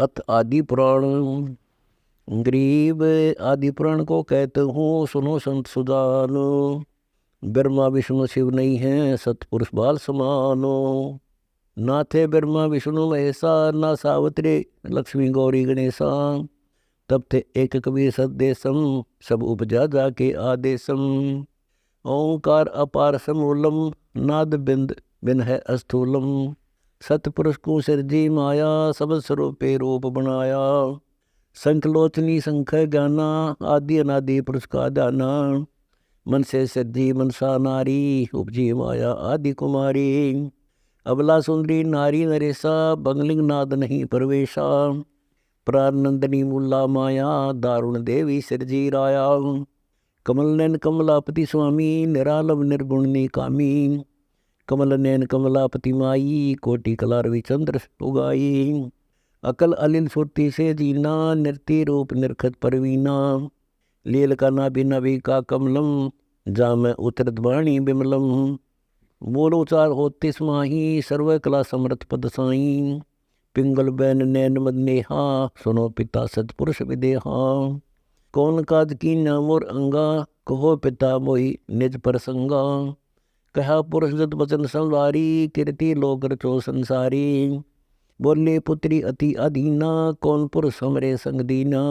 अथ आदि पुराण। गरीब आदि पुराण को कहते हूँ, सुनो संत सुजानो। ब्रह्मा विष्णु शिव नहीं है, सतपुरुष बाल समानो। ना थे ब्रह्मा विष्णु महेशा, ना सावित्री लक्ष्मी गौरी गणेशा। तब थे एक कबीर सदेशम, सब उपजा जाके आदेशम। ओंकार अपार समूलम, नाद बिंद बिन है अस्थूलम। सतपुरुष को सिरजी माया, सब स्वरूपे रूप बनाया। संकलोचनी संख ज्ञाना, आदि अनादि पुरुष का दाना। मन से सिरजी मनसा नारी, उपजी माया आदि कुमारी। अबला सुंदरी नारी नरेशा, बंगलिंग नाद नहीं प्रवेशा। प्रानंदनी मुल्ला माया, दारुण देवी सिरजी राया। कमल नैन कमलापति स्वामी, निरालव निर्गुण निकामी। कमल नैन कमलापति माई, कोटि कलारवि चंद्र उगाई। अकल अलिल सुरती से जीना, नृत्य रूप निरखत परवीना। लील का नाभि नभि का कमलम, जाम उतरत वाणी बिमलम। मूल उचार होते समाही, सर्व कला समर्थ पद साई। पिंगल बैन नैन मद नेहा, सुनो पिता सतपुरुष विदेहा। कौन काज की नामोर अंगा, कहो पिता मोहि निज प्रसंगा। कहा पुरुष जत वचन संवारी, कीर्ति लोक रचो संसारी। बोले पुत्री अति अधीना, कौन पुरुष हमरे संग दीना।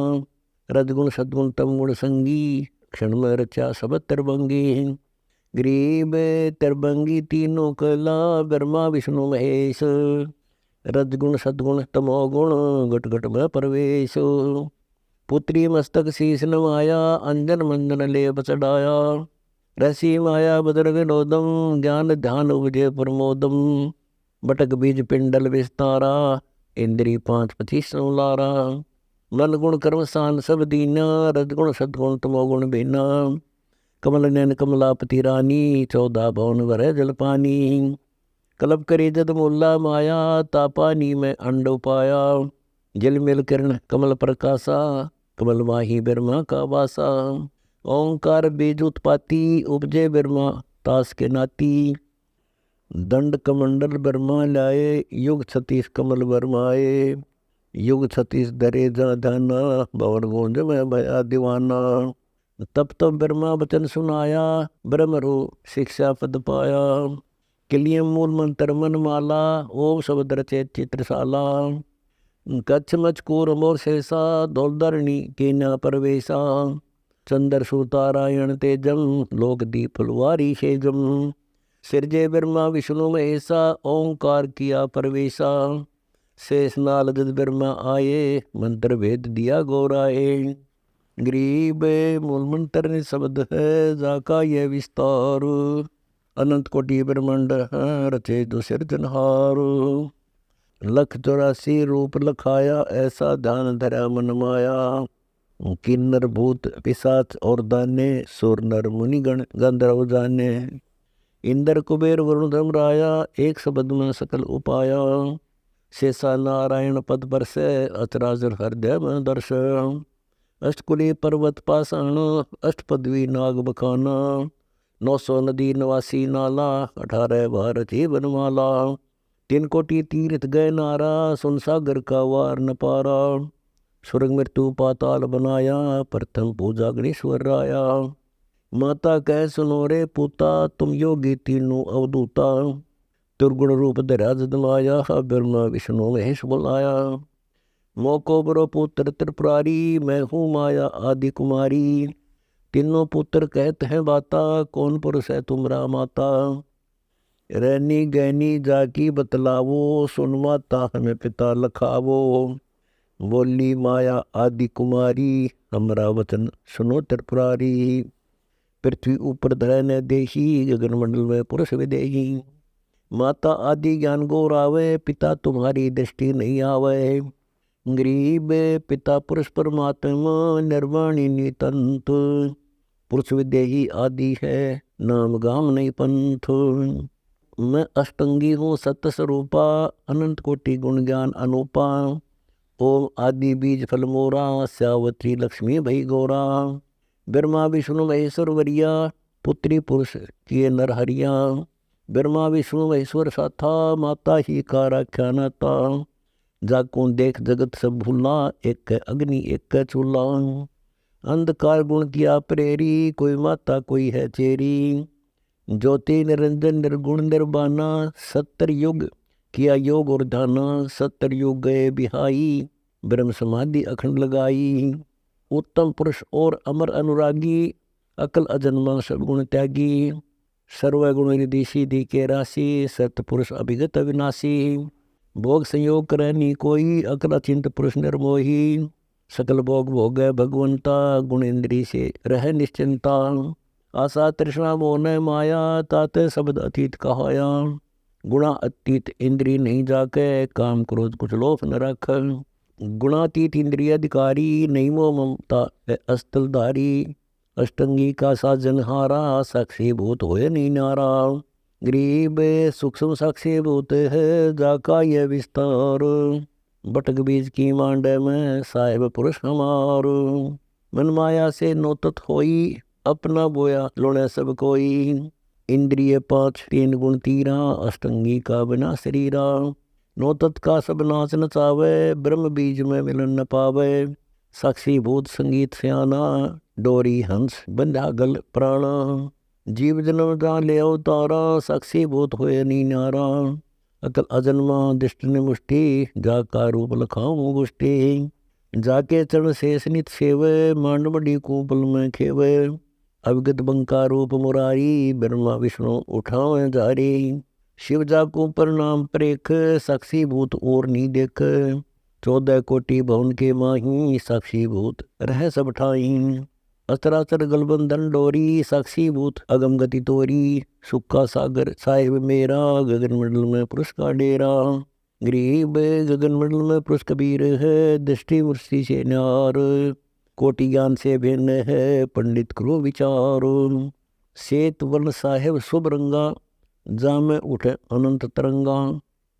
रजगुण सदगुण तम गुण संगी, क्षण में रचा सब तरबंगी। गरीब तरबंगी तीनों कला, ब्रह्मा विष्णु महेश। रजगुण सदगुण तमोगुण, घट घट में प्रवेश। पुत्री मस्तक शीस नवाया, अंजन मंजन लेप चढ़ाया। रसी माया बदर विनोदम, ज्ञान ध्यान उपजे प्रमोदम। बटक बीज पिंडल विस्तारा, इंद्री पांच पति संलारा। मन गुण कर्म सान सब दीना, रजगुण सदगुण तमोगुण बीना। कमल नैन कमलापति रानी, 14 भवन भरे जल पानी। कलब करे जद मुल्ला माया, तापानी में अंड उपाया। जल मिल किरण कमल प्रकाशा, कमल माही ब्रह्मा का वासा। ओंकार बीज उत्पाती, उपजे ब्रह्मा तास के नाती। दंड कमंडल ब्रह्मा लाए, युग 36 कमल बरमाए। युग 36 दरे जा धाना, भवन गूंज में भया दीवाना। तब तब ब्रह्मा वचन सुनाया, ब्रह्म रू शिक्षा पद पाया। किलियम मूल मंत्र मन माला, ओम शब्द रचे चित्रशाला। कच्छ मचकूर मोर शेषा, दौलधरणी के न परवेशा। चंद्र सुतारायण तेजम, लोक दीप फुलवारी शेजम। सिरजे ब्रह्मा विष्णु महेशा, ओंकार किया प्रवेशा। शेष नाल जद ब्रह्मा आए, मंत्र भेद दिया गौराए। गरीब मूल मंत्र ने शब्द है, जाका यह विस्तार। अनंत कोटि ब्रह्मांड है, रचे जो सिरजनहार। 184 रूप लखाया, ऐसा ध्यान धरा मन माया। किन्नर भूत पिशाच और दाने, सुर नर मुनिगण गंधर्व जाने। इंद्र कुबेर वरुण धर्मराया, एक शब्द में सकल उपाया। शेषा नारायण पद पर से, अचराचर हृदय में दर्श। अष्टकुली पर्वत पाषाण, अष्टपदवी नाग बखाना। 900 नदी नवासी नाला, 18 भारत बनमाला। 3 कोटि तीर्थ गए नारा, सुन सागर का वार न पारा। स्वर्ग मृत्यु पाताल बनाया, प्रथम पूजा गणेश्वर राया। माता कह सुनो रे पूता, तुम योगी तीनों अवधूता। दुर्गुण रूप धरा जद माया, ब्रह्मा विष्णु महेश बुलाया। मोको बरो पुत्र त्रिपुरारी, मैं हूँ माया आदि कुमारी। तीनों पुत्र कहते हैं बाता, कौन पुरुष है तुमरा माता। रैनी गैनी जाकी बतलावो, सुन माता हमें पिता लखावो। बोली माया आदि कुमारी, हमरा वचन सुनो त्रिपुरारी। पृथ्वी ऊपर धरे न देही, गगन मंडल में पुरुष विदेही। माता आदि ज्ञान गौरावे, पिता तुम्हारी दृष्टि नहीं आवे। गरीब पिता पुरुष परमात्मा, निर्वाणी नितंत। पुरुष विदेही आदि है, नाम गाम नहीं पंथ। मैं अष्टंगी हूँ सत्य स्वरूपा, अनंत कोटि गुण ज्ञान अनूपा। ओम आदि बीज फल मोरा, श्यावत्री लक्ष्मी भई गौरा। ब्रह्मा विष्णु महेश्वर वरिया, पुत्री पुरुष किए नर हरिया। ब्रह्मा विष्णु महेश्वर साथा, माता ही का राख्या नाता। जाको देख जगत सब भूला, एक है अग्नि एक है चूल्हा। अंधकार गुण किया प्रेरी, कोई माता कोई है चेरी। ज्योति निरंजन निर्गुण निर्वाणा, 70 युग किया योग और ध्याना। 70 युग गए बिहाई, ब्रह्म समाधि अखंड लगाई। उत्तम पुरुष और अमर अनुरागी, अकल अजन्मा सब गुण त्यागी। सर्वगुण रिधि सीधि के राशि, सतपुरुष अभिगत अविनाशी। भोग संयोग करे नी कोई, अकल अचिंत पुरुष निर्मोही। सकल भोग भोगे भगवंता, गुण इंद्री से रह निश्चिंता। आशा तृष्णा मोह माया, ताते शब्द अतीत कहाया। गुणा अतीत इंद्री नहीं जाके, काम क्रोध कुछ लोभ न रख। गुणातीत इंद्रिय अधिकारी, नहीं मोह ममता अस्तलधारी। अष्टंगी का साजन हारा, साक्षी भूत होए नहीं नारा। गरीब सूक्ष्म साक्षी भूत है, जाका यह विस्तार। बटक बीज की मांडे में, साहेब पुरुष हमार। मन माया से नोतत होई, अपना बोया लोणे सब कोई। इंद्रिय 5 3 गुण तीरा, अष्टंगी का बिना शरीरा। नोतत का सब नाच नचावे, ब्रह्म बीज में मिलन न पावे। साक्षी भूत संगीत स्याना, डोरी हंस बंधा गल प्राणा। जीव जन्म जा ले अवतारा, साक्षी भूत होए नी नारा। अकल अजन्मा दिष्ट मुष्टि, जाका रूप लखाऊं गुष्टि। जाके चरण शेष नित सेवे, मांड बड़ी कूपल में खेवे। अवगत बंका रूप मुरारी, ब्रह्मा विष्णु उठावे जारी। शिव जाको प्रणाम प्रेख, साक्षी भूत और नी देख। 14 कोटि भवन के माही, साक्षी भूत रह सब ठाई। अचराचर गलबंधन डोरी, साक्षी भूत अगम गति तोरी। सुक्का सागर साहिब मेरा, गगन मंडल में पुरुष का डेरा। गरीब गगन मंडल में पुरुष कबीर है, दृष्टि मुष्टि से न्यार। कोटि ज्ञान से भिन्न है, पंडित करो विचार। श्वेत वर्ण साहेब शुभ रंगा, जामे उठे अनंत तरंगा।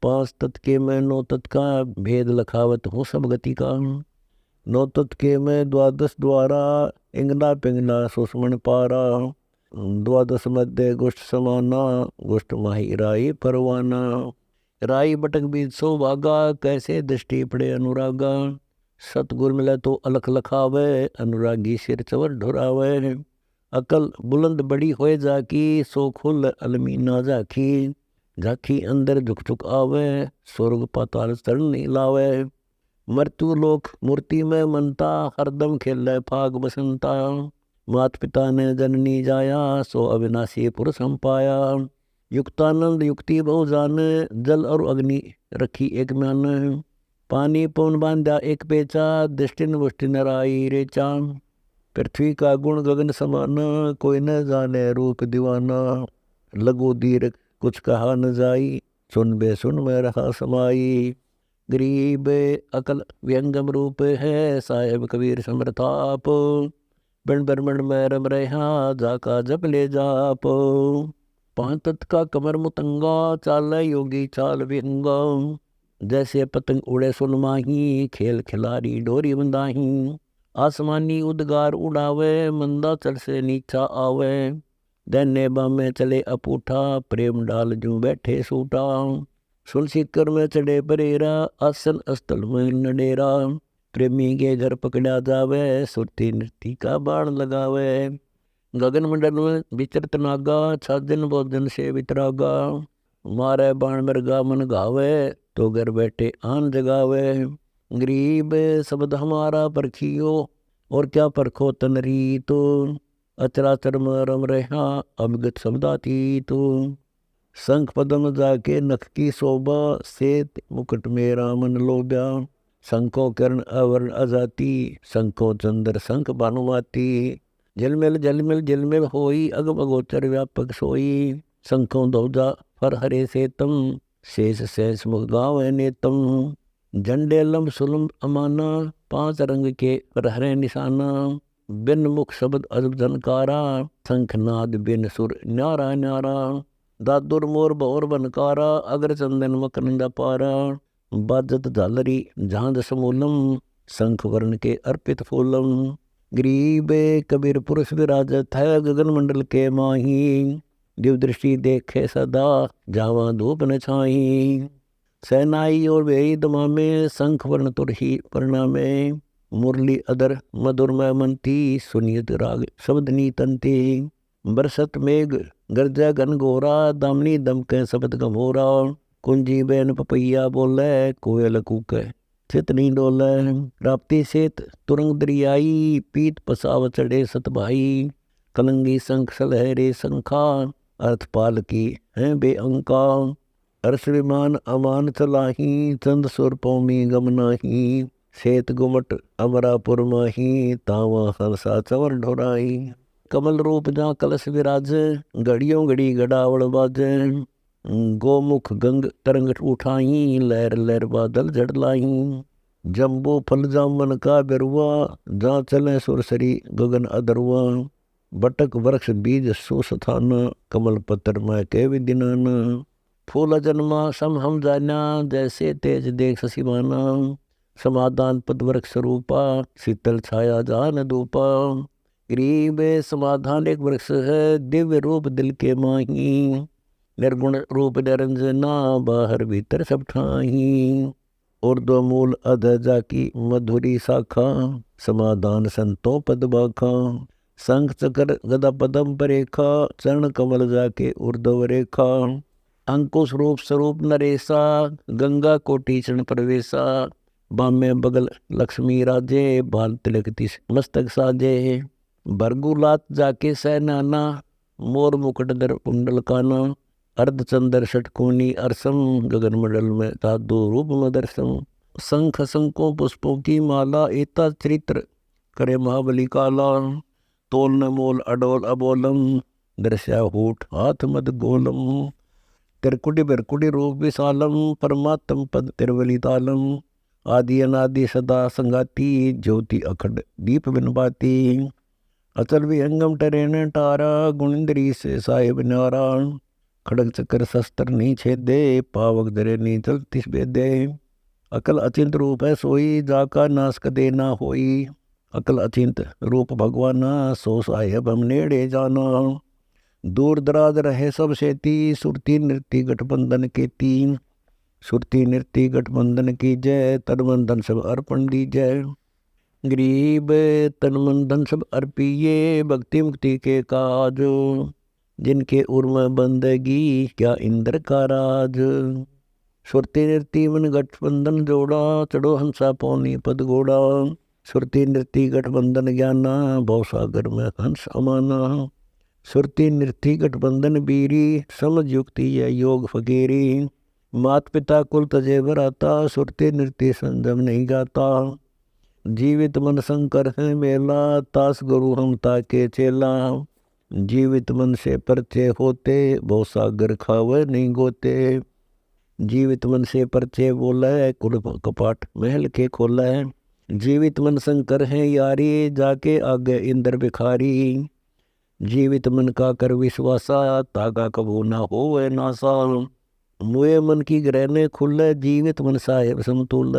5 तत् के मैं 9 तत् का, भेद लखावत हूँ सब गति का। 9 तत् के मैं 12 द्वारा, इंगना पिंगना सुषमण पारा। 12 मध्य गोष्ठ समाना, गोष्ठ माही राई परवाना। राई बटक बीज सो भागा, कैसे दृष्टि पड़े अनुरागा। सतगुर मिले तो अलख लखावे, अनुरागी सिर चवर ढुरावे। अकल बुलंद बड़ी होए जाकी, सो खुल अलमी ना जाखी। झाकी अंदर झुक झुक आवे, स्वर्ग पाताल चरण नहीं लावे। मृत्यु लोक मूर्ति में मनता, हरदम खेल फाग बसंता। मात पिता ने जननी जाया, सो अविनाशी पुरुष हम पाया। युक्तानंद युक्ति बहु जाने, जल और अग्नि रखी एक म्यान। पानी पवन बांधा एक पेचा, दृष्टि मुष्टि नराई रेचा। पृथ्वी का गुण गगन समाना, कोई न जाने रूप दीवाना। लघु दीर्घ कुछ कहा न जाई, सुन बे सुन में रहा समाई। गरीब अकल व्यंगम रूप है, साहेब कबीर समरताप। बिन ब्रह्मण में रम रहा, जाका जप ले जाप। 5 तत् का कमर मुतंगा, चाल योगी चाल विहंगा। जैसे पतंग उड़े सुन माही, खेल खिलाड़ी डोरी बंधाही। आसमानी उद्गार उड़ावे, मंदा चल से नीचा आवे। दैने बामे चले अपूठा, प्रेम डाल जू बैठे सूटा। सुन सीकर में चढ़े परेरा, आसन स्थल में नडेरा। प्रेमी के घर पकड़ा जावे, सुरती नृत्य का बाण लगावे। गगन मंडल में विचरत नागा, छाजन भोजन से वितरागा। मारे बाण मृगा मन गावे, तो घर बैठे आन जगावे। गरीब शब्द हमारा परखियो, और क्या परखो तन रीतो। अचराचर में रम रहा, अवगत शब्दातीत। शंख पदम जाके नख की शोभा, श्वेत मुकुट मेरा मन लोभ्या। शंखो किरण अवर्ण अजाति, शंखो चंद्र शंख भानुमाती। झिलमिल झिलमिल झिलमिल होई, अगम अगोचर व्यापक सोई। शंखो ध्वजा फर हरे सेतम, शेष शेष मुख गावे नेतम। झंडे लंब सुलम अमाना, 5 रंग के पर हरे निशाना। बिन मुख शब्द अजब झनकारा, शंखनाद बिन सुर न्यारा न्यारा। दादुर मोर भौर बनकारा, अग्र चंदन मकरंदा पारा। बाजत झालरी झांझ समूलम, शंख वर्ण के अर्पित फूलम। गरीब कबीर पुरुष विराजत है, गगन मंडल के माही। दिव दृष्टि देखे सदा, जावा धूप न छाई। सहनाई और वेरी दमामे, शंख वर्ण तुरही परिणामे। मुरली अदर मधुरमय मनती, सुनियत राग शब्द नीतंती। बरसत मेघ गर्जा घन घोरा, दामनी दमके शब्द गमोरा। कुंजी बैन पपैया बोले, कोयल कूके चित नहीं डोले। राप्ती सेत तुरंग दरियाई, पीत पसाव चढ़े सत भाई। कलंगी शंख सलहरे शंखा, अर्थ पाल की है बेअंका। अर्श विमान अमान चलाही, चंद सुर पौमी गम नाही। सेत गुमट अमरापुर माही, तावा हलसा चवर ढोराई। कमल रूप जा कलश विराज, घड़ियों घड़ी गड़ावड़ बाजे। गोमुख गंग तरंग उठाई, लहर लहर बादल जड़ लाई। जम्बू फल जामन का बिरुआ, जहाँ चले सुरसरी गगन अदरुआ। बटक वृक्ष बीज सुस्थाना, कमल पत्र मैं के विदिनाना। फूल जन्मा सम हम जाना, जैसे तेज देख ससिमाना। समाधान पद वृक्ष रूपा, शीतल छाया जान धूपा। गरीब समाधान एक वृक्ष है, दिव्य रूप दिल के माही। निर्गुण रूप निरंजना, बाहर भीतर सब ठाही। उर्ध्व मूल अध जाकी मधुरी शाखा, समाधान संतो पद बाखा। शंख चक्र गदा पदम परेखा, चरण कमल जाके ऊर्ध्व रेखा। अंकुश रूप स्वरूप नरेशा, गंगा कोटि चरण प्रवेशा। बामे बगल लक्ष्मी राजे, बाल तिलक तिस मस्तक साजे। भरगुलात जाके सैनाना, मोर मुकुट दर कुंडल काना। अर्धचंद्र षटकोनी अरसम, गगन मंडल में साधु रूप मदरसम। शंख शंकों पुष्पों की माला, एता चरित्र करे महाबली काला। तोल न मोल अडोल अबोलम, दर्शा होठ हाथ मद गोलम। तिरकुटी बिरकुटी रूप विशालम, परमात्म पद तिरवली तालम। आदि अनादि सदा संगाती, ज्योति अखंड दीप बिन बाती। अचल विहंगम टरेन टारा, गुणिंद्री से साहिब न्यारा। खड़ग चक्कर शस्त्र नहीं छेदे, पावक दरे नहीं चलती बेदे। अकल अचिंत रूप है सोई, जाका नाश कदे ना होई। अकल अचिंत रूप भगवाना, सो साहेब हम नेड़े जाना। दूर दराज रहे सब सेती, सुरती नृत्य गठबंधन के तीन। सुरती नृत्य गठबंधन की जय, तन मन धन सब अर्पण दी जय। गरीब तन मन धन सब अर्पिये, भक्ति मुक्ति के काज। जिनके उर्म बंदगी, क्या इंद्र का राज। सुरती नृत्य मन गठबंधन जोड़ा, चढ़ो हंसा पौनी पद घोड़ा। सुरती नृत्य गठबंधन ज्ञाना, भवसागर में हंस अमाना। सुरती नृत्य गठबंधन बीरी, समझ युक्ति यह योग फकीरी। मात पिता कुल तजे बराता, सुरती नृत्य संजम नहीं गाता। जीवित मन शंकर है मेला, तास गुरु हम ताके चेला। जीवित मन से परचे होते, भवसागर खावे नहीं गोते। जीवित मन से परचे बोले, कुल कपाट महल के खोले। जीवित मन शंकर है यारी, जाके आगे इंद्र भिखारी। जीवित मन का कर विश्वासा, तागा कबू ना होवे नासा। मुए मन की ग्रहणे खुले, जीवित मन साहेब समतुल।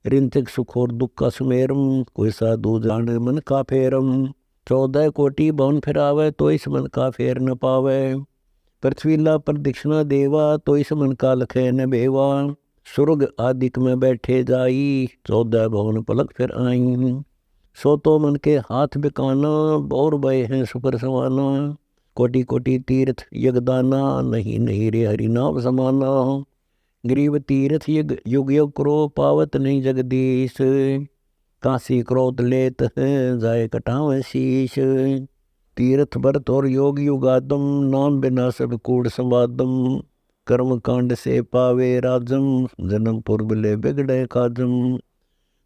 रिंचक सुख और दुख का सुमेरम, कोई साधु जाने मन का फेरम। 14 कोटि भवन फिरावे, तो इस मन का फेर न पावे। पृथ्वीला पर दक्षिणा देवा, तो इस मन का लखे न बेवा। सुर्ग आदिक में बैठे जाई, 14 भवन पलक फिर आई। सो तो मन के हाथ बिकाना, बौर बय हैं सुपर समाना। कोटि कोटि तीर्थ यगदाना, नहीं नहीं रे हरि नाम समाना। गरीब तीर्थ यग युग युग करो, पावत नहीं जगदीश। काशी क्रोध लेत हैं, जाए कटावे शीश। तीर्थ भरत और योग युगादम, नाम बिना सब कूड़ संवादम। कर्म कांड से पावे राजम, जन्म पूर्व ले बिगड़े काजम।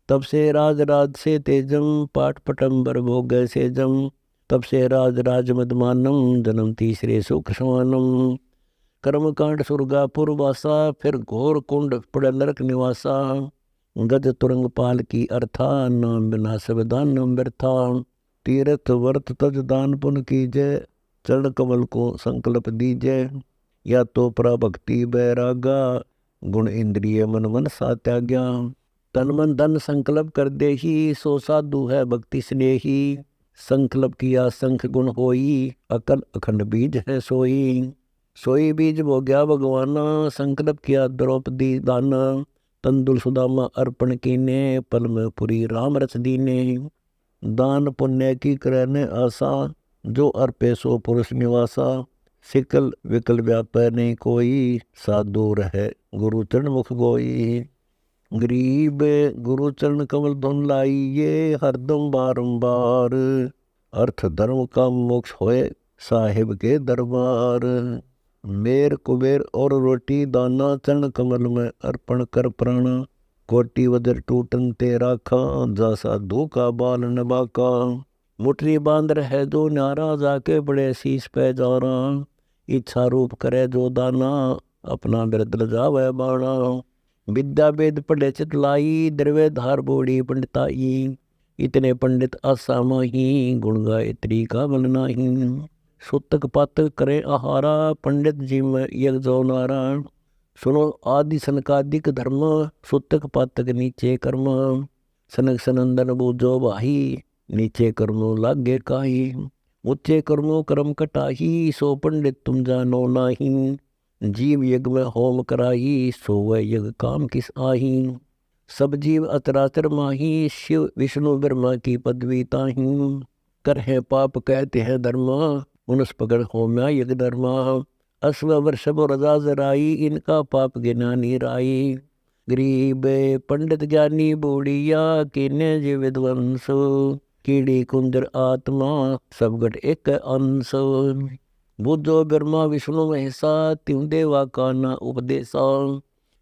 तब से राज राज से तेजम, पाठ पटम्बर भोग से जम। तब से राज राज मदमानम, जन्म तीसरे सुख समानम। कर्म कांड सुरगापुर वासा, फिर घोर कुंड पड़ नरक निवासा। गज तुरंग पाल की अर्था, नाम बिना सब दानम व्यर्था। तीर्थ वर्त तज दान पुन कीजय, चरण कमल को संकल्प दीजय। या तो प्रभक्ति बैरागा, गुण इंद्रिय मन मन सा त्याग्या। तन मन धन संकल्प कर दे ही, सो साधु है भक्ति स्नेही। संकल्प किया संख गुण होई, अकल अखंड बीज है सोई। सोई बीज भो गया भगवाना, संकल्प किया द्रौपदी दाना। तंदुल सुदामा अर्पण कीने, पल में पुरी राम रच दीने। दान पुण्य की करने आशा, जो अर्पे सो पुरुष निवासा। सिकल विकल व्यापै नहीं कोई, साधु रहे गुरु चरण मुख गोई। गरीब गुरु चरण कमल धुन लाइए, हरदम बारंबार। अर्थ धर्म का मोक्ष होए, साहिब के दरबार। मेर कुबेर और रोटी दाना, चरण कमल में अर्पण कर प्राणा। कोटि वज्र टूटन ते राखा, जा साधु का बाल नबाका। मुठरी बांध रहे जो न्यारा, जाके बड़े शीश पे जारा। इच्छा रूप करे जो दाना, अपना बिरद जावे बाणा। विद्या वेद पढ़े चितलाई, द्रव्य धार बोड़ी पंडिताई। इतने पंडित आसा माही, गुण गाय त्री का बल नाही। सुतक पातक करे आहारा, पंडित जी में यज्ञ जो नारायण। सुनो आदि सनकादिक धर्म, सुतक पातक नीचे कर्म। सनक सनंदन बूझो भाई, नीचे कर्मो लागे काई। ऊंचे कर्मो कर्म कटाही, सो पंडित तुम जानो नाही। जीव यज्ञ में होम कराही, सो वह यज्ञ काम किस आही। सब जीव अतरातर माही, शिव विष्णु ब्रह्मा की पदवी ताही। कर है पाप कहते हैं धर्म, उनस पकड़ होम्या यज्ञ धर्मा। अश्व वर्षभ रजा जराई, इनका पाप गिना नीराई। गरीब पंडित ज्ञानी बूढ़िया, किन्ने जीव विद्वंस। कीड़ी कुंजर आत्मा, सब गट एक अंश। बुद्धो ब्रह्मा विष्णु महेशा, त्यों देवा का ना उपदेशा।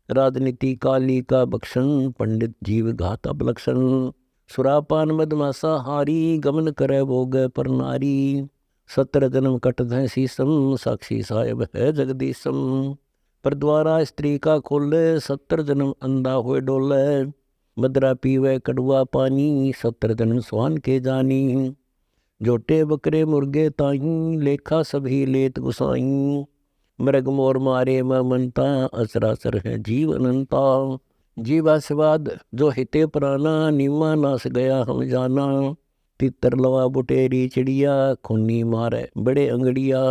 राजनीति काली का बक्षण, पंडित जीव घात अपलक्षण। सुरापान मदमासा हारी, गमन करे भोग पर नारी। 17 जन्म कट धै शीसम, साक्षी साहेब है जगदीशम। पर द्वारा स्त्री का खोले, 70 जन्म अंधा हुए डोले। मदरा पीवे कड़वा पानी, 70 जन्म स्वान के जानी। जोटे बकरे मुर्गे ताही, लेखा सभी लेत गुसाई। मृग मोर मारे म मनता, असरासर है जीव अनंता। जीवा स्वाद जो हिते प्राणा, नीमा नास गया हम जाना। तितर लवा बुटेरी चिड़िया, खूनी मारे बड़े अंगड़िया।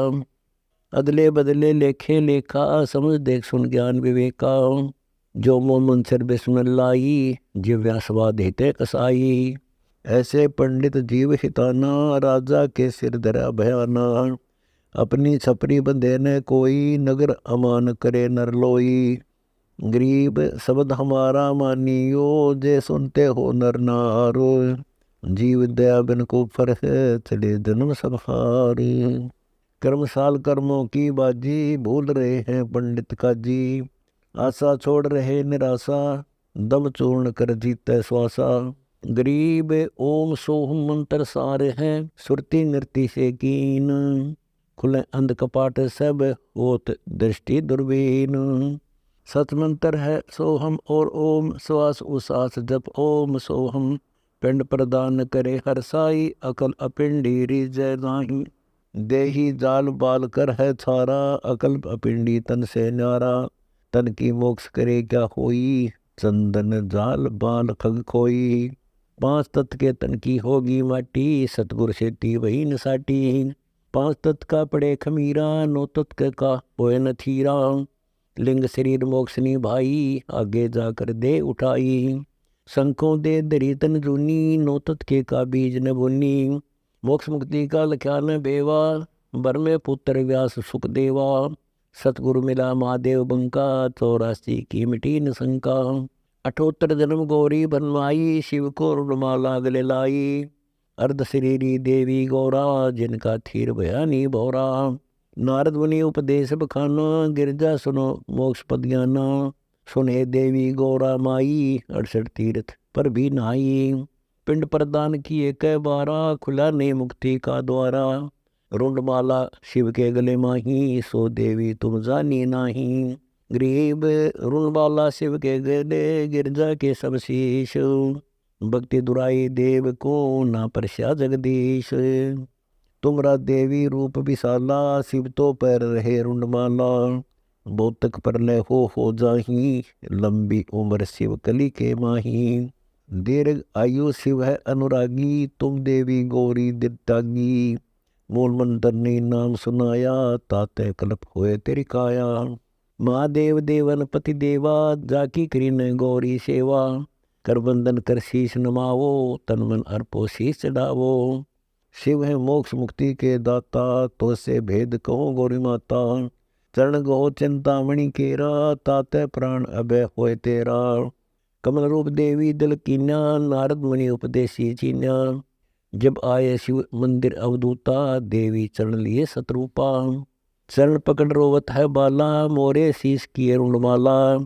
अदले बदले लेखे लेखा, समझ देख सुन ज्ञान विवेका। जो मोमन सिर बिस्मिल लाई, जिव्या स्वाद हिते कसाई। ऐसे पंडित जीव हिताना, राजा के सिर धरा भयाना। अपनी छपरी बंधे न कोई, नगर अमान करे नर लोई। गरीब शब्द हमारा मानियो, जे सुनते हो नर नारो। जीव दया बिन को फर है, चले जन्म सब हार। कर्मशाल कर्मों की बाजी, भूल रहे हैं पंडित का जी। आशा छोड़ रहे निराशा, दम चूर्ण कर जीते श्वासा। गरीब ओम सोहम मंत्र सार है, सुरती नृति से कीन। खुले अंध कपाट सब, होत दृष्टि दुर्बीन। सतमंत्र है सोहम और ओम, श्वास उसास जप ओम सोहम। पिंड प्रदान करे हर साई, अकल अपिंडी रिजय नाही। देही जाल बाल कर है छारा, अकल अपिंडी तन से न्यारा। तन की मोक्ष करे क्या होई, चंदन जाल बाल खग खोई। 5 तत्व के तन की होगी माटी, सतगुर से ती वही नसाटी। 5 तत्व का पड़े खमीरा, 9 तत्व का होए न थीरा। लिंग शरीर मोक्ष भाई, आगे जाकर दे उठाई। शंखों दे दरी तन जूनी, 9 तत्व के का बीज न बुनी। मोक्ष मुक्ति का लख्या न बेवा, बर में पुत्र व्यास सुख देवा। सतगुरु मिला महादेव बंका, 84 की मिटी न शंका। 78 जन्म गौरी बनवाई, शिव को रुणमाला गले लाई। अर्ध शरीरी देवी गौरा, जिनका थीर भयानी भौरा। नारद मुनि उपदेश बखाना, गिरजा सुनो मोक्ष पद ज्ञाना। सुने देवी गौरा माई, 68 तीर्थ पर भी नहाई। पिंड प्रदान किए कै बारा, खुला ने मुक्ति का द्वारा। रुंडमाला शिव के गले माही, सो देवी तुम जानी नाही। गरीब रुंडमाला शिव के गले, गिरजा के सब शीश। भक्ति दुराई देव को, ना परस्या जगदीश। तुमरा देवी रूप विशाला, शिव तो पैर रहे रुंडमाला। बहुतक परलय हो जाही, लंबी उम्र शिव कली के माही। दीर्घ आयु शिव है अनुरागी, तुम देवी गौरी दित्यागी। मूल मंत्र ने नाम सुनाया, ताते कल्प होए तेरी काया। महादेव देवन पति देवा, जाकी करीन गौरी सेवा। कर बंदन कर शीश नमावो, तन मन अर्पो शीश चढ़ावो। शिव है मोक्ष मुक्ति के दाता, तो से भेद कहो गौरी माता। चरण गो चिंतामणि केरा, ताते प्राण अभय होए तेरा। कमल रूप देवी दिल कीन्या, नारद मुनि उपदेशी चीन्या। जब आए शिव मंदिर अवधूता, देवी चरण लिए शत्रुपा। चरण पकड़ रोवत है बाला, मोरे शीश किए रुणमाला।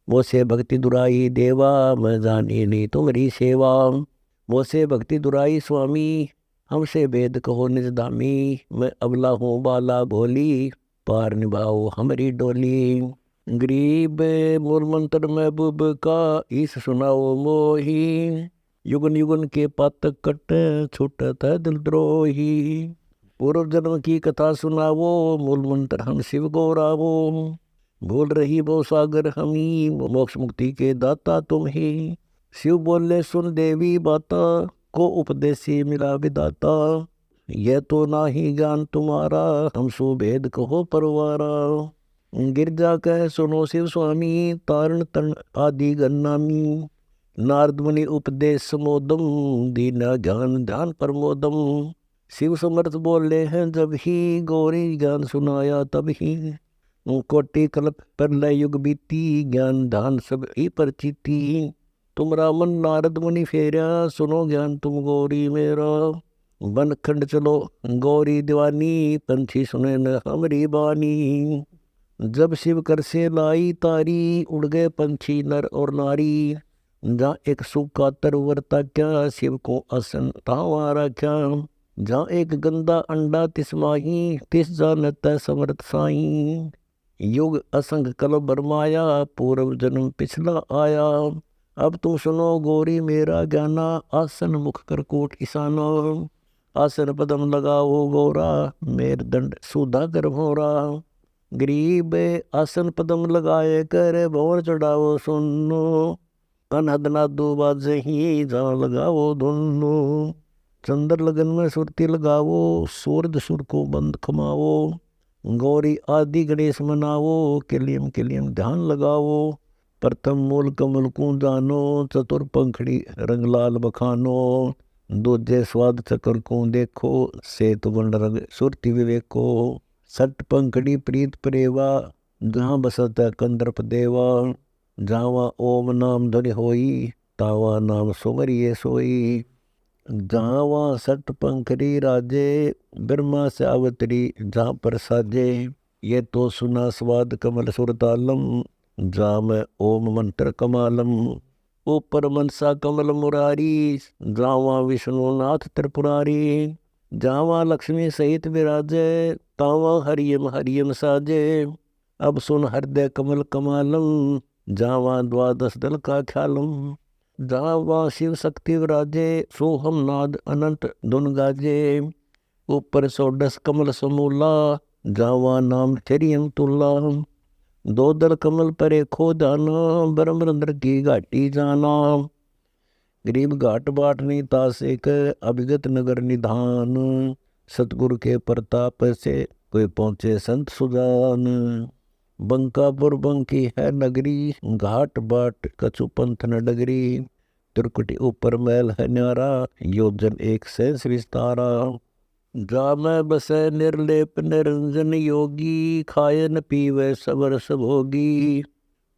मोसे भक्ति दुराई देवा, मैं जानी नहीं तुम्हारी सेवा। मोसे भक्ति दुराई स्वामी, हमसे भेद कहो निज धामी। मैं अबला हूँ बाला भोली, पार निभाओ हमारी डोली। गरीब मूल मंत्र महबूब का, ईस सुनाओ मोही। युगन युगन के पातक कट, छूटत है दिल द्रोही। पूर्व जन्म की कथा सुनावो, मूल मंत्र हम शिव गौरावो। भूल रही वो सागर हमी, मोक्ष मुक्ति के दाता तुम ही। शिव बोले सुन देवी बाता, को उपदेशी मिला विदाता। यह तो ना ही ज्ञान तुम्हारा, हम सुभेद कहो परवारा। गिरजा कह सुनो शिव स्वामी, तारण तरण आदि गन्नामी। नारद मुनि उपदेश समोदम, दीना ज्ञान ध्यान प्रमोदम। शिव समर्थ बोले हैं जब ही, गौरी ज्ञान सुनाया तब ही। कोटि कल्प प्रलय युग बीती, ज्ञान ध्यान सब ही परचिति। तुम रामन नारद मुनि फेरा, सुनो ज्ञान तुम गौरी मेरा। वन खंड चलो गौरी दीवानी, पंछी सुने न हमारी बानी। जब शिव कर से लाई तारी, उड़ गए पंछी नर और नारी। जहाँ एक सूखा तरवरता क्या, शिव को आसन तावारा क्या। जहाँ एक गंदा अंडा तिस माही, तिस जानत समर्थ साई। युग असंग कल बरमाया, पूर्व जन्म पिछला आया। अब तुम सुनो गौरी मेरा ज्ञाना, आसन मुख कर कोट ईशाना। आसन पदम लगाओ गौरा, मेर दंड सुधा कर भोरा। गरीब आसन पदम लगाए कर, भौर चढ़ाओ सुनो। अनहद नादो बाजे ही, जहाँ लगाओ धुनो। चंद्र लगन में सुरती लगावो, सूरज सुर को बंद खमावो। गौरी आदि गणेश मनावो, किलियम किलियम ध्यान लगावो। प्रथम मूल कमल को जानो, चतुर पंखड़ी रंग लाल बखानो। दूजे स्वाद चक्र को देखो, सेतु बंड रंग सुरती विवेको। सट पंखड़ी प्रीत प्रेवा, जहाँ बसत कंदर्प देवा। जावा ओम नाम ध्वनि होई, तावा नाम सुमरिये सोई। जावा सट पंखड़ी राजे, ब्रह्मा से अवतरी जहाँ पर साजे। ये तो सुना स्वाद कमल सुरतालम, जाम ओम मंत्र कमालम। ऊपर मनसा कमल मुरारी, जावा विष्णुनाथ त्रिपुरारी। जावा लक्ष्मी सहित विराजे, तावा हरियम हरियम साजे। अब सुन हृदय कमल कमालम, जावा द्वादश दल का ख्यालम। जावा शिव शक्ति विराजे, सोहम नाद अनंत धुन गाजे। ऊपर सोडस कमल समूला, जावा नाम चरियम तुला। दो दल कमल परे खो जाना, ब्रह्मरंद्र की घाटी जाना। गरीब घाट बाट नहीं तासेक, अभिगत नगर निधान। सतगुरु के प्रताप से कोई पहुँचे संत सुजान। बंकापुर बंकी है नगरी, घाट बाट कछु पंथ न डगरी। त्रिकुटी ऊपर महल है न्यारा, योजन एक सहस्र विस्तारा। जामै बसै निर्लेप निरंजन योगी, खाए न पीवे सबर भोगी।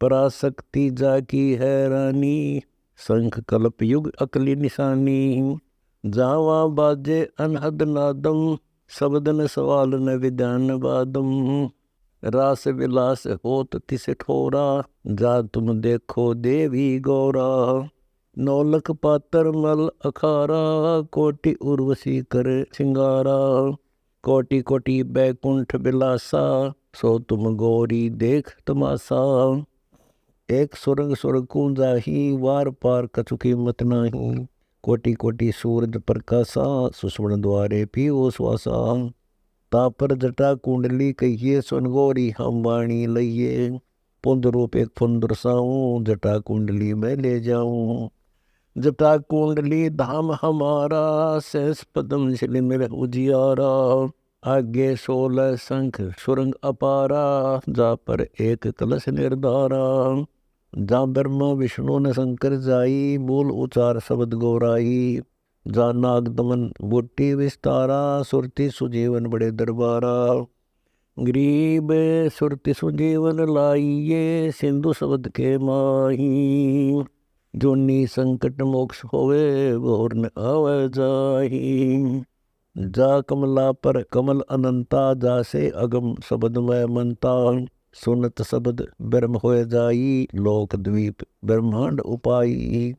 पराशक्ति जाकी है रानी, शंख कल्प युग अकली निशानी। जावा बाजे अनहद नादम, शब्दन सवाल न विद्यान बादम। रास विलास होत तिस ठोरा, जा तुम देखो देवी गौरा। नौलख पातर मल अखारा, कोटि उर्वशी कर सिंगारा। कोटि कोटि बैकुंठ बिलासा, सो तुम गौरी देख तमाशा। एक सुरंग सुरग को जाही, वार पार कछु कीमत नाही। कोटि कोटि सूरज प्रकाशा, सुषमण द्वारे पियो श्वासा। तापर जटा कुंडली कहिए, सुन गौरी हम वाणी लइए। पुंद रूप एक फुंदर साऊं, जटा कुंडली में ले जाऊं। जटा कुंडली धाम हमारा, सहस पदम शिल में उजियारा। आगे 16 शंख सुरंग अपारा, जा पर एक कलश निर्धारा। जा ब्रह्मा विष्णु न शंकर जाई, मूल उचार शब्द गौराई। जा नाग दमन बूटी विस्तारा, सुरति सुजीवन बड़े दरबारा। गरीब सुरति सुजीवन लाइये, सिंधु शब्द के माही। जोनी संकट मोक्ष होवे, घोर न आवे जाही। जा कमला पर कमल अनंता, जासे अगम शब्द में मनता। सुनत शब्द ब्रह्म होए जाई, लोक द्वीप ब्रह्मांड उपाई।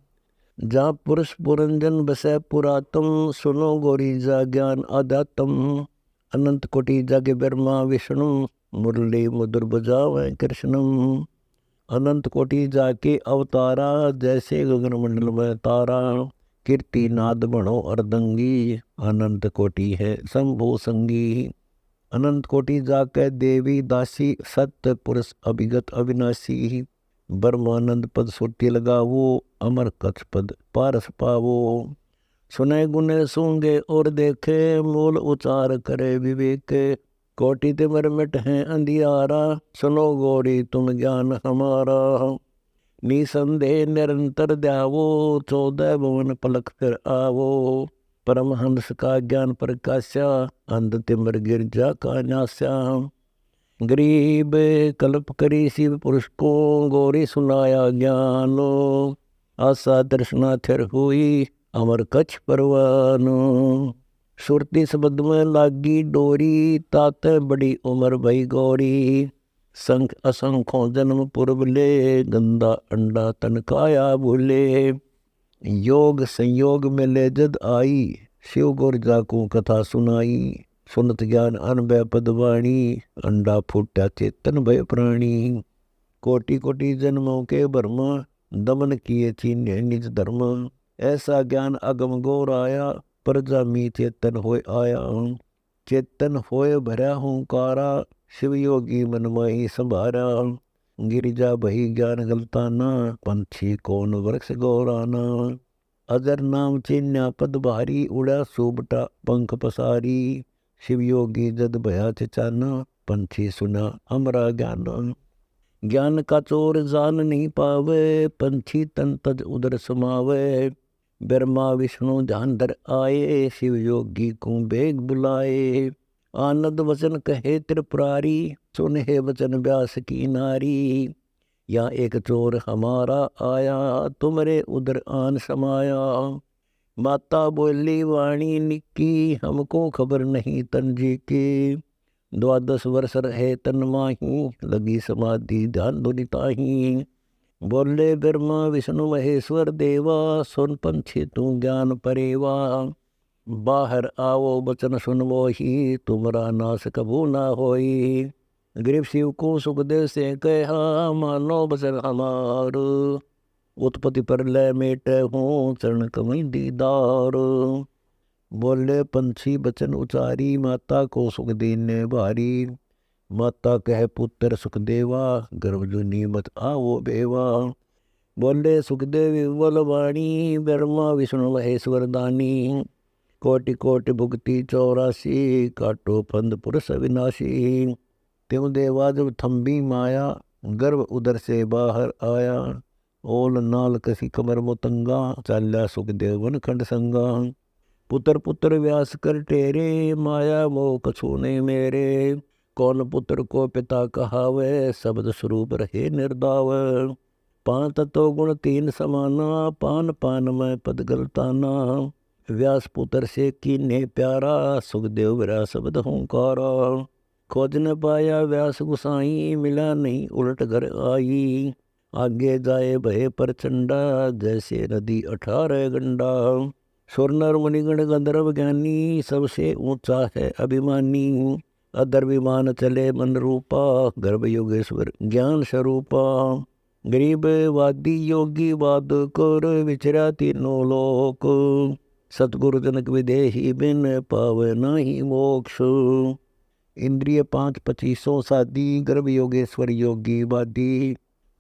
जा पुरुष पुरंजन बसै पुरातम, सुनो गौरी जा ज्ञान आध्यात्म। अनंत कोटि जागे ब्रह्मा विष्णु, मुरली मधुर बजावे कृष्णम। अनंत कोटि जाके अवतारा, जैसे गगन मंडल में तारा। कीर्ति नाद बणो अर्दंगी, अनंत कोटि है शंभु संगी। अनंत कोटि जाके देवी दासी, सत्य पुरुष अभिगत अविनाशी। ब्रह्मानंद पद सुरति लगावो, अमर कच्छ पद पारस पावो। सुने गुने सूंगे और देखे, मूल उचार करे विवेक। कोटि तिमर मिट है अंधियारा, सुनो गौरी तुम ज्ञान हमारा। निसंदेह निरंतर द्यावो, 14 भुवन पलक फिर आवो। परमहंस का ज्ञान प्रकाश्या, अंध तिमर गिरजा का नास्या। गरीब कल्प करी शिव पुरुष को, गौरी सुनाया ज्ञानो। आशा दर्शना थिर हुई, अमर कच्छ परवानो। सुरती शब्द में लागी डोरी, ताते बड़ी उम्र भई गौरी। संख असंखों जन्म पुरबले, गंदा अंडा तन काया भूले। योग संयोग में ले जद आई, शिव गुर जाको कथा सुनाई। सुनत ज्ञान अनभय पदवाणी, अंडा फूटा चेतन भय प्राणी। कोटि कोटि जन्मों के भरमा, दमन किए चीन्हे निज धर्म। ऐसा ज्ञान अगम गौर आया, प्रजा मी चेतन होय आया। चेतन होय भरा हुंकारा, शिव योगी मन माही संभारा। गिरिजा बही ज्ञान गलताना, पंछी कौन वृक्ष गौराना। अजर नाम चिन्या पद भारी, उड़ा सुबटा पंख पसारी। शिव योगी जद भया चिचाना, पंछी सुना हमरा ज्ञान। ज्ञान का चोर जान नहीं पावे, पंछी तन तज उदर समावे। ब्रह्मा विष्णु ध्यान धर आए, शिव योगी को बेग बुलाए। आनंद वचन कहे त्रिपुरारी, सुन हे वचन व्यास की नारी। या एक चोर हमारा आया, तुमरे उदर आन समाया। माता बोली वाणी निकी, हमको खबर नहीं तंजी की। 12 वर्ष रहे तन माही, लगी समाधि ध्यान दुनिताही। बोले ब्रह्मा विष्णु महेश्वर देवा, सुन पंछी तू ज्ञान परेवा। बाहर आओ बचन सुनवो ही, तुमरा नाश कबू ना होई। गरीब शिव को सुखदेव से कहा, मानो बचन हमार। उत्पत्ति पर लय मेटे हूँ, चरण कमल दीदार। बोले पंछी बचन उचारी, माता को सुख देने भारी। माता कह पुत्र सुखदेवा, गर्भ जुनी मत आओ बेवा। बोले सुखदेव विवल वाणी, ब्रह्मा विष्णु महेश्वर दानी। कोटि कोटि भुगति 84, काटो फंद पुरुष अविनाशी। त्यों देवा जब थम्बी माया, गर्भ उदर से बाहर आया। ओल नाल कसी कमर मोतंगा, चाल्या सुखदेव वन खंड संगा। पुत्र पुत्र व्यास कर टेरे, माया मोह कछु नहीं मेरे। कौन पुत्र को पिता कहावे, शब्द स्वरूप रहे निर्दाव। 5 तत्व गुण 3 समाना, पान पान में पद गलताना। व्यास पुत्र से कीन्हे प्यारा, सुखदेव विरा शब्द हुंकारा। खोज न पाया व्यास गुसाई, मिला नहीं उलट घर आई। आगे जाए भय प्रचंडा, जैसे नदी 18 गंडा। सुर नर मुनिगण गंधर्व ज्ञानी, सबसे ऊंचा है अभिमानी। अदर विमान चले मन रूपा, गर्भ योगेश्वर ज्ञान स्वरूपा। गरीब वादी योगी वाद कर, विचरा तीनों लोक। सतगुरु जनक विदेही, बिन पावे नाही मोक्ष। इंद्रिय 5 25 सादी, गर्भ योगेश्वर योगी वादी।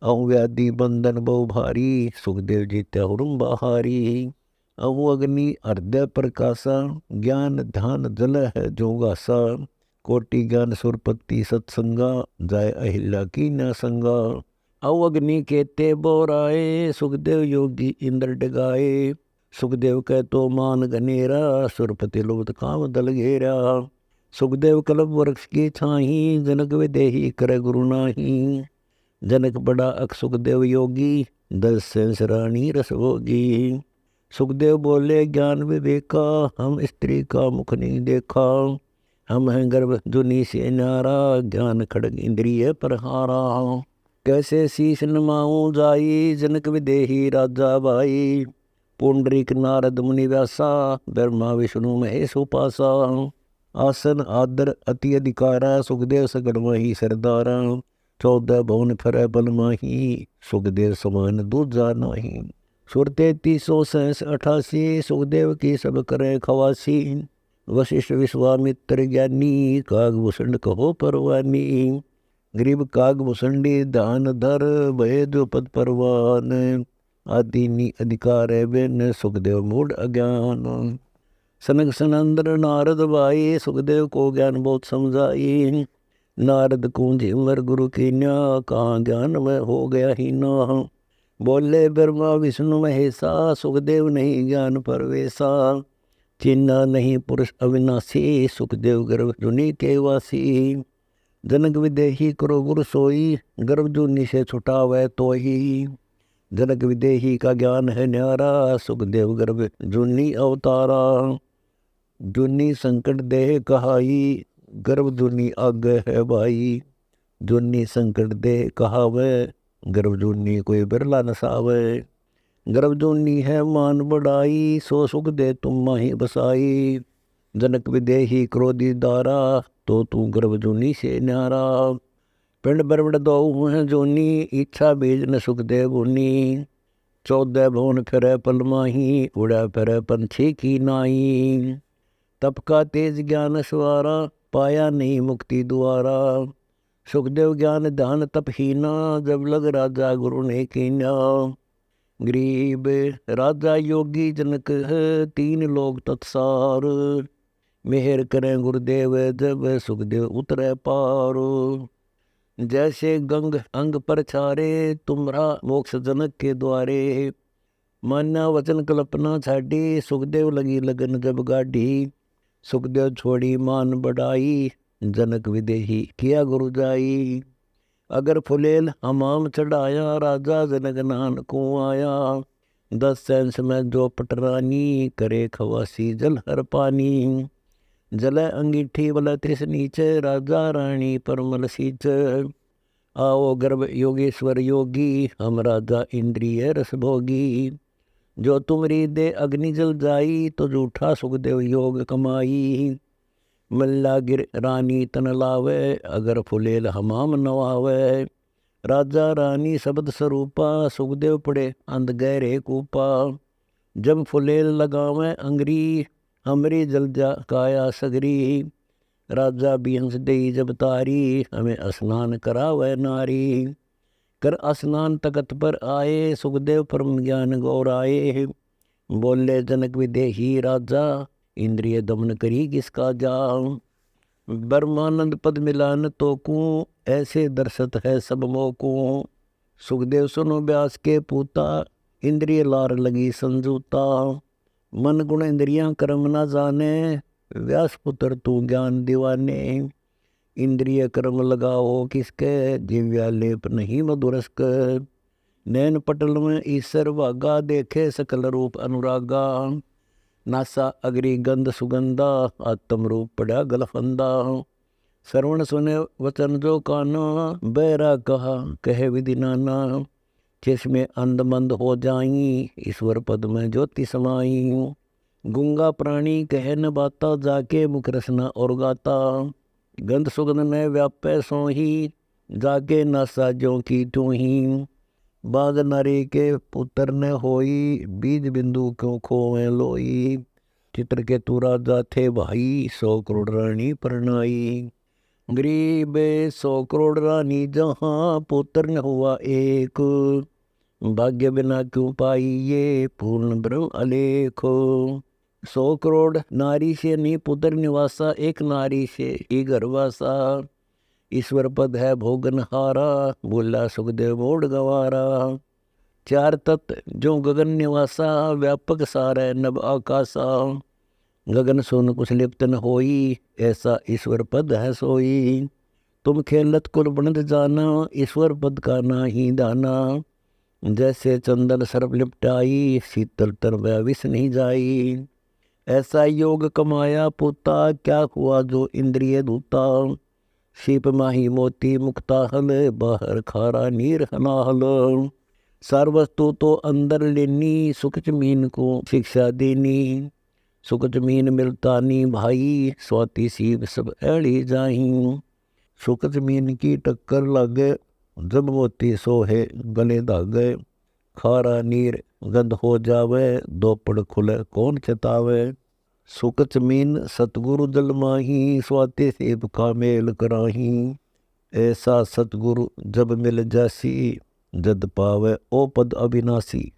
अहु व्याधि बंधन बहु भारी, सुखदेव जीत्या हुरुम बहारी। अहु अग्नि हृदय प्रकाशा, ज्ञान ध्यान जल है जो गासा। कोटि ज्ञान सुरपति सत्संगा, जाय अहिल्या की न संगा। अहु अग्नि केते बोराए, सुखदेव योगी इंद्र डगाए। सुखदेव कह तो मान गनेरा, सुरपति लोभ काम दल घेरा। सुखदेव कल्प वृक्ष की छाही, जनक विदेही करे गुरु नाही। जनक बड़ा अक सुखदेव योगी, दस सेंस रानी रस भोगी। सुखदेव बोले ज्ञान विवेका, हम स्त्री का मुख नहीं देखा। हम हैं गर्भ जुनी से न्यारा, ज्ञान खड़ग इंद्रिय प्रहारा। कैसे शीश नमाऊं जाई, जनक विदेही राजा भाई। पुंडरीक नारद मुनि व्यासा, ब्रह्मा विष्णु महेश उपासा। आसन आदर अति अधिकारा, सुखदेव सगड़ माही सरदारा। 14 भवन फरै बल माही, सुखदेव समान दूजा नाही। सुर 33 सहस 88, सुखदेव की सब करे खवासी। वशिष्ठ विश्वामित्र ज्ञानी, कागभूषण कहो परवानी। गरीब कागभूषणी दान धर, भय जो पद परवान। आदि अधिकार है बिन, सुखदेव मूढ़ अज्ञान। सनक सनंदन नारद भाई, सुखदेव को ज्ञान बहुत समझाई। नारद कुंज उमर गुरु की न्या, कहाँ ज्ञान में हो गया ही ना। बोले ब्रह्मा विष्णु महेशा, सुखदेव नहीं ज्ञान परवेसा। चिन्ह नहीं पुरुष अविनाशी, सुखदेव गर्भ जुनी के वासी। जनक विदेही करो गुरु सोई, गर्भ जुनी से छुटावे तो ही। जनक विदेही का ज्ञान है न्यारा, सुखदेव गर्भ जुनी अवतारा। जुनी संकट देह कहाई, गर्भ जुनी आगे है भाई। जुनी संकट देह कहावे, गर्भ जुनी कोई बिरला नसावे। गर्भ जुनी है मान बढ़ाई, सो सुख दे तुम माही बसाई। जनक विदेही क्रोधी दारा, तो तू गर्भ जुनी से न्यारा। पिंड बरबड़ दो है जोनी, इच्छा बीज न सुखदेव उनी। 14 भवन फिरे पल माही, उड़ा फिरे पंछी की नाई। तप का तेज ज्ञान सवारा, पाया नहीं मुक्ति द्वारा। सुखदेव ज्ञान ध्यान तप हीना, जब लग राजा गुरु ने कीना। गरीब राजा योगी जनक है, 3 लोग तत्सार। मेहर करें गुरुदेव, जब सुखदेव उतरे पार। जैसे गंग अंग पर छारे, तुम्हारा मोक्ष जनक के द्वारे। मान्या वचन कल्पना छाड़ी, सुखदेव लगी लगन जब गाढ़ी। सुखदेव छोड़ी मान बढ़ाई, जनक विदेही किया गुरु जाई। अगर फुलेल हमाम चढ़ाया, राजा जनक नान को आया। 10 सेंस में जो पटरानी, करे खवासी जल हर पानी। जल अंगीठी बल त्रिस नीचे, राजा रानी परमल सीच। आओ गर्भ योगेश्वर योगी, हम राजा इंद्रिय रस भोगी। जो तुमरी दे अग्नि जल जाई, तो जूठा सुखदेव योग कमाई। मल्ला गिर रानी तन लावे, अगर फुलेल हमाम नवावे। राजा रानी शब्द स्वरूपा, सुखदेव पड़े अंध गहरे कूपा। जब फुलेल लगावे अंगरी, हमरी जल जा काया सगरी। राजा बिहंस दई जब तारी, हमें स्नान करावे नारी। कर स्नान तकत पर आए, सुखदेव परम ज्ञान गौराए। बोले जनक विदेही राजा, इंद्रिय दमन करी किसका जा। ब्रह्मानंद पद मिलान तो को, ऐसे दर्शत है सब मोको। सुखदेव सुनो व्यास के पूता, इंद्रिय लार लगी संजूता। मन गुण इंद्रियां कर्म न जाने, व्यास पुत्र तू ज्ञान दीवाने। इंद्रिय कर्म लगाओ किसके, दिव्या लेप नहीं मधुरस्क। नैन पटल में ईश्वर भागा, देखे सकल रूप अनुरागा। नासा अग्रि गंध सुगंधा, आत्म रूप पड़ा गलफंदा। श्रवण सुने वचन जो काना, बैरा कहा कहे विधि नाना। जिसमें अंध मंद हो जाई, ईश्वर पद में ज्योति समाई। गूंगा प्राणी कहे न बाता, जाके मुख रसना और गाता। गंध सुगंध न व्यापे सो ही, जाके नासा ज्यों की त्यों ही। बाग नारी के पुत्र न होई, बीज बिंदु क्यों खोए लोई। चित्र के तू राजा थे भाई, 100 करोड़ रानी परनाई। गरीब 100 करोड़ रानी जहाँ पुत्र न हुआ एक, भाग्य बिना क्यों पाई ये पूर्ण ब्रह्म अलेखो। 100 करोड़ नारी से नहीं पुत्र निवासा, एक नारी से ही गर्वासा। ईश्वर पद है भोगन हारा, बोला सुखदेव मोड़ गवारा। 4 तत्व जो गगन निवासा, व्यापक सार नभ आकाशा। गगन सोन कुछ लिप्त न होई, ऐसा ईश्वर पद है सोई। तुम खेलत कुल बनत जाना, ईश्वर पद का नाही दाना। जैसे चंदन सर्प लिपटाई, शीतल तर वह विष नहीं जाई। ऐसा योग कमाया पोता, क्या हुआ जो इंद्रिय दूता। सीप माही मोती मुक्ता हल, बाहर खारा नीर हनाहल। सार वस्तु तो अंदर लेनी, सुख जमीन को शिक्षा देनी। सुख जमीन मिलता नी भाई, स्वाति सीप सब ऐड़ी जाही। सुख जमीन की टक्कर लागे, जब मोती सोहे गले धागे। खारा नीर गंध हो जावे, दोपड़ खुले कौन चेतावे। सुख जमीन सतगुरु जल माही, स्वाति सीप का मेल कराही। ऐसा सतगुरु जब मिल जासी, जद पावे ओ पद अविनाशी।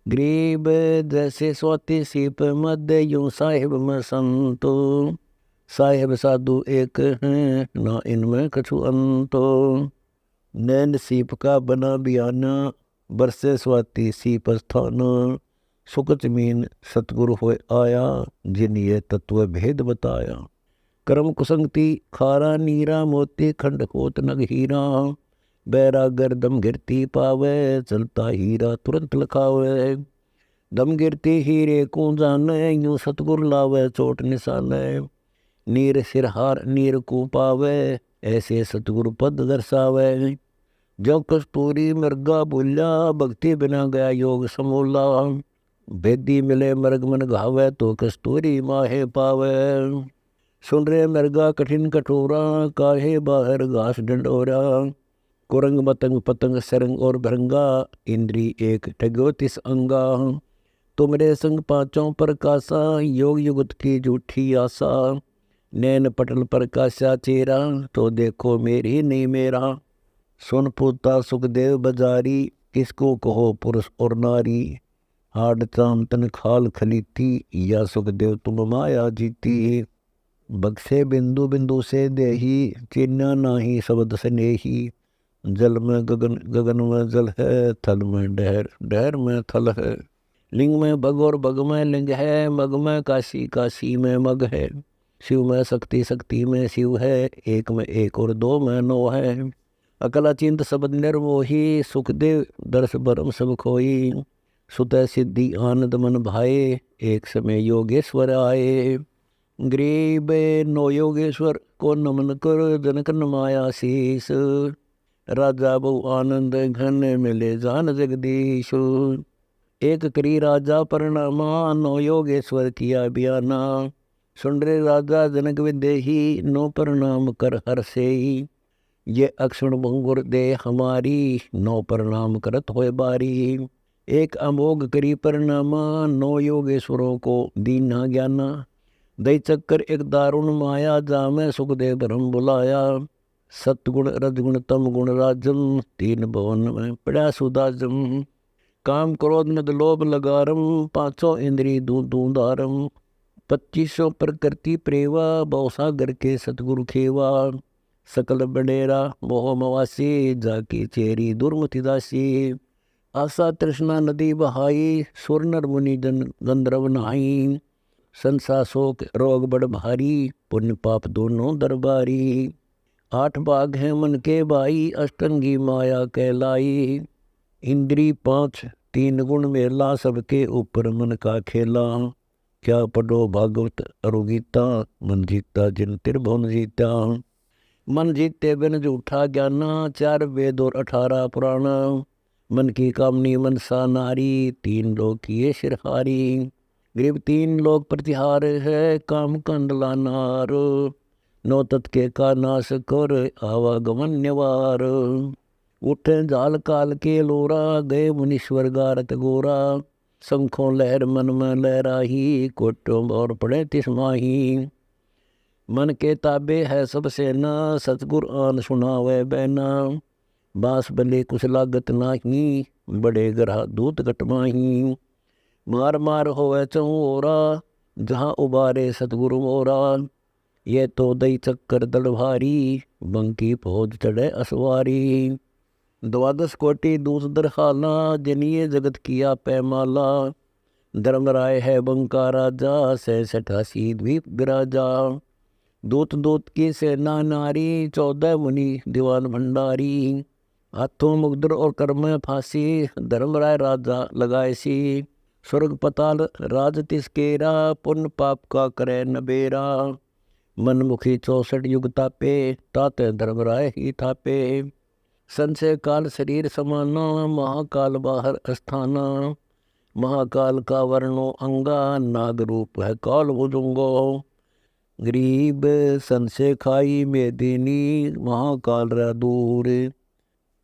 गरीब जैसे स्वाति सीप मध्य, यूं साहिब में संतो। साहिब साधु एक हैं, ना इनमें कछु अंतो। नैन सीप का बना बियाना, बरसे स्वाति सीप स्थान। सुख जमीन सतगुरु होए आया, जिन ये तत्व भेद बताया। कर्म कुसंगति खारा नीरा, मोती खंड होत नग हीरा। बैरागर दम गिरती पावे, चलता हीरा तुरंत लखावे। दम गिरती हीरे को जाने, यूं सतगुरु लावे चोट निशाने। नीर सिरहार नीर को पावे, ऐसे सतगुरु पद दर्शावे। जो कस्तूरी मृगा बोल्या, भक्ति बिना गया योग समूला। भेदी मिले मृग मन घावे, तो कस्तूरी माहे पावे। सुन रे मृगा कठिन कठोरा, काहे बाहर घास डंडोरा। कुरंग मतंग पतंग सरंग और भरंगा, इंद्री एक ठग्यो तिस अंगा। तुमरे संग पांचों प्रकाशा, योग युगत की झूठी आशा। नैन पटल प्रकाशा चेरा, तो देखो मेरी नहीं मेरा। सुन पूता सुखदेव बजारी, किसको कहो पुरुष और नारी। हाड चाम तन खाल खलीती, या सुखदेव तुम माया जीती। बक्से बिंदु बिंदु से देही, चिन्ह नाही शब्द स्नेही। जल में गगन गगन में जल है, थल में डहर डहर में थल है। लिंग में भग और भग में लिंग है, मग में काशी काशी में मग है। शिव में शक्ति शक्ति में शिव है, एक में एक और दो में नो है। अकला चिंत सबद निर्मोही, सुखदेव दर्श बरम सब खोई। सुत सिद्धि आनंद मन भाए, एक समय योगेश्वर आए। गरीब नो योगेश्वर को नमन कर, जनक नमाया शीस। राजा बहु आनंद घन, मिले जान जगदीश। एक करी राजा प्रणामा, नो योगेश्वर किया बयाना। सुन रे राजा जनक विदेही, नो प्रणाम कर हर से। ये अक्षण भंगुर दे हमारी, नो प्रणाम करत होए बारी। एक अमोघ करी प्रणामा, नो योगेश्वरों को दीना ज्ञाना। दई चक्कर एक दारुण माया, जामे सुखदेव ब्रह्म बुलाया। सतगुण रजगुण तम गुण राजम, तीन भवन में पड़ा सुदाजम। काम क्रोध मद लोभ लगारम, पांचों इंद्री दूं दूं दारम। 2500 प्रकृति प्रेवा, बहुसागर के सतगुरु खेवा। सकल बडेरा मोह मवासी, जाकी चेरी दुर्मति दासी। आशा तृष्णा नदी बहाई, सुर नर मुनि जन गंधर्व नहाई। संसा शोक रोग बड़ भारी, पुण्य पाप दोनों दरबारी। 8 बाघ हैं मन के भाई, अष्टंगी माया कहलाई। इंद्री 5 3 गुण मेला, सबके ऊपर मन का खेला। क्या पढ़ो भागवत अरुगीता, मन जीता जिन त्रिभुवन जीता। मन जीते बिन झूठा ज्ञाना, 4 वेद और 18 पुराण। मन की कामनी मनसा नारी, 3 लोक किए सिरहारी। गरीब 3 लोक प्रतिहार है, काम कंडला नार। 9 तत् के का नाश कर, आवागमन निवार। उठे जाल काल के लोरा, गए मुनीश्वर गारत गोरा। शंखों लहर मन में लहराही, कोटों और पड़े तिस माही। मन के ताबे है सब सेना, सतगुर आन सुनावे बैना। बास बले कुछ लागत नाही, बड़े ग्रह दूत घटमाही। मार मार होवे चौरा, जहाँ उबारे सतगुरु मोरा। ये तो दई चक्कर दल भारी, बंकी फौज चढ़े असवारी। द्वादश कोटि दूत दरहाला, जनिए जगत किया पैमाला। धर्मराय है बंका राजा, 66 द्वीप विराजा। दूत दूत की सेना नारी, 14 मुनि दीवान भंडारी। हाथों मुगदर और कर में फांसी, धर्मराय राजा लगाए सी। स्वर्ग पताल राज तिसकेरा, पुण्य पाप का करे नबेरा। मनमुखी 64 युग तापे, ताते धर्मराय ही थापे। संशय काल शरीर समाना, महाकाल बाहर अस्थाना। महाकाल का वर्णो अंगा, नाग रूप है काल भुजंगो। गरीब संशय खाई मेदिनी, महाकाल रा दूर।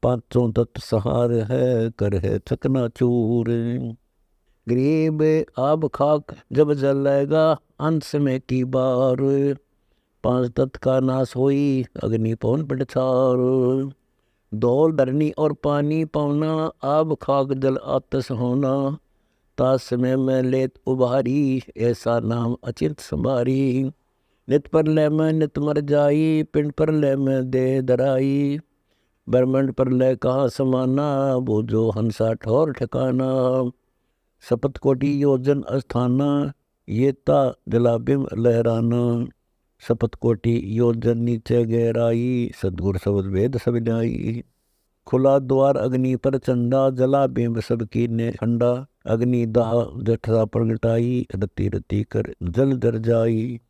पांचों तत्व सहार है, कर है चकना चूर। गरीब आब खाक जब जलेगा, अंत में की बार। 5 तत्व का नाश होई, अग्नि पवन पटछार। धौल धरनी और पानी पावना, आब खाक जल आतस होना। तास समय में लेत उभारी, ऐसा नाम अचिंत संभारी। नित पर लय में नित मर जाई, पिंड पर लय में देह धराई। ब्रह्मंड पर लय कहाँ समाना, बूझो हंसा ठौर ठिकाना। सपत कोटि योजन अस्थाना, ये ता जलाबिम लहराना। सपत कोटि योजन नीचे गहराई, सदगुर शब्द वेद सब न्यायी। खुला द्वार अग्नि पर चंदा, जला बिंब सब कीने ठंडा। अग्नि दाह जठरा प्रगटाई, रति रति कर जल जर जाई।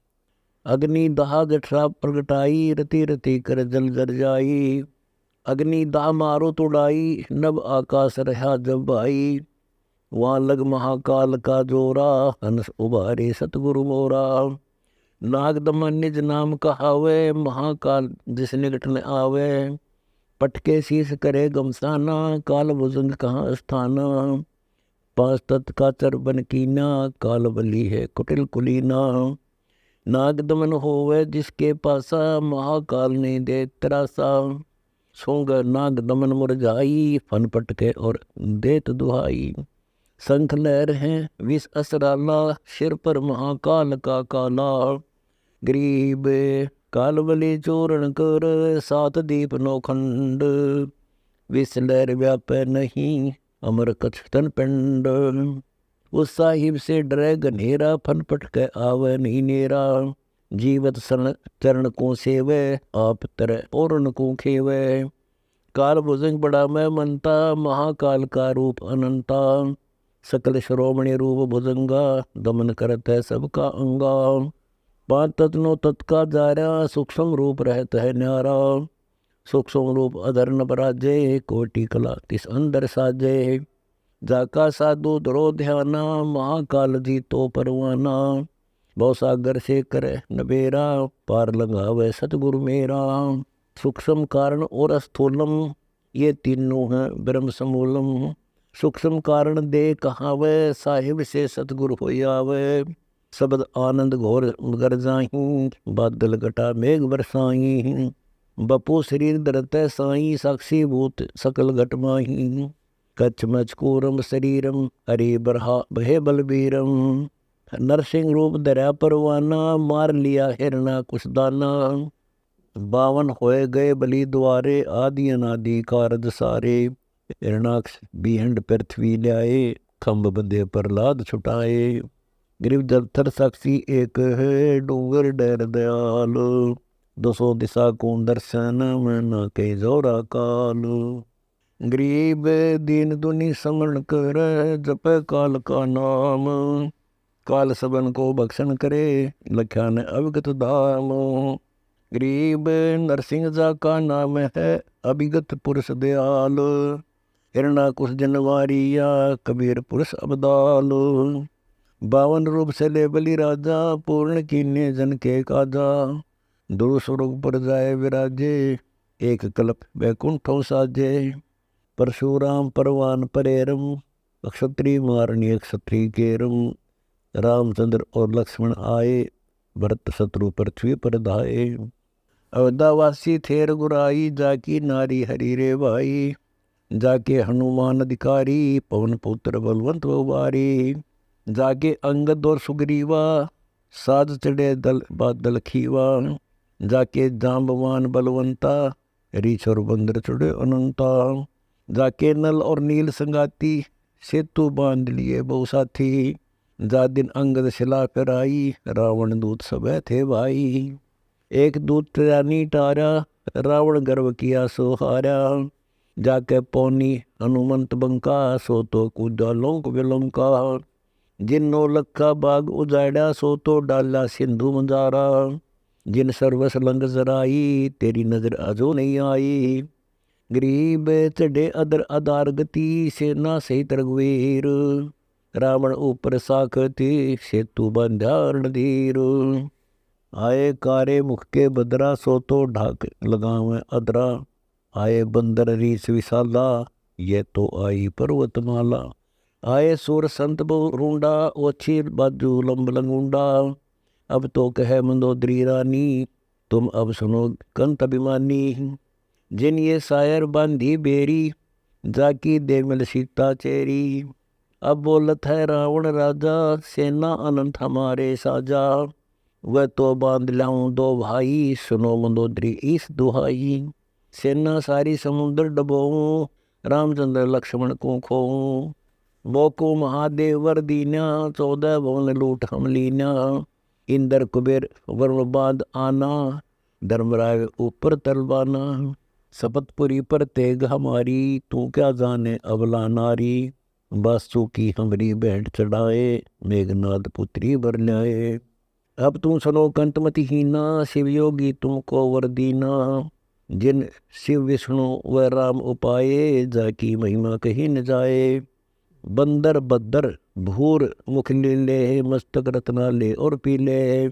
अग्नि दाह जठरा प्रगटाई, रति रति कर जल जर जाई। अग्नि दाह मारो तुड़ाई, नभ आकाश रहा जब भाई। वहाँ लग महाकाल का जोरा, हंस उबारे सतगुरु मोरा। नाग दमन निज नाम कहावे, महाकाल जिस निकट में आवे। पटके शीस करे गमसाना, काल भुजंग कहाँ स्थाना। 5 तत्व का चर बन कीना, काल बली है कुटिल कुलीना। नाग दमन होवे जिसके पासा, महाकाल ने दे त्रासा। सोंग नाग दमन मुरझाई, फन पटके और देत दुहाई। शंख लहर है विष असराला, सिर पर महाकाल का काला। गरीब काल बलि चूरण कर, 7 दीप 9 खंड। विष लहर व्यापै नहीं, अमर कछ तन पिंड। उस साहिब से डरे गनेरा, फन पटके आवे नहीं नेरा। जीवत सन चरण को सेवे, आप तरह पूर्ण को खेवे। काल भुजंग बड़ा मैं मनता, महाकाल का रूप अनंता। सकल श्रोमणि रूप भुजंगा, दमन करत है सबका अंगा। 5 तत्व तत् का जारा, सूक्ष्म रूप रहता है न्यारा। सूक्ष्म रूप अधर न पराजे, कोटि कला तिस अंदर साजे। जाका साधु धरो ध्याना, महाकाल जी तो परवाना। भव सागर से करे नबेरा, पार लगावे सतगुरु मेरा। सूक्ष्म कारण और स्थूलम, ये तीनों हैं ब्रह्म समूलम। सूक्ष्म कारण दे कहावे, साहिब से सतगुरु हो आवे। शब्द आनंद घोर गरजाही, बादल घटा मेघ बरसाई। बपू शरीर धरते साई, साक्षी भूत सकल घट माही। कच्छ मचकूरम शरीरम, हरि बरहा भय बलबीरम। नरसिंह रूप धरा परवाना, मार लिया हिरना कुछ दाना। 52 होए गए बलि द्वारे, आदि अनादि कारज सारे। हिरणाक्ष बिहंड पृथ्वी ल्याए, खम्ब बंदे प्रहलाद छुटाए। गिरिव जलथर साक्षी एक है, डूंगर डर दयाल। 200 दिशा को दर्शन, में न के जोरा काल। गरीब दीन दुनी समरण कर, जप काल का नाम। काल सबन को भक्षण करे, लख्या ने अविगत धाम। गरीब नरसिंह जा का नाम है, अभिगत पुरुष दयाल। हिरणाकुश जनवारिया, कबीर पुरुष अबदाल। 52 रूप से ले बलि राजा, पूर्ण कीन्य जन के काजा। दुरुस्वर्ग पर जाए विराजे, एक कल्प वैकुंठों साजे। परशुराम परवान परेरम, क्षत्रिय मारणी क्षत्रिय केरम। रामचंद्र और लक्ष्मण आए, भरत शत्रु पृथ्वी पर धाये। अवधावासी थे रघुराई, जाकी नारी हरि रे भाई। जाके हनुमान अधिकारी, पवन पुत्र बलवंत उबारी। जाके अंगद और सुग्रीवा, साज चढ़े दल बादल खीवा। जाके जाम्बवान बलवंता, रीछ और बंदर चढ़े अनंता। जाके नल और नील संगाती, सेतु बांध लिए बहु साथी। जा दिन अंगद शिला पर आई, रावण दूत सब थे भाई। एक दूत रानी टारा, रावण गर्व किया सो हारा। जाके पौनी हनुमंत बंका, सो तो कूदा लोक विलंका। जिन नौ लखा बाग उजाड़ा, सो तो डाला सिंधु मंजारा। जिन सर्वस लंग जराई, तेरी नजर अजो नहीं आई। गरीब चढ़े अदर आधार गति, सेना सहित रघुवीर। रावण ऊपर साखती, सेतु बंध्या रणधीर। आए कारे मुख के बदरा, सो तो ढाक लगावे अदरा। आए बंदर रीस विशाला, ये तो आई पर्वतमाला। आए सुर संत रूंडा, ओछी बाजू लंब लंगुंडा। अब तो कहे मंदोदरी रानी, तुम अब सुनो कंत अभिमानी। जिन ये सायर बांधी बेरी, जाकी दे मिल सीता चेरी। अब बोलत है रावण राजा, सेना अनंत हमारे साजा। वह तो बांध लाऊं दो भाई, सुनो मंदोदरी इस दुहाई। सेना सारी समुद्र डबोऊं, रामचंद्र लक्ष्मण को खोऊं। मोको महादेव वर दीना, 14 भवन लूट हम लीना। इंद्र कुबेर वरुण बांध आना, धर्मराय ऊपर तलवाना। शपथपुरी पर तेग हमारी, तू क्या जाने अबला नारी। बासु की हमरी भेंट चढ़ाए, मेघनाद पुत्री बर ल्याए। अब तुम सुनो कंतमति हीना, शिव योगी तुमको वर दीना। जिन शिव विष्णु व राम उपाये, जाकी महिमा कही न जाए। बंदर बद्दर भूर मुख लीले, मस्तक रत्नाले और पीले।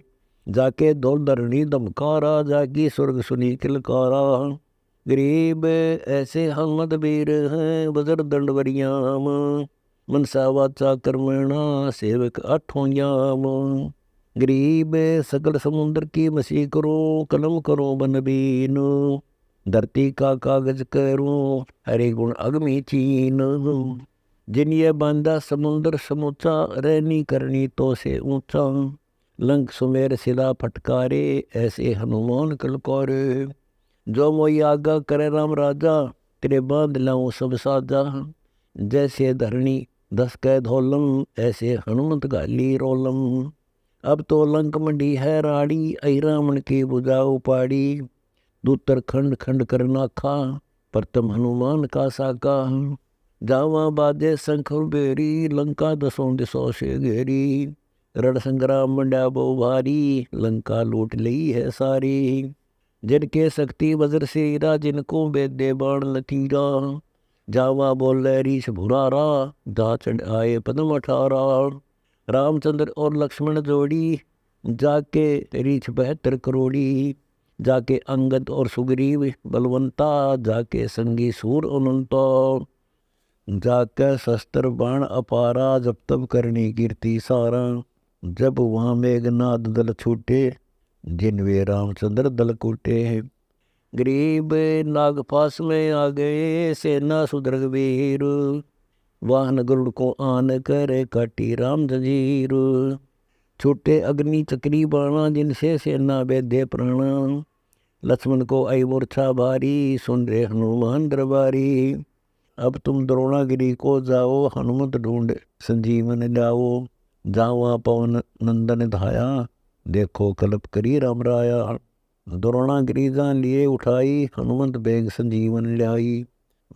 जाके धौल धरणी दमकारा, जाकी स्वर्ग सुनी किलकारा। गरीब ऐसे हम मदबीर हैं, बजर दंड वरियाम। मनसा वाचा कर्मणा, सेवक आठों याम। गरीब सकल समुद्र की मसी करो, कलम करो बन बीन। धरती का कागज करूं, हरे गुण अगमी चीन। जिन ये बांधा समुद्र समूचा, रहनी करनी तो से ऊंचा। लंक सुमेर शिला फटकारे, ऐसे हनुमान कलकोरे। जो मोई आगा करे राम राजा, तेरे बांध लाऊं सब साजा। जैसे धरणी दस कै धोलम, ऐसे हनुमत गाली रोलम। अब तो लंक मंडी है राड़ी, आई रावण की बुझा उपाड़ी। दूतर खंड खंड कर नाखा, प्रथम हनुमान का साका। जावा बाजे शंख बेरी, लंका दसों दिशों से घेरी। रण संग्राम मंडा बहु भारी, लंका लूट ली है सारी। जिनके शक्ति वज्र शेरा, जिनको वेद्य बाण लतीरा। जावा बोले रीछ भुरारा, जा चढ़ आए पद्म अठारा। रामचंद्र और लक्ष्मण जोड़ी, जाके रीछ 72 करोड़ी। जाके अंगद और सुग्रीव बलवंता, जाके संगी सूर अनंता। जाके शस्त्र बाण अपारा, जब तब करनी कीर्ति सारा। जब वहाँ मेघनाद दल छूटे, जिन वे रामचंद्र दल कूटे। गरीब नागपास में आ गए, सेना सुदृढ़ वीर। वाहन गरुड़ को आन कर, काटी राम जंजीर। छूटे अग्नि चक्री बाणा, जिनसे सेना बेधे प्राणा। लक्ष्मण को आई मूर्छा भारी, सुन रे हनुमान दरबारी। अब तुम द्रोणागिरी को जाओ, हनुमत ढूंढ संजीवन लाओ। जावा पवन नंदन धाया, देखो कल्प करी राम राया। द्रोणागिरी जान लिए उठाई, हनुमंत बेग संजीवन लाई।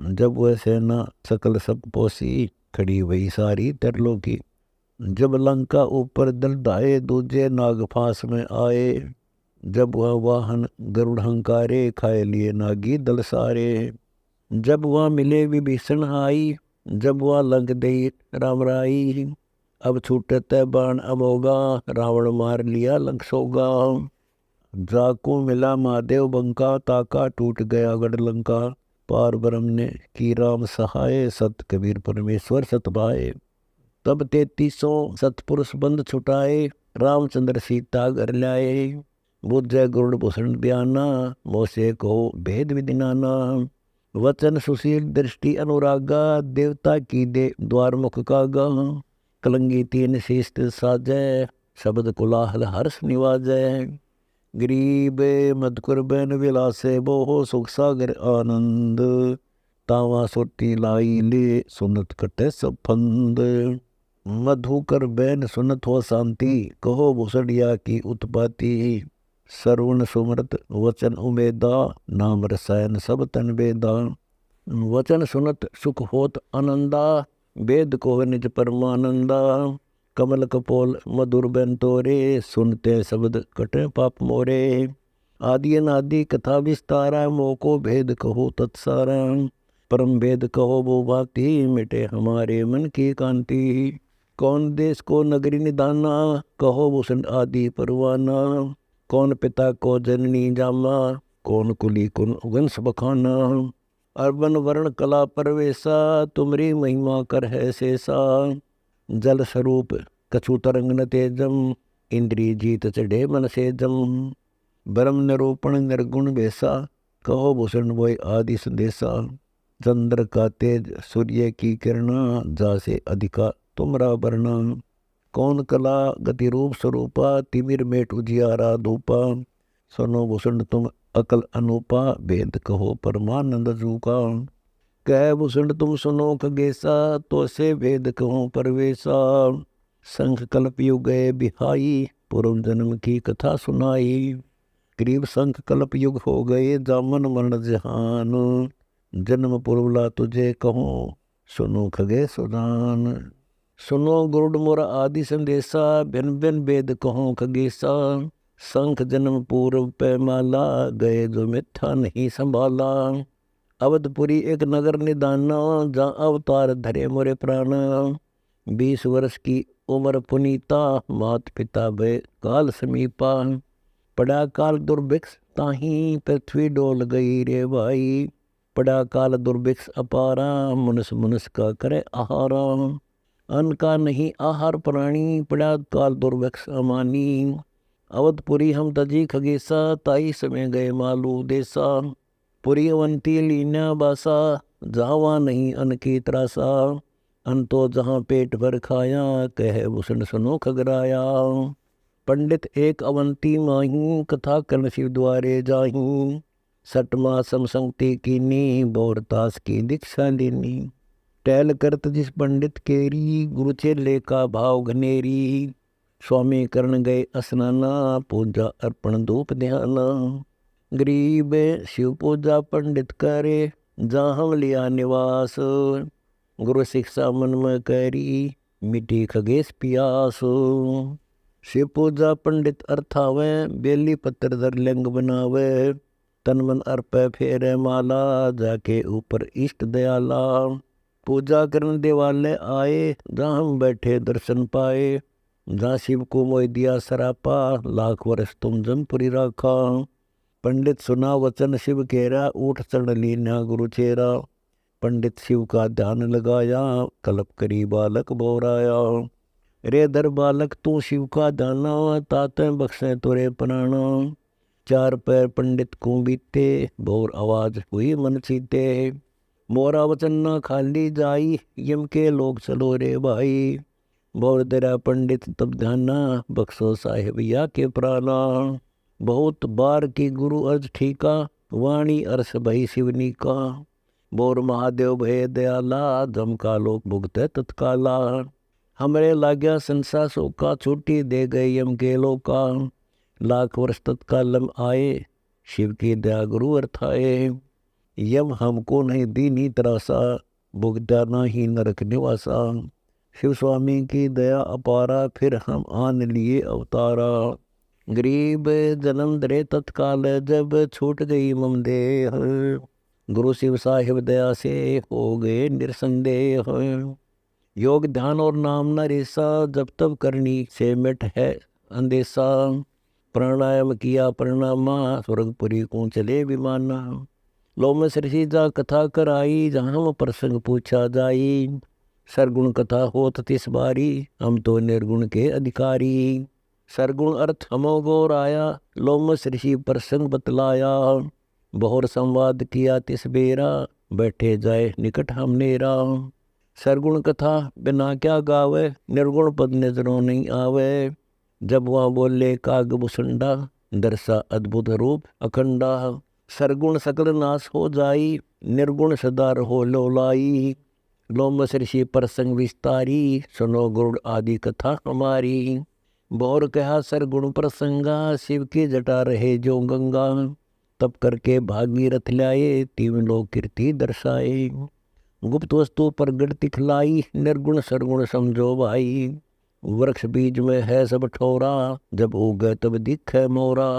जब वह सेना सकल सब पोसी, खड़ी वही सारी तरलोकी। जब लंका ऊपर दल धाये, दूजे नागफास में आए। जब वह वाहन गरुड़ हंकारे, खाए लिए नागी दल सारे। जब वह मिले विभीषण आई, जब वह लंक दई राम राई। अब छूटत बाण अमोगा, रावण मार लिया लंक सोगा। जाको मिला महादेव बंका, ताका टूट गया गढ़ लंका। पार ब्रह्म ने की राम सहाय, सत कबीर परमेश्वर सत भाए। तब 3300 सतपुरुष बंद छुटाए, रामचंद्र सीता घर लाए। बुझे गुरुड़ भूषण बयाना, मोसे को भेद विधि नाना। वचन सुशील दृष्टि अनुरागा, देवता की दे द्वार मुख कागा। कलंगी तीन शीष साजै, शब्द कुलाहल हर्ष निवाजै। गरीब मधुकर बैन विलासे, बोहो सुख सागर आनंद। तावा सोती लाई ले, सुनत कटे सब फंद। मधुकर बैन सुनत हो शांति, कहो भूषणिया की उत्पत्ति। सरवण सुमृत वचन उमेदा, नाम रसायन सब तन वेदा। वचन सुनत सुख होत आनंदा, वेद को निज परमानंदा। कमल कपोल मधुर बैन तोरे, सुनते शब्द कटे पाप मोरे। आदि अनादि कथा विस्तारा, मोको भेद कहो तत्सारा। परम भेद कहो वो भांति, मिटे हमारे मन की कांति। कौन देश को नगरी निदाना, कहो भूषण आदि परवाना। कौन पिता को जननी जामा, कौन कुली कुन वंश बखाना। अर्बन वर्ण कला परवेशा, तुमरी महिमा कर है शेषा। जल स्वरूप कछु तरंग न तेजम, इंद्री जीत चढ़े मन से जम। ब्रह्म निरूपण निर्गुण बेसा, कहो भूषण वोय आदि संदेशा। चंद्र का तेज सूर्य की किरणा, जासे अधिका तुमरा वर्णा। कौन कला गति रूप स्वरूपा, तिमिर मेट उजियारा धूपा। सुनो भूषण तुम अकल अनूपा, भेद कहो परमानंद जूका। कह भूषण तुम सुनो खगेसा, तो से भेद कहो परवेशा। संख कल्प युग गए बिहाई, पूर्व जन्म की कथा सुनाई। करीब संख कल्प युग हो गए, जामन मरण जहान। जन्म पूर्वला तुझे कहूँ, सुनो खगे सुजान। सुनो गुरुड़ मोरा आदि संदेशा, भिन भिन वेद कहो खगेसा। संख जन्म पूर्व पैमाला, गए जो मिथ्या नहीं संभाला। अवधपुरी एक नगर निदाना, जहाँ अवतार धरे मोरे प्राण। 20 वर्ष की उम्र पुनीता, मात पिता भय काल समीपा। पड़ा काल दुर्भिक्ष ताही, पृथ्वी डोल गई रे भाई। पड़ा काल दुर्भिक्ष अपारा, मनुष्य मनुष्य का करे आहारा। अन्न का नहीं आहार प्राणी, पड़ा काल दुर्भिक्ष अमानी। अवधपुरी हम तजी खगेसा, ताई समय गए मालू देसा। पुरी अवंती लीना बासा, जावा नहीं अन्न की त्रासा। अन्न तो जहाँ पेट भर खाया, कहे भूषण सुनो खगराया। पंडित एक अवंती माही, कथा कर्ण शिव द्वारे जाही। सटमा समसंगति कीनी, बोरतास की दीक्षा लेनी। टहल करत जिस पंडित केरी, गुरु चेले का भाव घनेरी। स्वामी करण गए स्नाना, पूजा अर्पण धूप ध्याना। गरीब शिव पूजा पंडित करे, जहाँ लिया निवास। गुरु शिक्षा मन में करी, मिटी खगेश पियास। शिव पूजा पंडित अर्थावे, बेली पत्र धर लिंग बनावे। तन मन अर्पे फेरे माला, जाके ऊपर इष्ट दयाला। पूजा करने देवालय आए, जहाँ हम बैठे दर्शन पाए। जहाँ शिव को मोह दिया सरापा, लाख वर्ष तुम जमपुरी राखा। पंडित सुना वचन शिव केरा, ऊठ चढ़ लीना गुरु चेरा। पंडित शिव का ध्यान लगाया, कल्प करी बालक बोराया। रे दर बालक तू शिव का दाना, ताते बख्शे तुरे प्राणा। 4 पैर पंडित को बीते, बोर आवाज हुई मन चीते। मोरा वचन न खाली जाई, यम के लोग चलो रे भाई। बोर तेरा पंडित तब ध्याना, बख्शो साहेब या के प्राणा। बहुत बार की गुरु अर्ज ठीका, वाणी अर्श भई शिवनी का। बोर महादेव भय दयाला, जमका लोक भुगते तत्काला। हमरे लाग्या संसा सोका, छुट्टी दे गए यम के लोका। लाख वर्ष तत्कालम आए, शिव की दया गुरु अर्थाए। यम हमको नहीं दीनी तरासा, भुगता नहीं नरक निवासा। शिव स्वामी की दया अपारा, फिर हम आन लिए अवतारा। गरीब जन्म दरे तत्काल, जब छूट गई मम देह। गुरु शिव साहिब दया से हो गए निरसंदेह। योग ध्यान और नाम न रेसा, जब तब करनी से मिट है अंदेशा। प्राणायाम किया प्रणामा, स्वर्गपुरी को चले विमाना। लो में ऋषि जा कथा कराई, जहाँ प्रसंग पूछा जाई। सरगुण कथा होत तिस बारी, हम तो निर्गुण के अधिकारी। सरगुण अर्थ हमो गोर आया, लोमस ऋषि प्रसंग बतलाया। बहुर संवाद किया तिस बेरा, बैठे जाए निकट हमनेरा। सरगुण कथा बिना क्या गावे, निर्गुण पद नजरों नहीं आवे। जब वहाँ बोले काग बुसंडा, दर्शा अद्भुत रूप अखंडा। सरगुण सकल नाश हो जाई, निर्गुण सदा रहो लोलाई। लोमस ऋषि प्रसंग विस्तारी, सुनो गुरुड़ आदि कथा हमारी। बोर कहा सरगुण प्रसंगा, शिव की जटा रहे जो गंगा। तब करके भागीरथ लाए, तीन लोग कीर्ति दर्शाए। गुप्त वस्तु प्रगट दिखलाई, निर्गुण सरगुण समझो भाई। वृक्ष बीज में है सब ठोरा, जब उगे तब दिखे मोरा।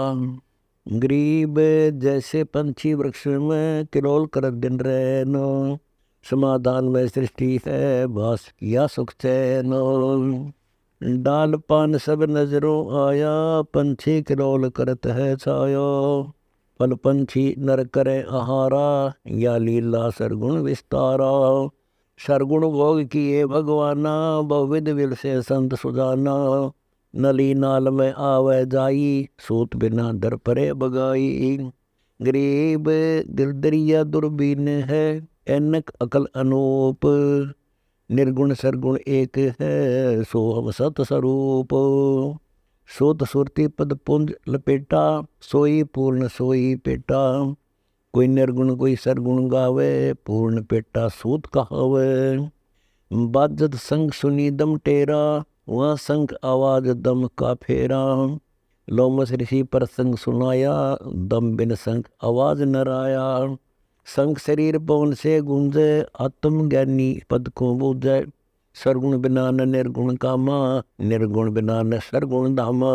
गरीब जैसे पंछी वृक्ष में, किरोल कर दिन रैनो। समाधान में सृष्टि है, वास किया सुख चैन। डाल पान सब नजरों आया, पंछी किरोल करत है छायो। फल पंछी नर करे आहारा, या लीला सरगुण विस्तारा। सरगुण भोग किए भगवाना, बहुविध विल से संत सुजाना। नली नाल में आवे जाई, सूत बिना दर परे बगाई। गरीब दिल दरिया दुर्बीन है, ऐनक अकल अनूप। निर्गुण सरगुण एक है, सो हम सत स्वरूप। सोत सुरती पद पुंज लपेटा, सोई पूर्ण सोई पेटा। कोई निर्गुण कोई सरगुण गावे, पूर्ण पेटा सूत कहावे। बाजत संग सुनी दम टेरा, वहाँ संग आवाज दम का फेरा। लोमस ऋषि प्रसंग सुनाया, दम बिन संग आवाज नराया। संग शरीर पवन से गूंजे, आत्म ज्ञानी पद को बूझे। सरगुण बिना न निर्गुण कामा, निर्गुण बिना न सरगुण धामा।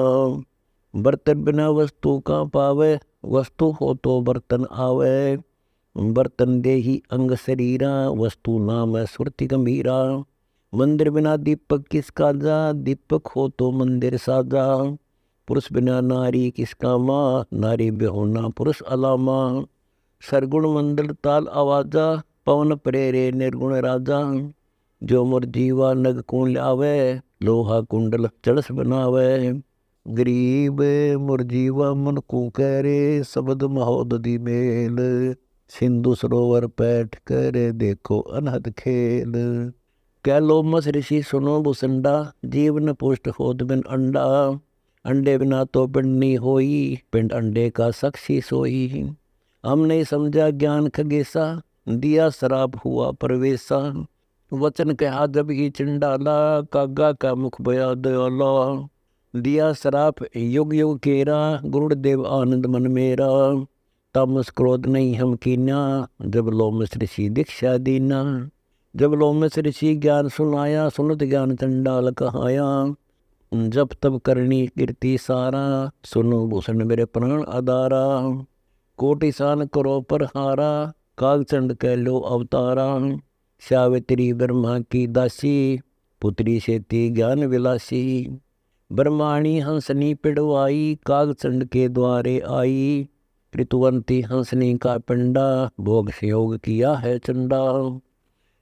बर्तन बिना वस्तु का पावे, वस्तु हो तो बर्तन आवे। बर्तन देही अंग शरीरा, वस्तु नाम सुरति गंभीरा। मंदिर बिना दीपक किसका जा, दीपक हो तो मंदिर साजा। पुरुष बिना नारी किसका माँ, नारी बेहोना पुरुष अलामा। सरगुण मंडल ताल आवाजा, पवन प्रेरे निर्गुण राजा। जो मुर जीवा नग कुण लावे, लोहा कुंडल चड़स बनावे। गरीब मुर जीवा मन को करे, शब्द महोदधि मेल। सिंधु सरोवर पैठ करे, देखो अनहद खेल। क्या लोमस ऋषि सुनो बुसंडा, जीवन पुष्ट होत बिन अंडा। अंडे बिना तो पिंड नहीं होई, पिंड अंडे का साक्षी सोई। हम नहीं समझा ज्ञान खगेसा, दिया शराब हुआ प्रवेशा। वचन कहा जब ही चंडाला, कागा का मुख बया दयाला। दिया शराप युग युग केरा, गुरुदेव आनंद मन मेरा। तामस क्रोध नहीं हम कीना, जब लोमस ऋषि दीक्षा दीना। जब लोमस ऋषि ज्ञान सुनाया, सुनत ज्ञान चंडाल कहाया। जब तब करनी कीर्ति सारा, सुनो भूषण मेरे प्राण आधारा। कोटिसान करो पर हारा, कागचंड कह लो अवतारा। सावित्री ब्रह्मा की दासी, पुत्री सेती ज्ञान विलासी। ब्रह्माणी हंसनी पिड़वाई, कागचंड के द्वारे आई। ऋतुवंती हंसनी का पिंडा, भोग संयोग किया है चंडा।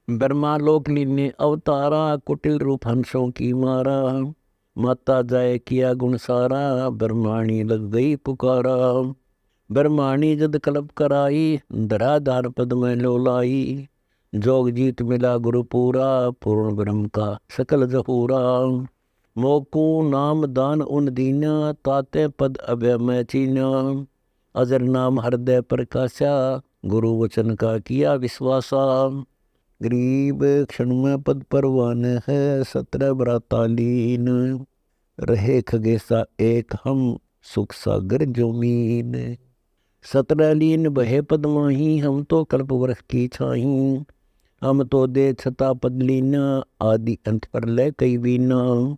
ब्रह्मा लोक लीने अवतारा, कुटिल रूप हंसों की मारा। माता जाए किया गुण सारा, ब्रह्माणी लग गई पुकारा। ब्रह्माणी जद कल्प कराई, धराधार पद में लोलाई। जोग जीत मिला गुरु पूरा, पूर्ण ब्रह्म का सकल जहूरा। मोकू नाम दान उन दीना, ताते पद अभय में चीना। अजर नाम हृदय प्रकाशा, गुरु वचन का किया विश्वासा। गरीब क्षण में पद परवान है, 17 बरातालीन। रहे खगेसा एक हम, सुख सागर जोमीन। 17 लीन बहे पद माही, हम तो कल्प वृक्ष की छाही। हम तो दे छता पद लीना, आदि अंत पर ले कई बीना।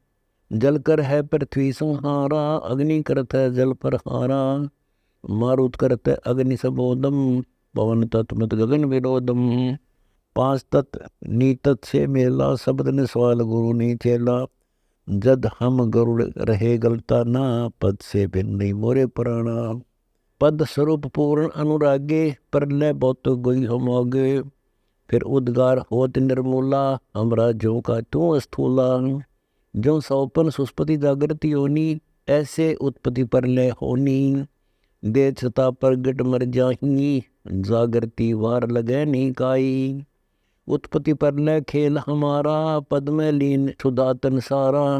जल कर है पृथ्वी संहारा, अग्नि करत है जल पर हारा। मारुत करत है अग्नि सबोदम, पवन तत्मत गगन विरोधम। 5 तत्व नीतत से मेला, शब्द ने सवाल गुरु नहीं चेला। जद हम गरुड़ रहे गलता ना, पद से भिन्न नहीं मोरे प्राणा। पद स्वरूप पूर्ण अनुरागे, प्रलय बहुत गोई हम आगे। फिर उद्गार होत निर्मूला, हमरा जो का तू स्थूला। जो सौपन सुस्पति जागृति योनी, ऐसे उत्पत्ति पर लय होनी, दे छता प्रगट मर जाही, जागृति वार लगे नहीं काई। उत्पत्ति पर लय खेल हमारा, पद में लीन सुदातन सारा।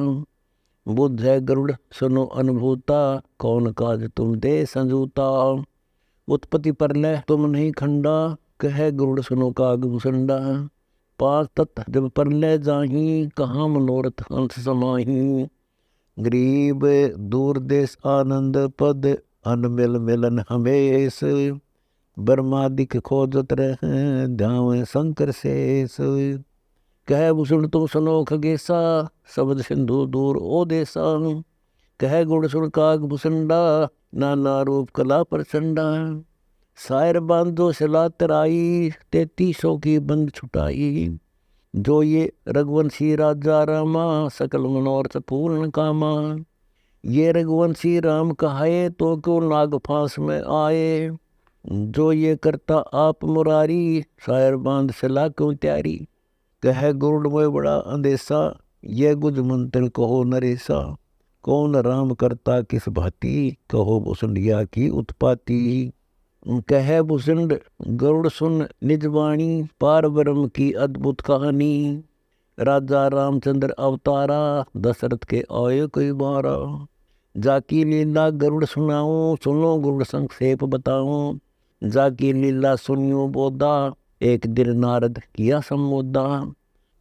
बुद्ध है गरुड़ सुनो अनुभूता, कौन काज तुम दे संजूता। उत्पत्ति पर लय तुम नहीं खंडा, कह गरुड़ सुनो काग भूसंडा। पांच तत्व जब पर लय जाही, कहाँ मनोरथ हंस समाही। गरीब दूर देश आनंद पद, अनमिल मिलन हमेश। ब्रह्मादिक खोजत रहे, ध्यान शंकर शेष। कह भूषण तुम सुनो खगेसा, शब्द सिंधु दूर ओ देसा। कह गुण सुन काग भूसंडा, नाना रूप कला प्रचंडा। शायर बांधो सिला तराई, 3300 की बंद छुटाई। जो ये रघुवंशी राजा रामा, सकल मनोरथ पूर्ण कामा। ये रघुवंशी राम कहाए, तो क्यों नाग फांस में आए। जो ये करता आप मुरारी, शायर बांध सिला क्यों त्यारी। कह गुरुड़ में बड़ा अंदेशा, ये गुज मंत्र कहो नरेसा। कौन राम करता किस भांति, कहो भुसंडिया की उत्पाती। कह भुसंड गरुड़ सुन निज वाणी, पार ब्रह्म की अद्भुत कहानी। राजा रामचंद्र अवतारा, दशरथ के आये कोई बारा। जाकी लीला गरुड़ सुनाऊं, सुनो गरुड़ संक्षेप बताऊं। जाकी लीला सुनियो बोधा, एक दिन नारद किया संबोधा।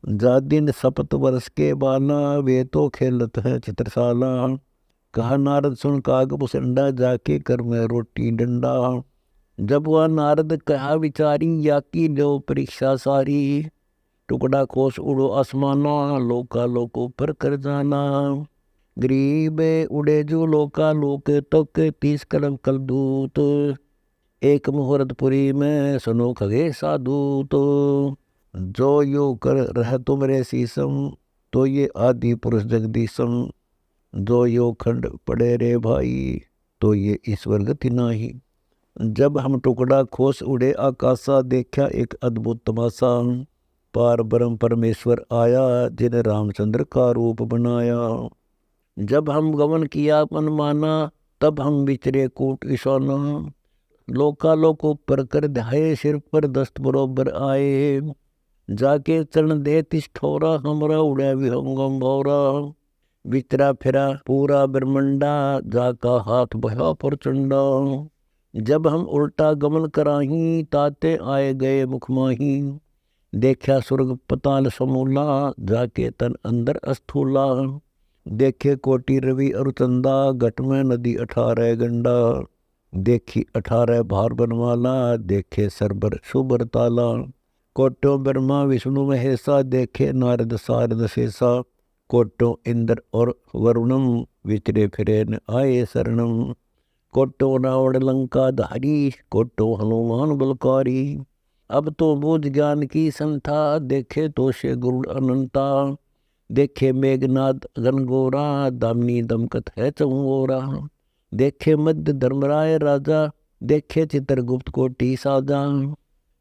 जा दिन सप्त वर्ष के बाला, वे तो खेलत है चित्रशाला। कहा नारद सुन काग भूसंडा, जाके कर में रोटी डंडा। जब वह नारद कहा विचारी, या की लो परीक्षा सारी। टुकड़ा कोस उड़ो आसमाना, लोका लोको पर कर जाना। गरीब उड़े जो लोका लोक तक, 30 कलम कल दूत। एक मुहूर्तपुरी में सुनो खगे साधूत। जो यो कर रह तुमरे शीसम, तो ये आदि पुरुष जगदीशम। जो यो खंड पड़े रे भाई, तो ये ईश्वर गति नाही। जब हम टुकड़ा खोस उड़े आकाशा, देखा एक अद्भुत तमाशा। पार ब्रह्म परमेश्वर आया, जिन्हें रामचंद्र का रूप बनाया। जब हम गमन किया मन माना, तब हम विचरे कूट ईशाना। लोका लोको पर कर ध्याये, सिर पर दस्त बरोबर आए। जाके चरण दे तिस ठोरा, हमरा उड़े विहंगम भौरा। विचरा फिरा पूरा ब्रह्मंडा, जाका हाथ बहा प्रचंडा। जब हम उल्टा गमन कराही, ताते आए गए मुखमाही। देखा स्वर्ग पताल समूला, जाके तन अंदर अस्थूला। देखे कोटि रवि और चंदा, घट में नदी 18 गंडा। देखी 18 भार बनवाला, देखे सरबर सुबर ताला। कोटो ब्रह्मा विष्णु महेशा, देखे नारद सारद शेषा। कोटो इंद्र और वरुणम, विचरे फिरे न आए शरणम। कोटो रावण लंका धारी, कोटो हनुमान बलकारी। अब तो बोध ज्ञान की संथा, देखे तो से गुरुड़ अनंता। देखे मेघनाद गनगोरा, दामिनी दमकत है चौरा। देखे मध्य धर्मराय राजा, देखे चित्रगुप्त कोटि साजा।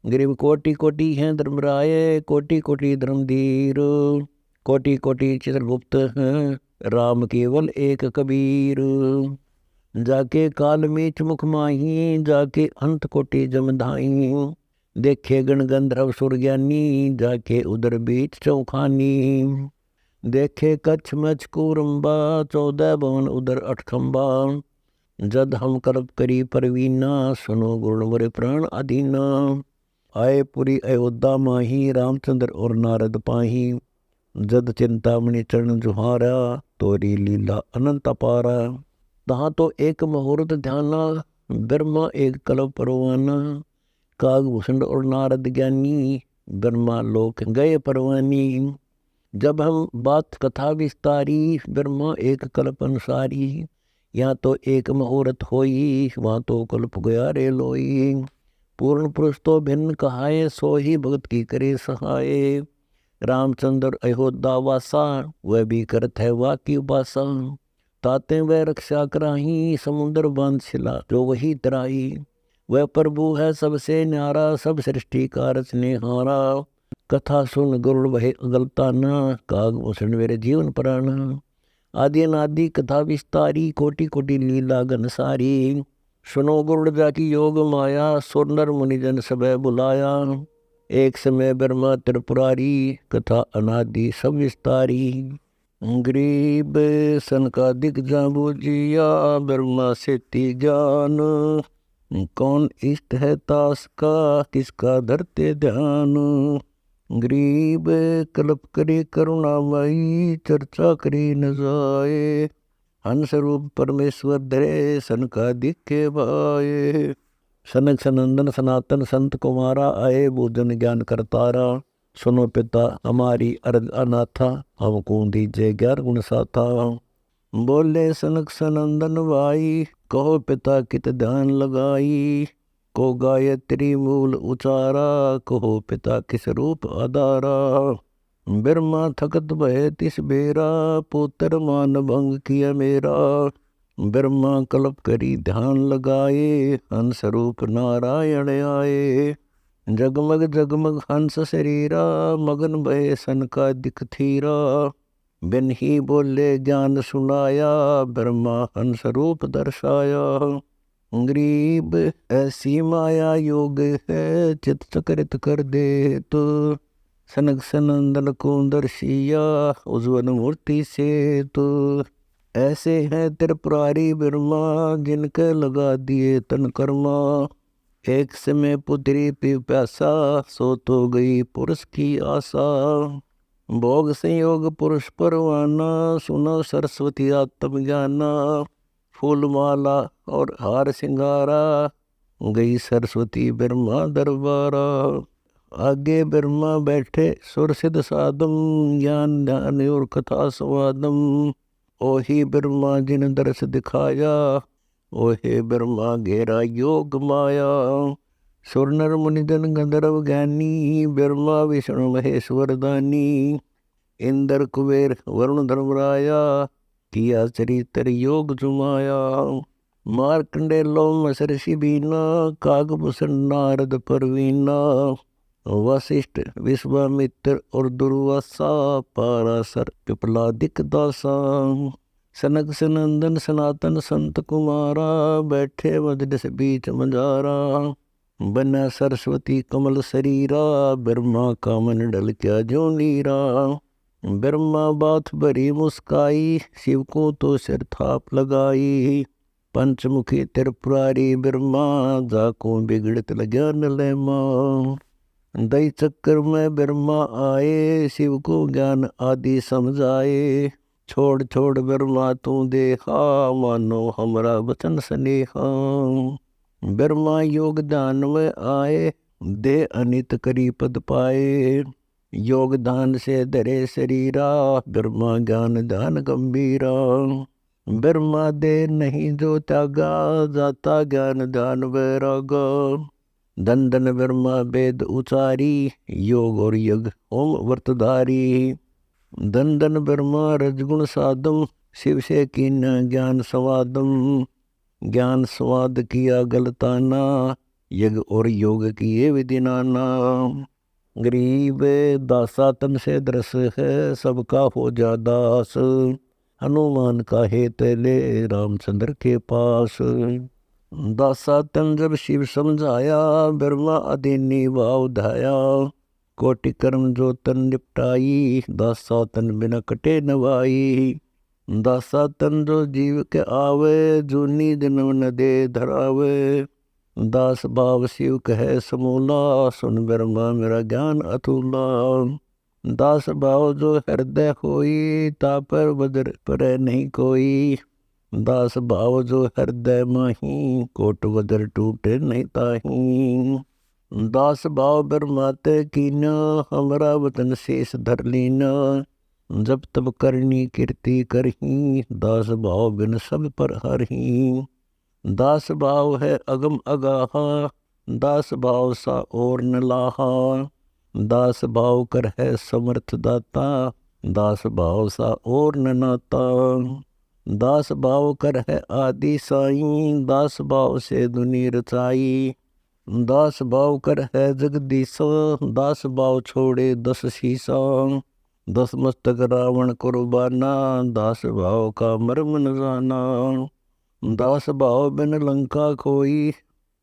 गरीब कोटि कोटि हैं धर्मराय, कोटि कोटि धर्मधीर। कोटि कोटि चित्रगुप्त हैं, राम केवल एक कबीर। जाके काल मीच मुख माही, जाके अंत कोटि जमधाई। देखे गण गंधर्व सुर ज्ञानी, जाके उदर बीच चौखानी। देखे कच्छ मच्छ कूरम्बा, 14 भवन उदर 8 खंबा। जद हम करब करी परवीना, सुनो गुण मरे प्राण अधीना। आए पुरी अयोध्या माही, रामचंद्र और नारद पाही। जद चिंतामणि चरण जुहारा, तोरी लीला अनंत अपारा। तहाँ तो एक मुहूर्त ध्याना, ब्रह्मा एक कल्प परवाना। काग भूषण और नारद ज्ञानी, ब्रह्मा लोक गए परवानी। जब हम बात कथा विस्तारी, ब्रह्मा एक कल्प अनुसारी। यहाँ तो एक मुहूर्त होई, वहाँ तो कल्प गया रे लोई। पूर्ण पुरुष तो भिन्न कहाए, सो ही भगत की करे सहाय। रामचंद्र अयोध्या वासा, वह भी करत है वा की उपासा। ताते वह रक्षा कराही, समुद्र बांध शिला जो वही तराई। वह प्रभु है सबसे न्यारा, सब सृष्टि का रचनेहारा। कथा सुन गुरुड़ वह अगलता न, काग भूषण मेरे जीवन प्राण। आदि अनादि कथा विस्तारी, कोटि कोटि लीला घनसारी। सुनो गुरुदा की योग माया, सुर नर मुनिजन सबे बुलाया। एक समय ब्रह्मा त्रिपुरारी, कथा अनादि सब विस्तारी। गरीब सनकादिक जाबूजिया, ब्रह्मा से ज्ञान। कौन इष्ट है तास का, किसका धरते ध्यान। गरीब कल्प करे करुणामयी, चर्चा करी न जाए। हंस रूप परमेश्वर धरे, सनकादिक के भाए। सनक सनंदन सनातन संत कुमारा, आए भोजन ज्ञान करतारा। सुनो पिता हमारी अर्ज अनाथा, हमको दीजिए ज्ञान गुण साथा। बोले सनक सनंदन भाई, कहो पिता कित ध्यान लगाई। को गायत्री मूल उचारा, कहो पिता किस रूप आधारा। ब्रह्मा थकत भय तिस बेरा, पुत्र मान भंग किया मेरा। ब्रह्मा कल्प करी ध्यान लगाए, हंस रूप नारायण आए। जगमग जगमग हंस शरीरा, मगन भय सन का दिख थीरा। बिन ही बोले ज्ञान सुनाया, ब्रह्मा हंस रूप दर्शाया। गरीब ऐसी माया योग है, चित चक्रित कर दे तो। सनक सनंदन को दर्शिया, उज्ज्वल मूर्ति से तो। ऐसे हैं त्रिपुरारी ब्रह्मा, जिनके लगा दिए तन कर्मा। एक समय पुत्री पिपासा, सो तो गई पुरुष की आशा। भोग संयोग पुरुष परवाना, सुनो सरस्वती आत्म ज्ञाना। फूल माला और हार सिंगारा, गई सरस्वती ब्रह्मा दरबारा। आगे ब्रह्मा बैठे सुर सिद्ध साधम, ज्ञान ध्यान और कथा स्वादम। ओही ब्रह्मा जिन दर्श दिखाया, ओहे ब्रह्मा घेरा योग माया। सुर नर मुनिजन गंधर्व ज्ञानी, ब्रह्मा विष्णु महेश्वर दानी। इंद्र कुबेर वरुण धर्मराया, किया चरित्र योग जुमाया। मार्कंडे लोम सरसी बीना, कागभूषण नारद परवीना। वशिष्ठ विश्वामित्र और दुर्वासा, पाराशर पिपलादिक दासा। सनक सनंदन सनातन संत कुमारा, बैठे वज्र बीच मंजारा। बना सरस्वती कमल शरीरा, ब्रह्मा का मन डल क्या जो नीरा। ब्रह्मा बात भरी मुस्काई, शिव को तो सिर थाप लगाई। पंचमुखी त्रिपुरारी ब्रह्मा, जाको बिगड़त लग्या नलैमा। दई चक्कर में ब्रह्मा आए, शिव को ज्ञान आदि समझाए। छोड़ छोड़ ब्रह्मा तू देखा, मानो हमरा वचन स्नेहा। ब्रह्मा योग दान में आए, दे अनित करी पद पाए। योग दान से धरे शरीरा, ब्रह्मा ज्ञान दान गंभीरा। ब्रह्मा दे नहीं जो त्यागा, जाता ज्ञान दान वैरागा। धन धन ब्रह्मा वेद उचारी, योग और यज्ञ ओम व्रतधारी। धन धन ब्रह्मा रजगुण साधम, शिव से कीन्या ज्ञान स्वादम। ज्ञान स्वाद किया गलताना, यज्ञ और योग किए विधि नाना। गरीब दासा तन से दरस है, सबका हो जा दास। हनुमान का हेत ले रामचंद्र के पास। दासा तन जब शिव समझाया, ब्रह्मा अधीनी भाव धाया। कोटि कर्म जो तन निपटाई, दासा तन बिना कटे नवाई। दासा तन जो जीव के आवे, जूनी जन्म न दे धरावे। दास भाव शिव कहे समूला, सुन ब्रह्मा मेरा ज्ञान अतुला। दास भाव जो हृदय होई, तापर बदर पर नहीं कोई। दास भाव जो हृदय माही, कोट वज्र टूटे नहीं ताही। दास भाव ब्रह्मा ते कीना, हमरा वतन शेष धर लीना। जब तब करनी कीर्ति करही, दास भाव बिन सब पर हरही। दास भाव है अगम अगाहा, दास भाव सा और न लाहा। दास भाव कर है समर्थ दाता, दास भाव सा और न नाता। दास भाव कर है आदि साईं, दास भाव से दुनि रचाई। दास भाव कर है जगदीशा, दास भाव छोड़े दस शीसा। दस मस्तक रावण कुर्बाना, दास भाव का मर्म न जाना। दास भाव बिन लंका कोई,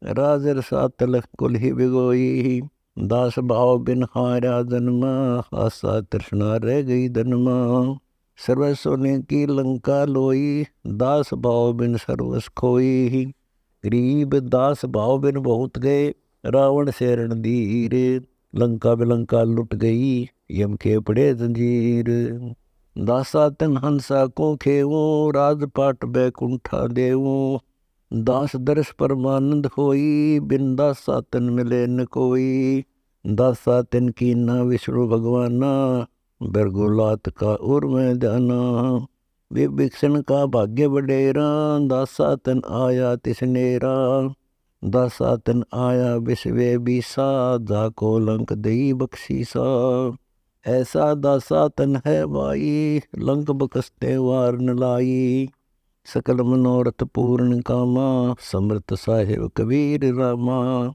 राज रसातल कुल ही बिगोई। दास भाव बिन हारा जन्म, आशा तृष्णा रह गई जन्मा। सर्वस्व ने की लंका लोई, दास भाव बिन सर्वस खोई। गरीब दास भाव बिन बहुत गए, रावण से रणधीर। लंका बिलंका लुट गई, यम के पड़े जंजीर। दासा तन हंसा को खेवो, राजपाट बैकुंठा देवो। दास दर्श परमानंद होई, बिन दासा तन मिले न कोई। दासा तन की ना विष्णु भगवाना, बरगुलात का उर में जाना। विभीषण का भाग्य बडेरा, दासा तन आया तिसनेरा। दासा तन आया विश्वे बीसा, जाको लंक दई बख्शीसा। ऐसा दासा तन है भाई, लंक बकसते वार न लाई। सकल मनोरथ पूर्ण कामा, समर्थ साहिब कबीर रामा।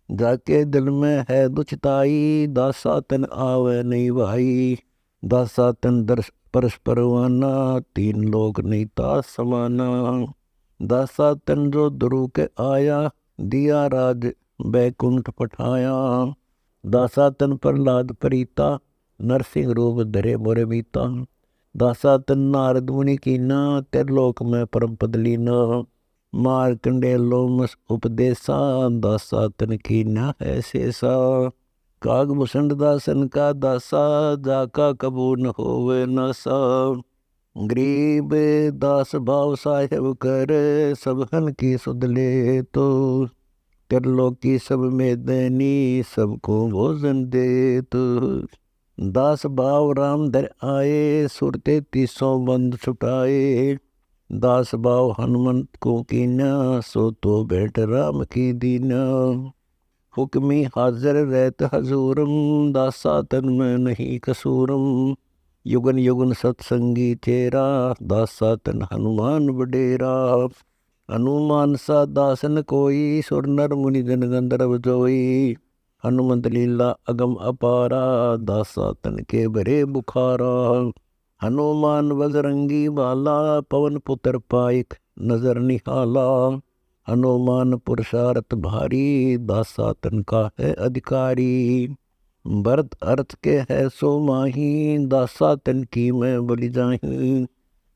जाके दिल में है दुचिताई, दासा तन आवे नहीं भाई। दासा तन दर्श परस्पर वाना, तीन लोक नहीं तास समाना। दासा तन जो ध्रुव के आया, दिया राज बैकुंठ पठाया। दासा तन प्रहलाद प्रीता, नरसिंह रूप धरे मोरे मीता। दासा तन नारद मुनि कीना, त्रिलोक में परम पद लीना। मारकंडे लोमस उपदेशा, दासा तन कीना है शेषा। कागभूषण दासन का दासा, जाका कबू न होवे नासा। गरीब दास भाव साहेब कर, सबहन की सुध ले तो। त्रिलोकी सब में देनी, सबको भोजन दे तो। दास भाव राम धर आए, सुरते 300 बंद छुटाए। दास भाव हनुमंत को कीना, सो तो भेंट राम की दीना। हुक्मी हाजिर रहत हजूरम, दासा तन में नहीं कसूरम। युगन युगन सत्संगी तेरा, दासा तन हनुमान बडेरा। हनुमान सा दासन कोई, सुर नर मुनि जन गंधर्व जोई। हनुमंत लीला अगम अपारा, दासा तन के भरे बुखारा। हनुमान बजरंगी बाला, पवन पुत्र पाइक नजर निहाला। हनुमान पुरुषार्थ भारी, दासा तन का है अधिकारी। भरत अर्थ के है सो माही, दासा तन की मैं बलि जाही।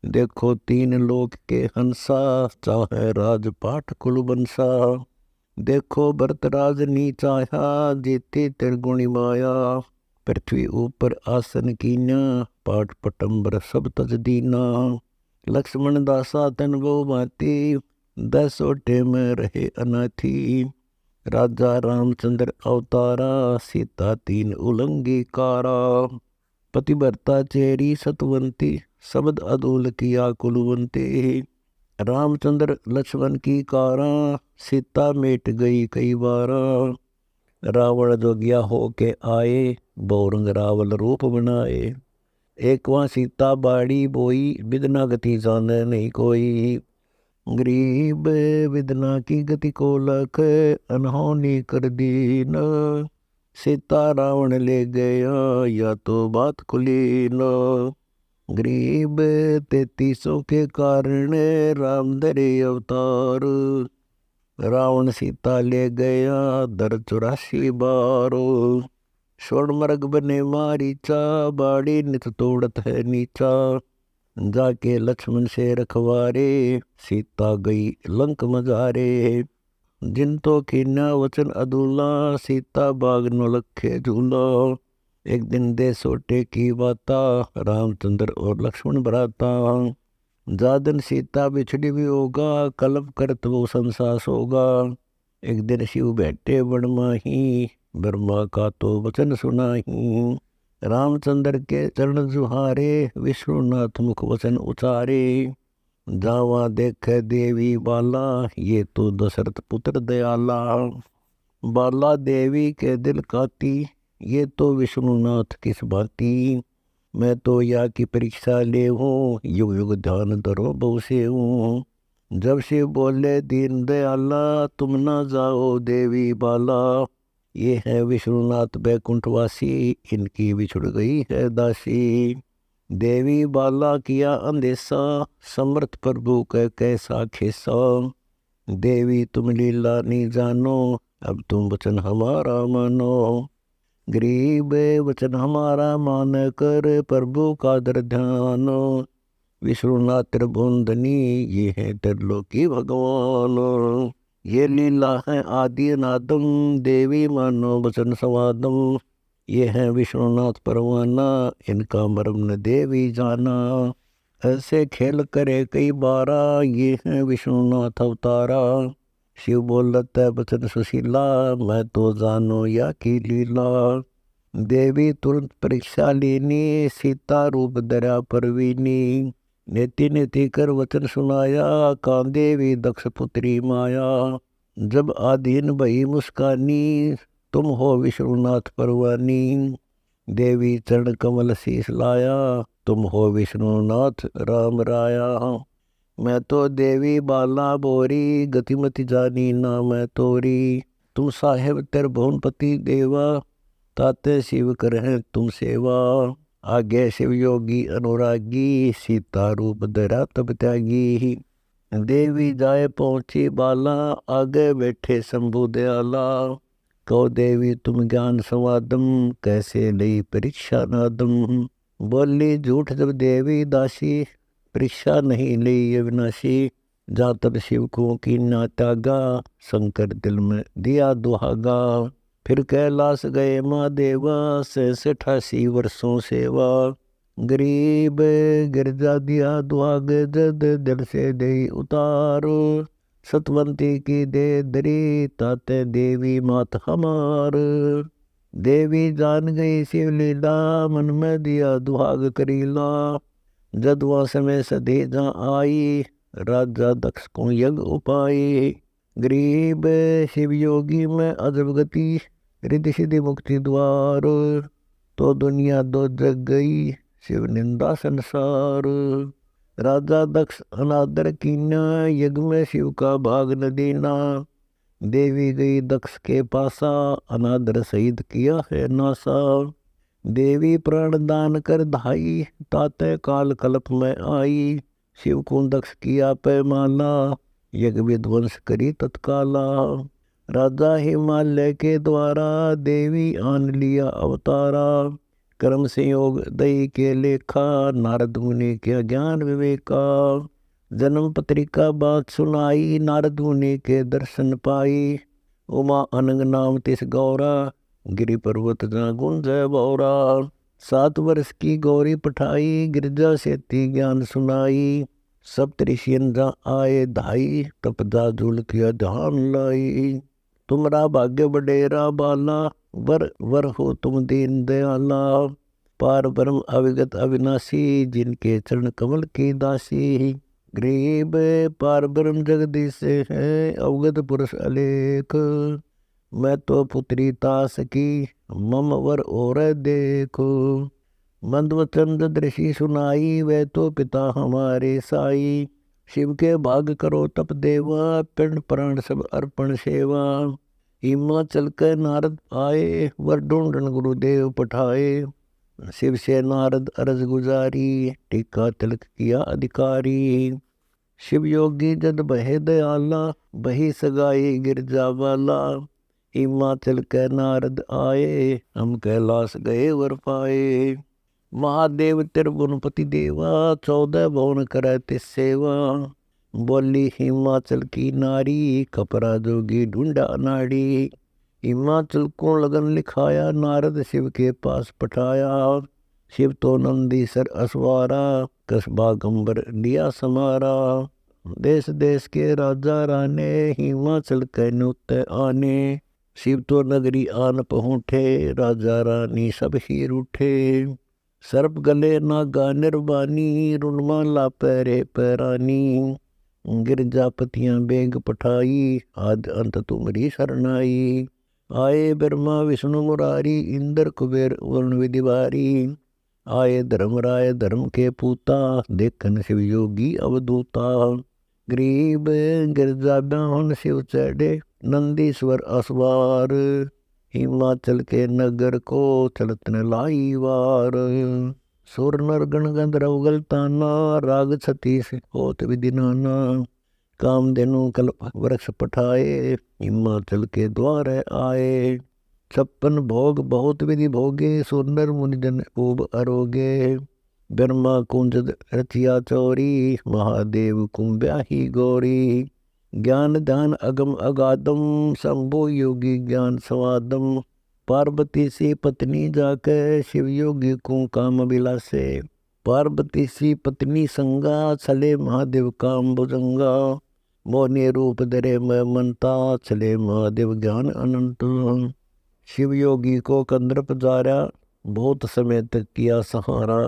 देखो तीन लोक के हंसा, चाहे राजपाट कुल बंसा। देखो भरत राज नीचाया, जीती त्रिगुणी माया। पृथ्वी ऊपर आसन कीना, पाट पटम्बर सब तज दीना। लक्ष्मण दासा तन वो भांति, 10 ओटे में रहे अनाथी। राजा रामचंद्र अवतारा, सीता 3 उलंगी कारा। पतिव्रता चेरी सतवंती, शब्द अदूल किया कुलवंती। रामचंद्र लक्ष्मण की कारा, सीता मेट गई कई बारा। रावण जोगिया हो के आए, बहुरंग रावल रूप बनाए। एक वहाँ सीता बाड़ी बोई, विदना गति जाने नहीं कोई। गरीब विदना की गति को लख, अनहोनी कर दीन। सीता रावण ले गया, या तो बात खुली न। गरीब 33 के कारण, राम धरे अवतार। रावण सीता ले गया, दर 84 बारो। स्वर्ण मर्ग बने मारीचा, बाड़ी नित तोड़त है नीचा। जाके लक्ष्मण से रखवारे, सीता गई लंक मजारे। जिन तो कीन्या वचन अदूला, सीता बाग न लखे झूला। एक दिन दे सोटे की बाता, रामचंद्र और लक्ष्मण भराता। जादन सीता बिछड़ी भी होगा, कलप करत वो संसास होगा। एक दिन शिव बैठे बन माही, ब्रह्मा का तो वचन सुनाही। रामचंद्र के चरण जुहारे, विष्णुनाथ मुख वचन उचारे। जावा देखे देवी बाला, ये तो दशरथ पुत्र दयाला। बाला देवी के दिल काती, ये तो विष्णुनाथ किस भांति। मैं तो या की परीक्षा ले हूँ, युग युग ध्यान धरो बहु से हूँ। जब शिव बोले दीन दयाला, तुम ना जाओ देवी बाला। ये हैं विष्णुनाथ बैकुंठवासी, इनकी बिछुड़ गई है दासी। देवी बाला किया अंदेशा, समर्थ प्रभु का कैसा खेसा। देवी तुम लीला नहीं जानो, अब तुम वचन हमारा मानो। गरीब वचन हमारा मान कर, प्रभु का दर ध्यान। विष्णुनाथ त्रिभुवनधनी, ये है त्रिलोकी भगवान। ये लीला है आदि अनादम, देवी मानो वचन संवादम। ये है विष्णुनाथ परवाना, इनका मर्म न देवी जाना। ऐसे खेल करे कई बारा, ये है विष्णुनाथ अवतारा। शिव बोलत है वचन सुशीला, मैं तो जानो या की लीला। देवी तुरंत परीक्षा लेनी, सीता रूप दरा परवीनी। नेति नेति कर वचन सुनाया, कांदेवी दक्ष पुत्री माया। जब आधीन भई मुस्कानी, तुम हो विष्णुनाथ परवानी। देवी चरण कमल शीस लाया, तुम हो विष्णुनाथ राम राया। मैं तो देवी बाला बोरी, गतिमति जानी ना मैं तोरी। तुम साहेब त्रिभुवनपति देवा, ताते शिव करहें तुम सेवा। आगे शिव योगी अनुरागी, सीता रूप धरा तब त्यागी। देवी जाए पहुँची बाला, आगे बैठे शंभु दयाला। कहो देवी तुम ज्ञान संवादम, कैसे लई परीक्षा नादम। बोली झूठ जब देवी दासी, परीक्षा नहीं ली अविनाशी। जहाँ तब शिव को की ना त्यागा, शंकर दिल में दिया दुहागा। फिर कैलाश गए महादेवा, 86 वर्षों सेवा। गरीब गिरजा दिया दुआग, जद दिल से दे उतारो। सतवंती की दे दरी, ताते देवी मात हमार। देवी जान गई शिव लीला, मन में दिया दुहाग करीला। जद वहाँ समय सदे जहाँ आई, राजा दक्ष को यज्ञ उपाय। गरीब शिव योगी में अजब गति, रिद्धि सिद्धि मुक्ति द्वार। तो दुनिया दो जग गई, शिव निंदा संसार। राजा दक्ष अनादर कीना, यज्ञ में शिव का भाग न देना। देवी गई दक्ष के पासा, अनादर शहीद किया है नासा। देवी प्राण दान कर धाई, ताते काल कल्प में आई। शिव को दक्ष किया पैमाना, यज्ञ विध्वंस करी तत्काला। राजा हिमालय के द्वारा, देवी आन लिया अवतारा। कर्म संयोग दई के लेखा, नारद मुनि के ज्ञान विवेका। जन्म पत्रिका बात सुनाई, नारद मुनि के दर्शन पाई। उमा अनंग नाम तिस गौरा, गिरि पर्वत जा गुंज बौरा। 7 वर्ष की गौरी पठाई, गिरजा सेती ज्ञान सुनाई। सप्तऋषियन जा आए धाई, तप जा झूल किया ध्यान लाई। तुमरा भाग्य बडेरा बाला, वर वर हो तुम दीन दयाला। पार ब्रह्म अविगत अविनाशी, जिनके चरण कमल की दासी। गरीब पार ब्रह्म जगदीश है, अवगत पुरुष अलेख। मैं तो पुत्री तास की, मम वर और देखो। मंदवचन दृषि सुनाई, वे तो पिता हमारे साई। शिव के भाग करो तप देवा, पिंड प्राण सब अर्पण सेवा। हिमाचल के नारद आए, वर ढूंढन गुरुदेव पठाए। शिव से नारद अरज गुजारी, टीका तिलक किया अधिकारी। शिव योगी जद बहे दयाला, बही सगाई गिरजा वाला। हिमाचल के नारद आए, हम कैलाश गए वर पाए। महादेव त्रिभुवनपति देवा, 14 भुवन करे तिस सेवा। बोली हिमाचल की नारी, कपरा जोगी ढूंढा नाड़ी। हिमाचल को लगन लिखाया, नारद शिव के पास पठाया। शिव तो नंदीसर असवारा, कसबा गंबर लिया समारा। देश देश के राजा राने, हिमाचल के नुते आने। शिव तो नगरी आन पहुँचे, राजा रानी सब ही रूठे। सर्प गले नागा निर्वाणी, रुणमाला पैरे पैरानी। गिरजापतियाँ बेग पठाई, आद अंत तुमरी शरणाई। आए ब्रह्मा विष्णु मुरारी, इंद्र कुबेर वरुण विधिवारी। आए धर्मराय धर्म के पूता, देखन शिव योगी अवधूता। गरीब गिरजा ब्याहन शिव चढ़े, नंदीश्वर असवार। हिमाचल के नगर को चलत न लाई वार। सुर नर गण गंधर्व गलताना, राग छत्तीस होत विधि नाना। कामधेनु कल्प वृक्ष पठाए, हिमाचल के द्वार आए। 56 भोग बहुत विधि भोगे, सुंदर मुनिजन खूब अरोगे। ब्रह्मा कुंज रचिया चौरी, महादेव कुंब्याही गौरी। ज्ञान ध्यान अगम अगाधम, शंभु योगी ज्ञान स्वादम। पार्वती सी पत्नी जाके, शिव योगी को काम बिलासे। पार्वती सी पत्नी संगा, चले महादेव काम भुजंगा। मोहनी रूप धरे मैं मनता, चले महादेव ज्ञान अनंत। शिव योगी को कंदर पधारा, बहुत समय तक किया सहारा।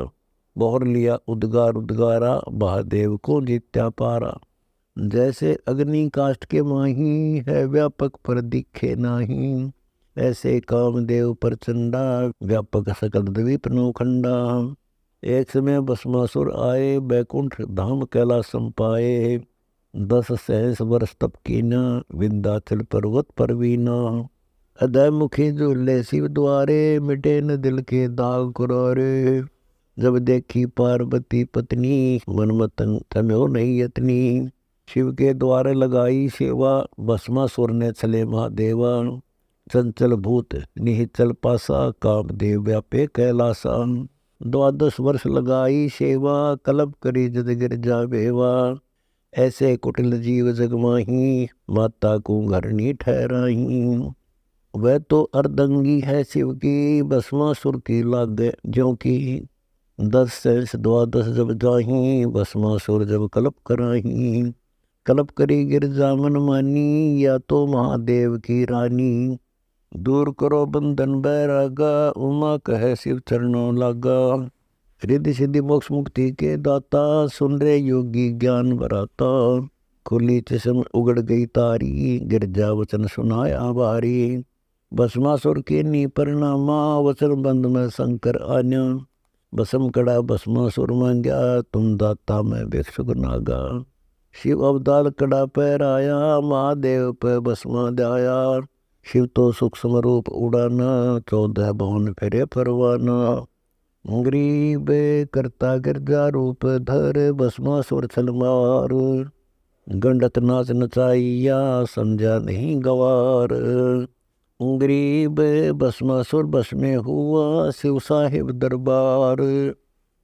बोहर लिया उद्गार उद्गारा, महादेव को जीत्या पारा। जैसे अग्नि काष्ठ के माही, है व्यापक पर दिखे नाही। ऐसे कामदेव प्रचंडा, व्यापक सकल द्वीप नौखंडा। एक समय भस्मासुर आए, बैकुंठ धाम कैलासम पाए। 10 सहस वर्ष तप कीना, विंध्याचल पर्वत पर वीना। अदय मुखी झूले शिव द्वारे, मिटे न दिल के दाग कुरारे। जब देखी पार्वती पत्नी, मन मतंग तम्यो नहीं यतनी। शिव के द्वारे लगाई सेवा, भस्मासुर ने चले महादेवा। चंचल भूत निहिचल पासा, कामदेव व्यापे कैलासा। 12 वर्ष लगाई सेवा, कल्प करी जद गिरजा बेवा। ऐसे कुटिल जीव जगमाही, माता को घरनी ठहराही। वह तो अर्धंगी है शिव की, भस्मासुर की लागे ज्यों की। 10 सहस 12 जब जाही, भस्मासुर जब कल्प कराही। कल्प करी गिरजा मन मानी, या तो महादेव की रानी। दूर करो बंधन बैरागा, उमा कहे शिव चरणों लागा। रिद्धि सिद्धि मोक्ष मुक्ति के दाता, सुन रे योगी ज्ञान बराता। खुली चश्म उगड़ गई तारी, गिरजा वचन सुनाया बारी। भस्मासुर के नी परिणामा, वचन बंद में शंकर आन्या। भस्म कड़ा भस्मासुर मांग्या, तुम दाता मैं भिक्षुक नागा। शिव अवतार कड़ा पैर आया, महादेव पे भस्मा दया। शिव तो सूक्ष्म रूप उड़ाना, 14 भवन फेरे परवाना। गरीब करता गिरजा रूप धर, भस्मासुर छल मार। गंडत नाच नचाइया, समझा नहीं गवार। गरीब भस्मासुर बस में हुआ, शिव साहिब दरबार।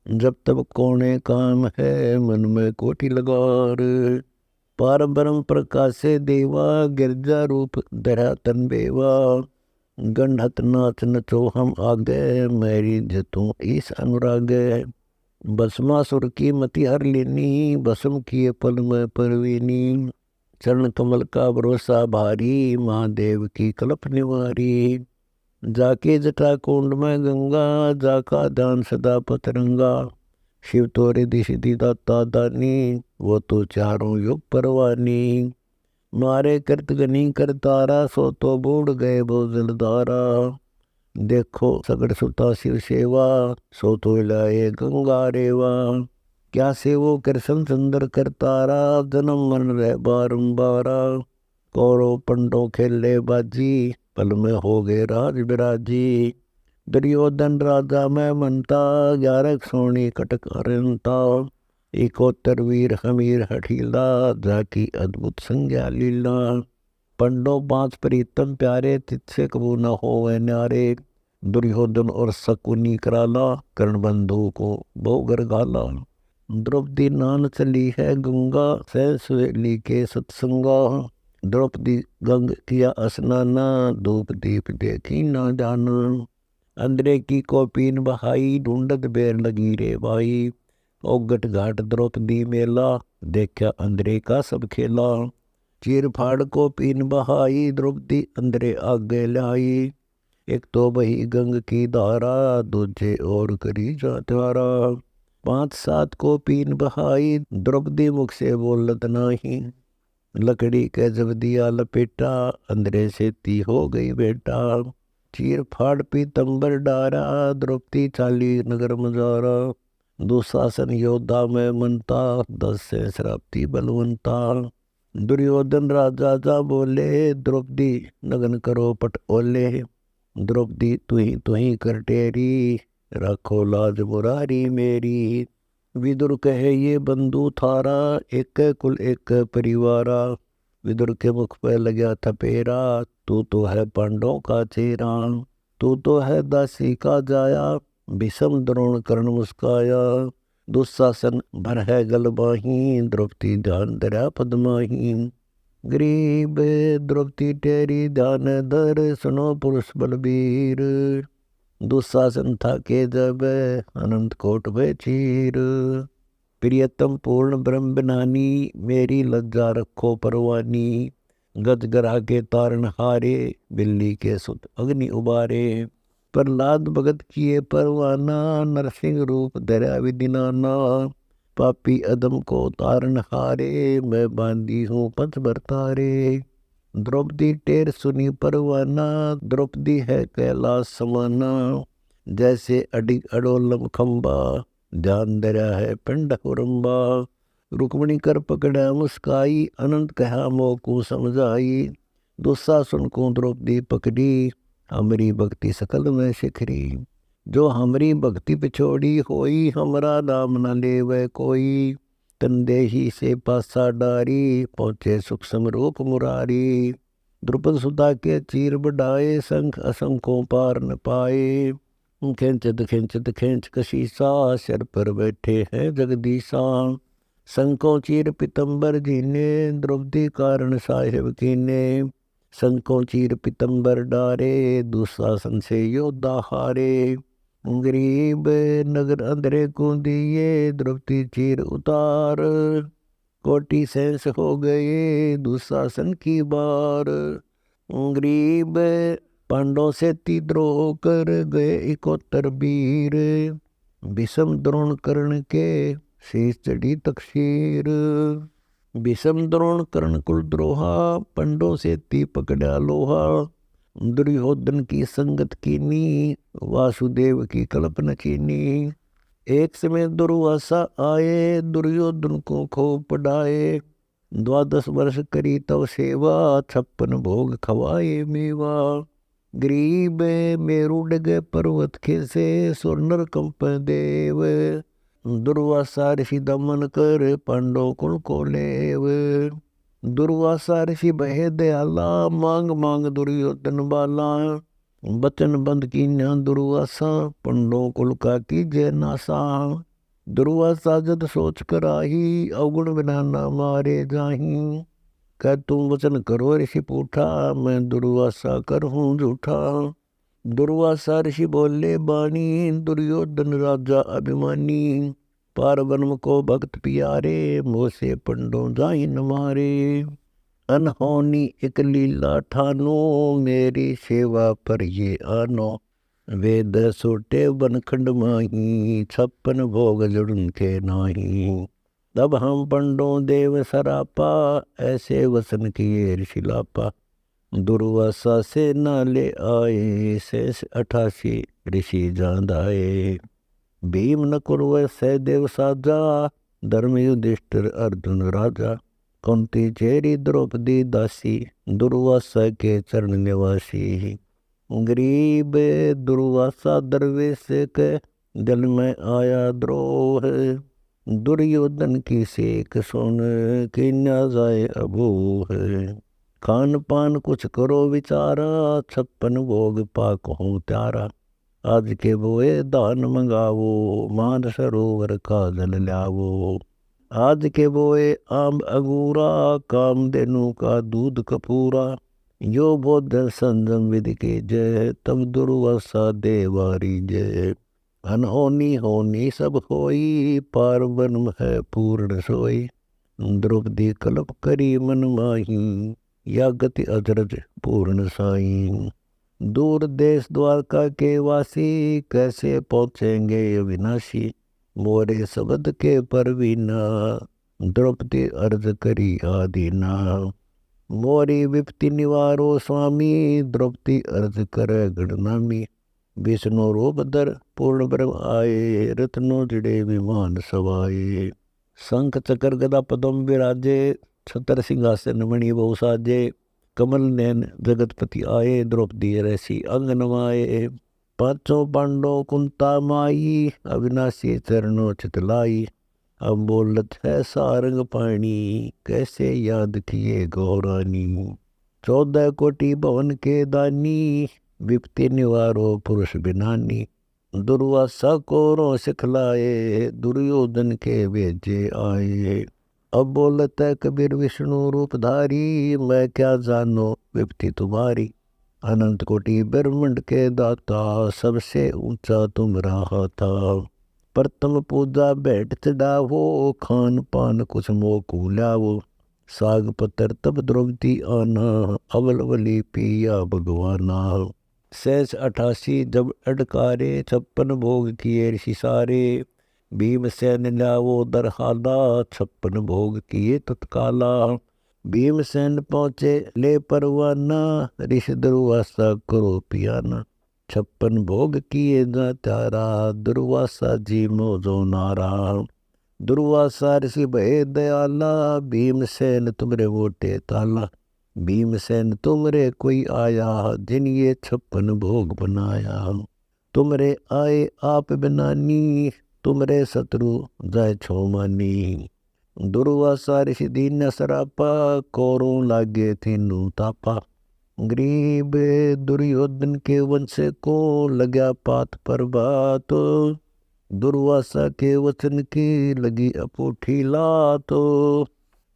जब तब कोने काम है, मन में कोटि लगार। पार ब्रह्म प्रकाश से देवा, गिरजा रूप धरा तन बेवा। गंडत नाच नचो हम आगे, मेरी जतों ईस अनुरागे। भस्मासुर की मति हर लेनी, भस्म किए पल में परवीनी। चरण कमल का भरोसा भारी, महादेव की कल्प निवारी। जाके जटा कुंड में गंगा, जाका दान सदा पतरंगा। शिव तो रिद्धि सिद्धि दाता दानी, वो तो चारों युग परवानी। मारे कृतगनी करतारा, सो तो बूढ़ गए वो जलधारा। देखो सगड़ सुता शिव सेवा, सो तो लाए गंगा रेवा। क्या सेवो कृष्ण चंद्र करतारा, जन्म मन रह बारंबारा। कौरव पंडो खेले बाजी, पल में हो गए राज बिराजी। दुर्योधन राजा में मनता, 11 सोनी कटक अरंता। 71 वीर हमीर हठीला, जाकी अद्भुत संज्ञा लीला। पंडो 5 प्रीतम प्यारे, तिथ्य कबू न हो न्यारे। दुर्योधन और शकुनी कराला, कर्ण बंधु को बहुगर गाला। द्रौपदी नान चली है गंगा, सहसवेली के सत्संगा। द्रौपदी गंग किया स्नाना, धूप दीप देखी ना जाना। अंदरे की कोपीन बहाई, ढूंढत बेर लगी रे भाई। ओगट घाट द्रौपदी मेला, देखा अंदरे का सब खेला। चीर फाड़ को पीन बहाई, द्रौपदी अंदरे आगे लाई। एक तो बही गंग की धारा, दूजे और करी जात्यारा। 5-7 को पीन बहाई, द्रौपदी मुख से बोलत नाही। लकड़ी के जब दिया लपेटा, अंदरे से ती हो गई बेटा। चीर फाड़ पीतंबर डारा, द्रौपदी चाली नगर मजारा। दुशासन योद्धा में मनता, 10 से श्राप्ती बलवंता। दुर्योधन राजा जा बोले, द्रौपदी नगन करो पट ओले। द्रौपदी तू ही कर टेरी, राखो लाज मुरारी मेरी। विदुर कहे ये बंधु थारा, एक कुल एक परिवारा। विदुर के मुख पर लगा था पेरा, तू तो है पांडवों का चेरा। तू तो है दासी का जाया, भीषम द्रोण कर्ण मुस्काया। दुशासन भर है गलबाही, द्रौपदी ध्यान धरा पद्माही। गरीब द्रौपदी तेरी ध्यान धर, सुनो पुरुष बलबीर। दुशासन था के जब, अनंत कोट में चीर। प्रियतम पूर्ण ब्रह्म बनानी, मेरी लज्जा रखो परवानी। गज गरा के तारण हारे, बिल्ली के सुत अग्नि उबारे। प्रहलाद भगत किए परवाना, नरसिंह रूप धरा विदिनाना। पापी अदम को तारण हारे, मैं बांधी हूँ पंच बरतारे। द्रौपदी टेर सुनी परवाना, द्रौपदी है कैलाश समाना। जैसे अडिग अडोलम खंबा, ध्यान धरा है पिंड हुरम्बा। रुक्मणी कर पकड़ा मुस्काई, अनंत कहा मोकू समझाई। दुशासन को द्रौपदी पकड़ी, हमारी भक्ति सकल में शिखरी। जो हमारी भक्ति पिछोड़ी होई, हमारा नाम न लेवे कोई। तनदेही से पासा डारी, पहुँचे सूक्ष्म रूप मुरारी। द्रुपद सुधा के चीर बढ़ाए, संख असंखों पार न पाए। खिंचत खिंचत खिंच कशीसा, सिर पर बैठे हैं जगदीशा। संकों चीर पितंबर जीने, द्रौपदी कारण साहेब कीने। संकों चीर पितंबर डारे, दुशासन से योद्धा हारे। गरीब नगर अंधरे को दिए, द्रौपदी चीर उतार। कोटि सहस हो गए, दुशासन की बार। गरीब पांडव से द्रोह कर गए 71 वीर। विषम द्रोण कर्ण के, शीश चढ़ी तकसीर। विषम द्रोण कर्ण कुल द्रोहा, पंडों से पकड़ा लोहा। दुर्योधन की संगत कीनी, वासुदेव की कल्पना कीनी। एक समय दुर्वासा आए, दुर्योधन को खूब पढ़ाए। 12 वर्ष करी तव सेवा, 56 भोग खवाए मेवा। गरीब मेरु डगे पर्वत खेसे, सुरनर कंप देव। दुर्वासा ऋषि दमन कर, पांडव कुल को लेव। दुर्वासा ऋषि बहे दयाला, मांग मांग दुर्योधन बाला। बचन बंद की न्या दुर्वासा, पंडों कुल का कीजे नासा। दुर्वासा जद सोच कर आही, अवगुण बिना ना मारे जाही। कह तुम वचन करो ऋषि पूठा, मैं दुर्वासा करहूँ झूठा। दुर्वासा ऋषि बोले बानी, दुर्योधन राजा अभिमानी। पार ब्रह्म को भक्त प्यारे, मोह से पंडों जाहि न मारे। अनहोनी एक लीला ठानो, मेरी सेवा पर ये आनो। वेद सोटे बनखंड माही, 56 भोग जड़ुन के नाही। तब हम पंडों देव सरापा, ऐसे वसन किए ऋषिलापा। दुर्वासा से नाले आए, शेष 88 ऋषि जांदाए। भीम नकुल व सहदेव साजा, धर्म युधिष्ठिर अर्जुन राजा। कुंती चेरी द्रौपदी दासी, दुर्वासा के चरण निवासी। गरीब दुर्वासा दरवेश के, दिल में आया द्रोह। दुर्योधन की सेक सुन, कि न जाए अबूह। खान पान कुछ करो विचारा, 56 भोग पाक हो त्यारा। आज के बोए दान मंगावो, मान सरोवर का जल लावो। आज के बोए आम अंगूरा, कामधेनु का दूध कपूरा। यो बोध संजम विधि के जय, तब दुर्वासा देवारी जय। अनहोनी होनी सब होई, पार ब्रह्म है पूर्ण सोई। द्रौपदी कल्प करी मन माही, या गति अजरज पूर्ण साई। दूर देश द्वारका के वासी, कैसे पहुँचेंगे अविनाशी। मोरे शब्द के परवीना, द्रौपदी अर्ज करी आदीना। मोरी विपत्ति निवारो स्वामी, द्रौपदी अर्ज करे गणनामी। विष्णु रूप धर पूर्ण ब्रह्म आए, रत्नो जड़े विमान सवाए। शंख चक्र गदा पद्म विराजे, छतर सिंहासन मणि बहु साजे। कमल नैन जगतपति आए, द्रौपदी रसी अंग नवाए। पांचों पांडव कुंता माई, अविनाशी चरणों चितलाई। अब बोलत है सारंग पाणी, कैसे याद किए गौरानी। 14 कोटि भवन के दानी, विपत्ति निवारो पुरुष बिनानी। दुर्वासा को रो सिखलाए, दुर्योधन के भेजे आए। अब बोलत है कबीर विष्णु रूपधारी, मैं क्या जानो विपत्ति तुम्हारी। अनंत कोटि ब्रह्मांड के दाता, सबसे ऊंचा तुम रहा था। प्रथम पूजा भेंट चढ़ावो, खान पान कुछ मोकू लावो। साग पत्र तब द्रौपदी आना, अवलवली पिया भगवाना। शेष 88 जब अडकारे, 56 भोग किए ऋषि सारे। भीमसेन लावो दरहाला, 56 भोग किए तत्काला। भीमसेन पहुँचे ले परवाना, ऋषि दुर्वासा करो पियाना। 56 भोग किए जा त्यारा, दुर्वासा जी मोजो नारा। दुर्वासा ऋषि भय दयाला, भीमसेन तुमरे वोटे ताला। भीमसेन तुमरे कोई आया, जिन ये 56 भोग बनाया। तुमरे आए आप बिनानी, तुमरे शत्रु जाय छो मानी। दुर्वासा ऋषि दीन सरापा, कौरों लागे थीनु तापा। गरीब दुर्योधन के वंश को, लगा पात पर बात। दुर्वासा के वचन की लगी अपूठी लात।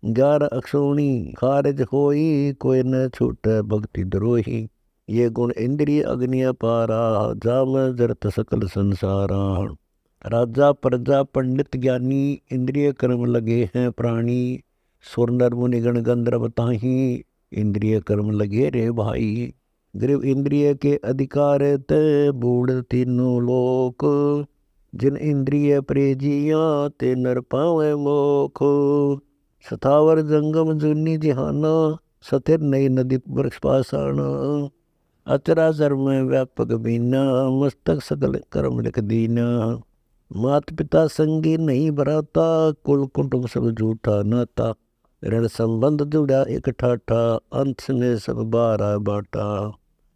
11 अक्षौणी खारिज होई, कोई न छूटे भक्ति द्रोही। ये गुण इंद्रिय अग्नि अपारा, जाम जरत सकल संसारा। राजा प्रजा पंडित ज्ञानी, इंद्रिय कर्म लगे हैं प्राणी। सुर नर मुनि गण गंधर्व ताही, इंद्रिय कर्म लगे रे भाई। गरीब इंद्रिय के अधिकार ते, बूढ़ तीनों लोक। जिन इंद्रिय प्रेजिया, ते नर पावे मोख। सतावर जंगम जूनी जिहाना, सतिर नई नदी वृक्ष पाषाण। अचराचर में व्यापक बीना, मस्तक सकल कर्म लिख दीना। मात पिता संगी नहीं भराता, कुल कुटुंब सब झूठा नाता। ऋण संबंध जुड़ा एक ठाठा, अंत में सब 12 बाटा।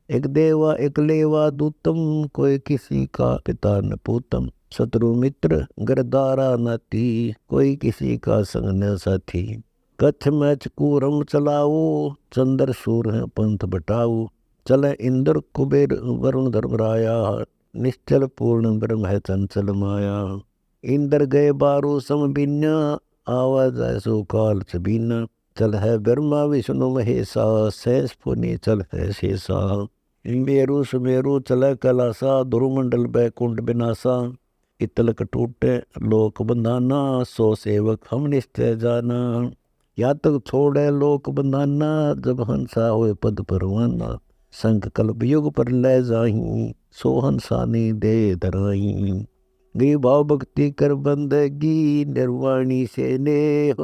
एक देवा एक लेवा दूतम, कोई किसी का पिता न पूतम। शत्रु मित्र गरदारा नाती, कोई किसी का संग न साथी। कच्छ मैच कूरम चलाओ, चंद्र सूर है पंथ बटाओ। चले इंद्र कुबेर वरुण धर्मराया, निश्चल पूर्ण ब्रह्म है चंचल माया। इंद्र गए 12 सम बिन्या, आवाज ऐसो काल चबीना। चल है ब्रह्मा विष्णु महेशा, शेष पुनि चल है शेषा। मेरु सुमेरु चले कैलासा, दुर्मंडल बैकुंठ बिनासा। इतलक टूटे लोक बंधाना, सो सेवक हम निश्चय जाना। या तक छोड़े लोक बंधाना, जब हंसा होए पद परवाना। संक कल्प युग पर ले जाही, सो हंसा ने दे धराही। गी भाव भक्ति कर बंदगी, निर्वाणी से नेह।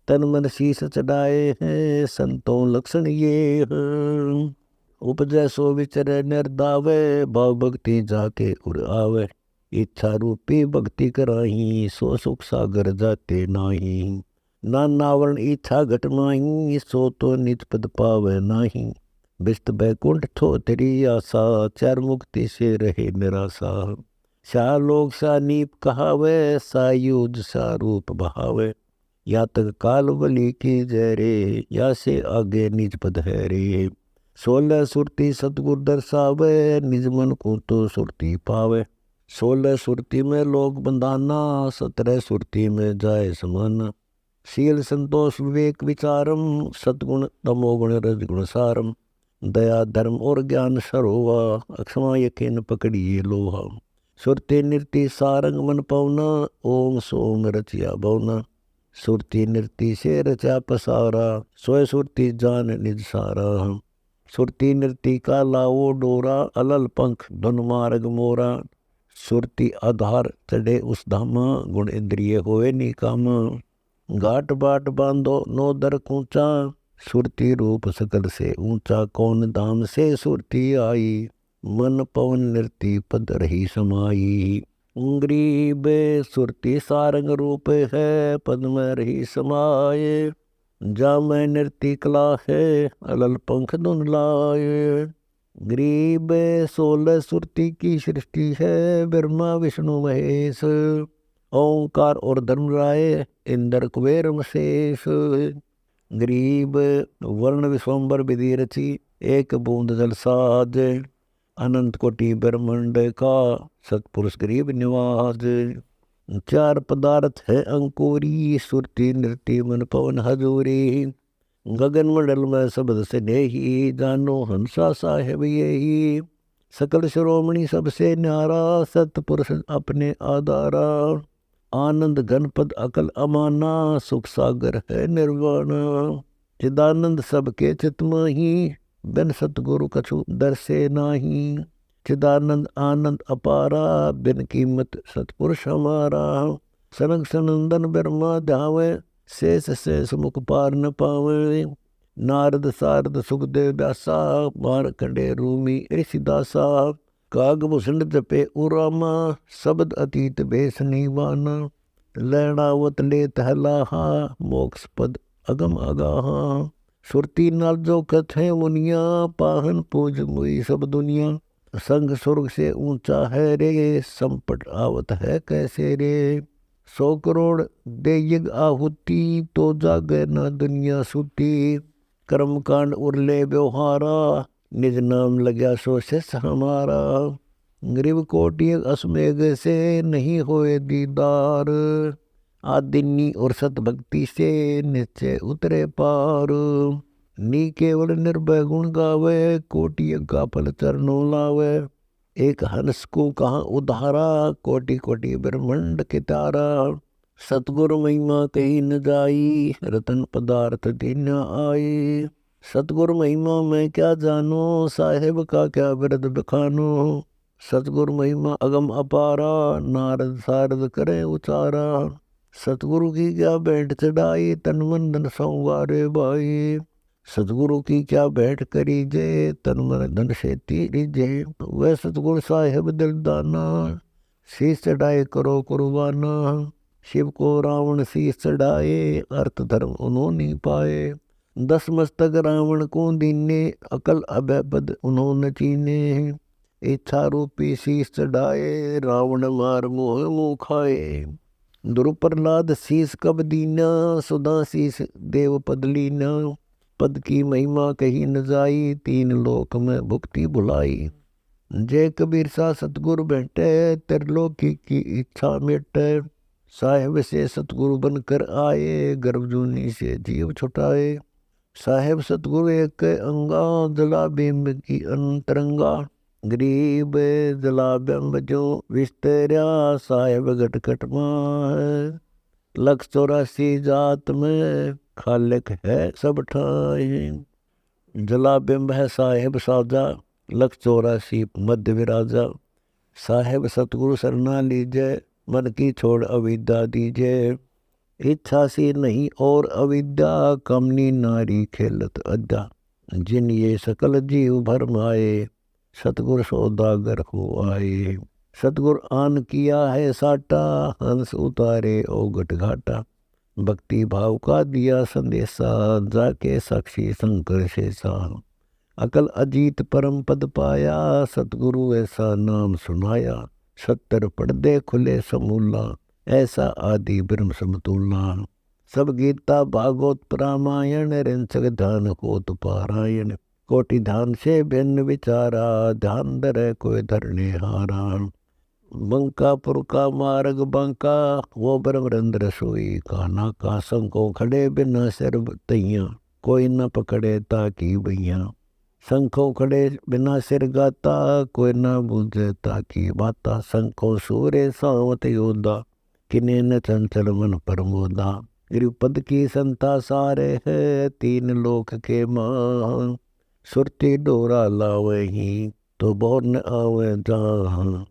तन मन शीस चढ़ाए हैं, संतों लक्षण ये हैं। उपजय सो विचरे निर्दावे, भाव भक्ति जाके उड़ आवे। इच्छा रूपी भक्ति कराही, सो सुख सागर जाते नाही। नानावरण इच्छा घट माही, सो तो निज पद पावे नाही। विष्ट बैकुंठ थो तेरी आशा, चार मुक्ति से रहे निराशा। सा लोग सा नीप कहावे, सा युज सा रूप बहावे। या तक काल बलि की जय रे, या से आगे निज पद है रे। 16 सुरती सतगुर दर्शावे, निज मन को तो सुरती पावे। 16 सुरती में लोग बंधाना, 17 सुरती में जाए समाना। शील संतोष विवेक विचारम, सतगुण तमोगुण रजगुण सारम। दया धर्म और ज्ञान सरोवा, अक्षमा यकीन पकड़िए लोहा। सुरती नृति सारंग मन पवना, ओम सोम रचिया भवना। सुरती नृति से रचा पसारा, सोए सुरती जान निज सारा। सुरती नृति का लाओ डोरा, अलल पंख धुन मार्ग मोरा। सुरती आधार चढ़े उस धामा, गुण इंद्रिय होए निकामा। घाट बाट बांधो नो दर कूचा, सुरती रूप सकल से ऊंचा। कौन धाम से सुरती आई, मन पवन नृति पद रही समाई। ग्रीब सुरती सारंग रूप है, पद में रही समाये। जा मैं नृत्य कला है अलल पंख धुन लाए। गरीब 16 सुरती की सृष्टि है, ब्रह्मा विष्णु महेश, ओंकार और धर्मराय इंद्र कुबेर मशेष। गरीब वर्ण विश्वम्बर विधि रची, एक बूंद जल साज, अनंत कोटि ब्रह्मांड का सतपुरुष गरीब निवाज। चार पदार्थ है अंकुरी, सुरती नृत्य मन पवन हजूरी। गगन मंडल में शब्द से नेही, जानो हंसा साहेब यही। सकल शिरोमणि सबसे न्यारा, सतपुरुष अपने आधारा। आनंद घनपद अकल अमाना, सुख सागर है निर्वाणा। चिदानंद सबके चित माही, बिन सतगुरु कछु दर्शे नाही। चिदानंद आनंद अपारा, बिन कीमत सतपुरुष हमारा। सनक सनंदन ब्रह्मा ध्यावे, शेष शेष मुख पार न पावे। नारद सारद सुखदेव व्यासा, मारकंडे रूमी ऋषिदासा। कागभूषण जपे उरामा, शब्द अतीत भेष निवाना। लैणावत ले तहलाहा, मोक्ष पद अगम अगाहा। सुरती नाल जो कथे मुनिया, पाहन पूज मुई सब दुनिया। संग स्वर्ग से ऊंचा है रे, संपट आवत है कैसे रे। 100 करोड़ दे यज्ञ आहुति, तो जागे न दुनिया सुती। कर्म कांड उरले व्यवहारा, निज नाम लग्या सो शिष हमारा। गरीब कोटि असमेघ से, नहीं होए दीदार। आदिनी और सत भक्ति से, निश्चय उतरे पार। नी केवल निर्भय गुण गावे, कोटि का फल चरणों लावे। एक हंस को कहाँ उधारा, कोटि कोटि ब्रह्मांड के तारा। सतगुरु महिमा कही न जाई, रतन पदार्थ दिन आई। सतगुरु महिमा मैं क्या जानो, साहेब का क्या बिरद बखानो। सतगुरु महिमा अगम अपारा, नारद सारद करे उचारा। सतगुरु की क्या भेंट चढ़ाई, तन मन धन संवारे बाई। सतगुरु की क्या भेंट करी जे, तन मन धन से तीरी जे। वह सतगुरु साहेब दिलदाना, शीश चढ़ाए करो कुर्बाना। शिव को रावण शीश चढ़ाए, अर्थ धर्म उन्होंने पाए। 10 मस्तक रावण को दीने, अकल अभय पद उन्होंने चीने। इच्छा रूपी शीश चढ़ाए, रावण मार मोह मुँह खाए। ध्रुव प्रहलाद शीश कब दीना, सुधा शीश देव पद लीना। पद की महिमा कही न जाई, 3 लोक में भुक्ति बुलाई। जय कबीर सा सतगुरु बैठे, त्रिलोकी की इच्छा मिटे। साहेब से सतगुरु बनकर आए, गर्भजूनी से जीव छुटाए। साहेब सतगुरु एक अंगा, जला बिंब की अंतरंगा। गरीब जला बिंब जो विस्तरा, साहेब घट माह। 184 जात में, खालिक है सब ठाए। जला बिंब है साहेब साजा, 184 मध्य विराजा। साहेब सतगुरु सरना लीजे, मन की छोड़ अविद्या दीजे। इच्छा सी नहीं और अविद्या, कमनी नारी खेलत अद्या। जिन ये सकल जीव भरमाए, सतगुर सौदागर हो आए। सतगुर आन किया है साटा, हंस उतारे ओगट घाटा। भक्ति भाव का दिया संदेशा, जाके साक्षी शंकर शेषा। अकल अजीत परम पद पाया, सतगुरु ऐसा नाम सुनाया। 70 पर्दे खुले समूला, ऐसा आदि ब्रह्म समतुला। सब गीता भागवत रामायण, रिंचक ध्यान होत पारायण। कोटि ध्यान से भिन्न विचारा, ध्यान धरे कोई धरने हारा। बंकापुर का मार्ग बंका, वो ब्रह्मरंद्र सोई काना का। शंखों खड़े बिना सिर तैया, कोई न पकड़े ताकि भैया। शंखों खड़े बिना सिर गाता, कोई न बूझे ताकि बाता। शंखों सूर्य सावत योद्धा, किने न चंचल मन प्रमोदा। गिरिपद की संता सारे है, 3 लोक के मान। सुरती डोरा लावे ही, तो बोर न आवे जहाँ।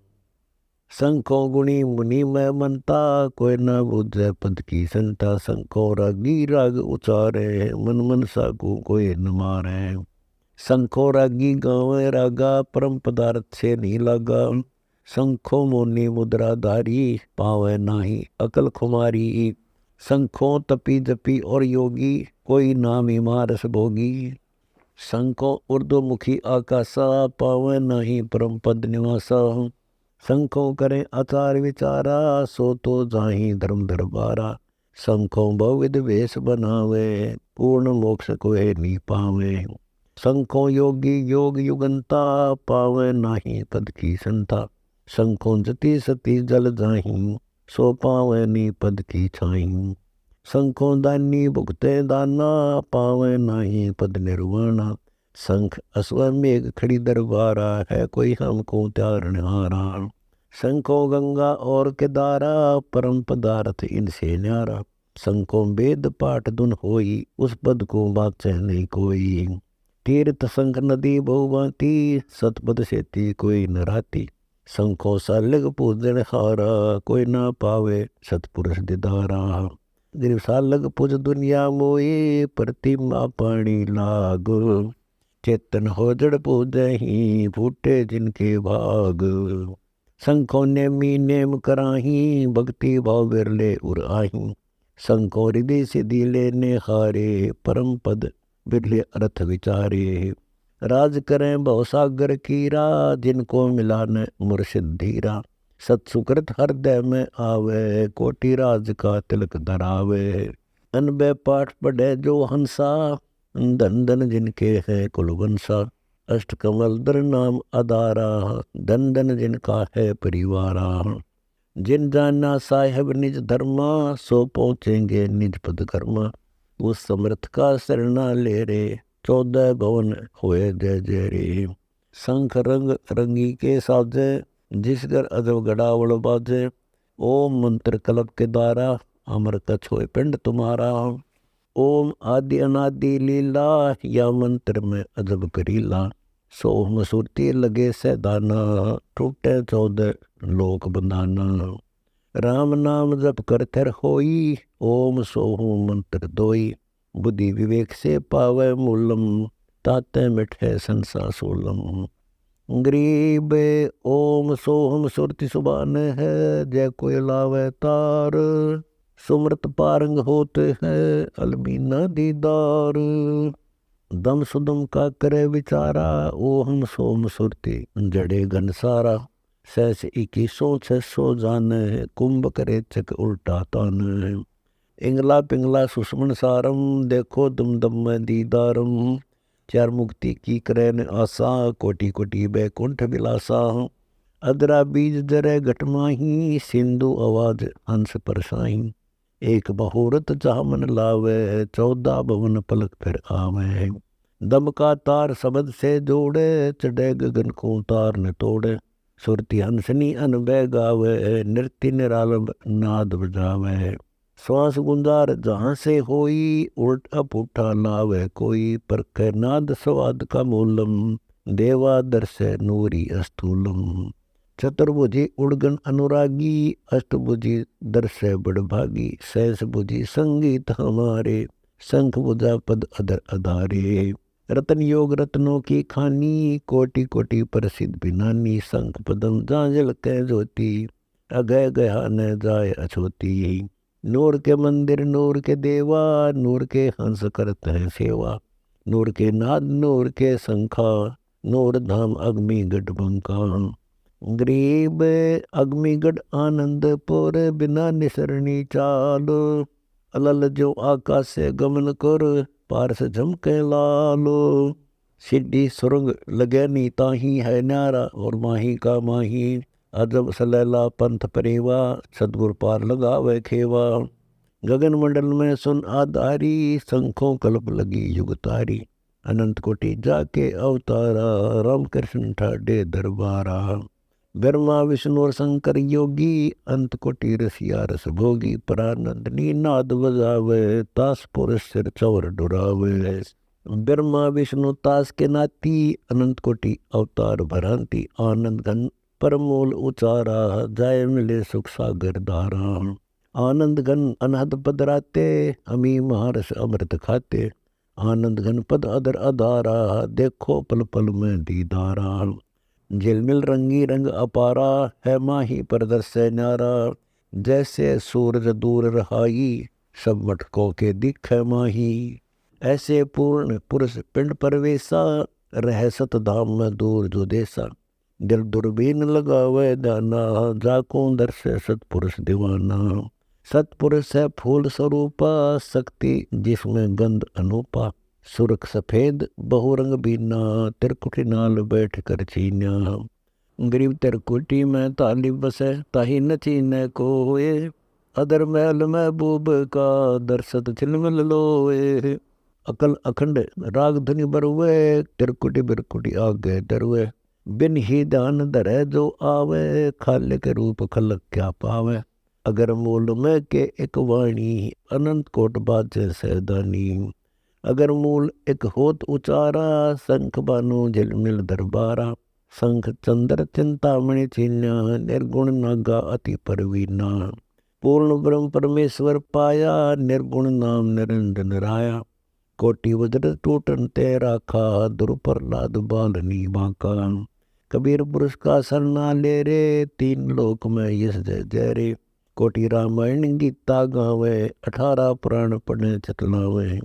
शंखों गुणी मुनि में मनता, कोई न बुझे पद की संता। शंखों रागी राग उचारे, मन मन सागु कोई न मारे। शंखों रागी गावे रागा, परम पदार्थ से नहीं लगा। शंखों मुनि मुद्राधारी, पावे नाही अकल खुमारी। शंखों तपी जपी और योगी, कोई नामी मारस भोगी। संको ऊर्ध्वमुखी आकाशा, पावे नहीं परम पद निवासा। संको करें आचार विचारा, सो तो जाहि धर्म दरबारा। संको बहुविध वेश बनावे, पूर्ण मोक्ष कोई नी पावे। संको योगी योग युगंता, पावे नाही पद की संता। संको जति सती जल जाहि, सो पावे नी पद की छाई। संको दानी भुगते दाना, पावे नाही पद निर्वाणा। संख अश्वमेघ खड़ी दरबारा, है कोई हमको त्यारण हारा। संको गंगा और केदारा, परम पदार्थ इनसे न्यारा। संको वेद पाठ धुन होई, उस पद को बाचे नहीं कोई। तीर्थ संख नदी बहुभांति, सतपद सेती कोई न राती। संको सालग पूजन हारा, कोई ना पावे सतपुरुष दिदारा। गिर सालग पूज दुनिया मोई, प्रतिमा पाणी लाग। चेतन हो जड़ पूजहि, फूटे जिनके भाग। संको नेमी नेम कराही, भक्ति भाव बिरले उर आही। संको हृदय सिद्धि लेने हारे, परम पद बिरले अर्थ विचारे। राज करें भवसागर कीरा, जिनको मिला न मुर्शिद धीरा। सत्सुकृत हृदय में आवे, कोटि राज का तिलक धरावे। अनबे पाठ पढ़े जो हंसा, धन धन जिनके है कुलवंशा। अष्ट कमल दर नाम आधारा, धन धन जिनका है परिवारा। जिन जाना साहेब निज धर्मा, सो पहुँचेंगे निज पद कर्मा। उस समर्थ का शरणा ले रे, 14 भवन होए जय जय रे। शंख रंग रंगी के साजे, जिस घर अजब गड़ावड़ बाजे। ओम मंत्र कल्प के द्वारा, अमर कछ होए पिंड तुम्हारा। ओम आदि अनादि लीला, या मंत्र में अजब करीला। सोहम सुरती लगे से दाना, टूटे 14 लोक बंधाना। राम नाम जप करथर होई, ओम सोहम मंत्र दोई। बुद्धि विवेक से पावे मूलम, ताते मिठे संसा सोलम। गरीब ओम सोहम सुरति सुबान है, जय कोई लावे तार। सुमृत पारंग होते हैं, अलमीना दीदार। दम सुदम का करे विचारा, ओहम सोम सुरति जड़े घन सारा। सहस 2100 600 जाने, कुंभ करे चक उल्टा तान। इंगला पिंगला सुषमन सारम, देखो दम दम में दीदारम। चार मुक्ति की करे न आशा, कोटि कोटि बैकुंठ विलासा। अदरा बीज जरे घटमाही, सिंधु आवाज हंस परसाई। एक बहुरत चाह मन लावे, 14 भवन पलक फिर आवे। दम का तार शब्द से जोड़े, चढ़े गगन को तार न तोड़े। सुरती हंसनी अनबे गावे, नृत्य निरालंब नाद बजावे। श्वास गुंजार जहाँ से होई, उल्टा पुठा लावे कोई। पर के नाद स्वाद का मूलम, देवा दर्श नूरी अस्तूलम। चतुर्भुजी उड़गन अनुरागी, अष्टभुजी दर्श बड़भागी। सहस भुजी संगीत हमारे, शंख बुझा पद अदर अधारे। रतन योग रत्नों की खानी, कोटि कोटि प्रसिद्ध बिनानी। शंख पदम जांजल कै ज्योति, अगय गया न जाय अछोती। नूर के मंदिर नूर के देवा, नूर के हंस करते हैं सेवा। नूर के नाद नूर के शंखा, नूर धाम अग्निगढ़ बंका। गरीब अग्निगढ़ आनंदपुर, बिना निसरणी चाल। अलल जो आकाश से गमन कर, पारस झमके लालो। सिद्धि सुरंग लगे नी ताही है न्यारा, और माही का माही। अजब सलैला पंथ परेवा, सदगुर पार लगावे खेवा। गगन मंडल में सुन आधारी, शंखों कल्प लगी युग तारी। अनंत कोटि जाके अवतारा, राम कृष्ण ठाडे दरबारा। ब्रह्मा विष्णु और शंकर योगी, अंत कोटि रसिया रस भोगी। परानंदनी नाद बजावे, तास पुरुष सिर चौर डुरावे। ब्रह्मा विष्णु तास के नाती, अनंत कोटि अवतार भरांति। आनंद घन परमूल उचारा, जाय मिले सुख सागर धारा। आनंद घन अनहद पद राते, हमी महारस अमृत खाते। आनंद घन पद अदर अधारा, देखो पल पल में दीदारा। झिलमिल रंगी रंग अपारा, है माही प्रदर्श न्यारा। जैसे सूरज दूर रहाई, सब मटकों के दिख है माही। ऐसे पूर्ण पुरुष पिंड परवेसा, रह सत धाम में दूर जो देसा। दिल दुर्बीन लगावे दाना, जाको दर्श सतपुरुष दीवाना। सतपुरुष है फूल स्वरूपा, शक्ति जिसमें गंध अनूपा। सुरख सफेद बहुरंग बीना, तिरकुटी नाल बैठ कर चीन्या। गरीब तिरकुटी में ताली बसे, ताही न चीने कोए। अदर महल महबूब का, दर्शत छिलमिल लोए। अकल अखंड राग धुनि बरुए, तिरकुटी बिरकुटी आगे डरुए। बिन ही दान धरे जो आवे, खाले के रूप खलक क्या पावे। अगर मूल में के एक वाणी, अनंत कोट बाजे सैदानी। अगर मूल एक होत उचारा, शंख बानो झिलमिल दरबारा। शंख चंद्र चिंतामणि चिन्या, निर्गुण नागा अति परवीना। पूर्ण ब्रह्म परमेश्वर पाया, निर्गुण नाम निरंजन राया। कोटि वज्र टूटन ते राखा, दुर्प्रहलाद बालनी बांका। कबीर पुरुष का सरना ले रे, तीन लोक में यश जय जय रे। कोटि रामायण गीता गावे, 18 पुराण पढ़े चतलावे।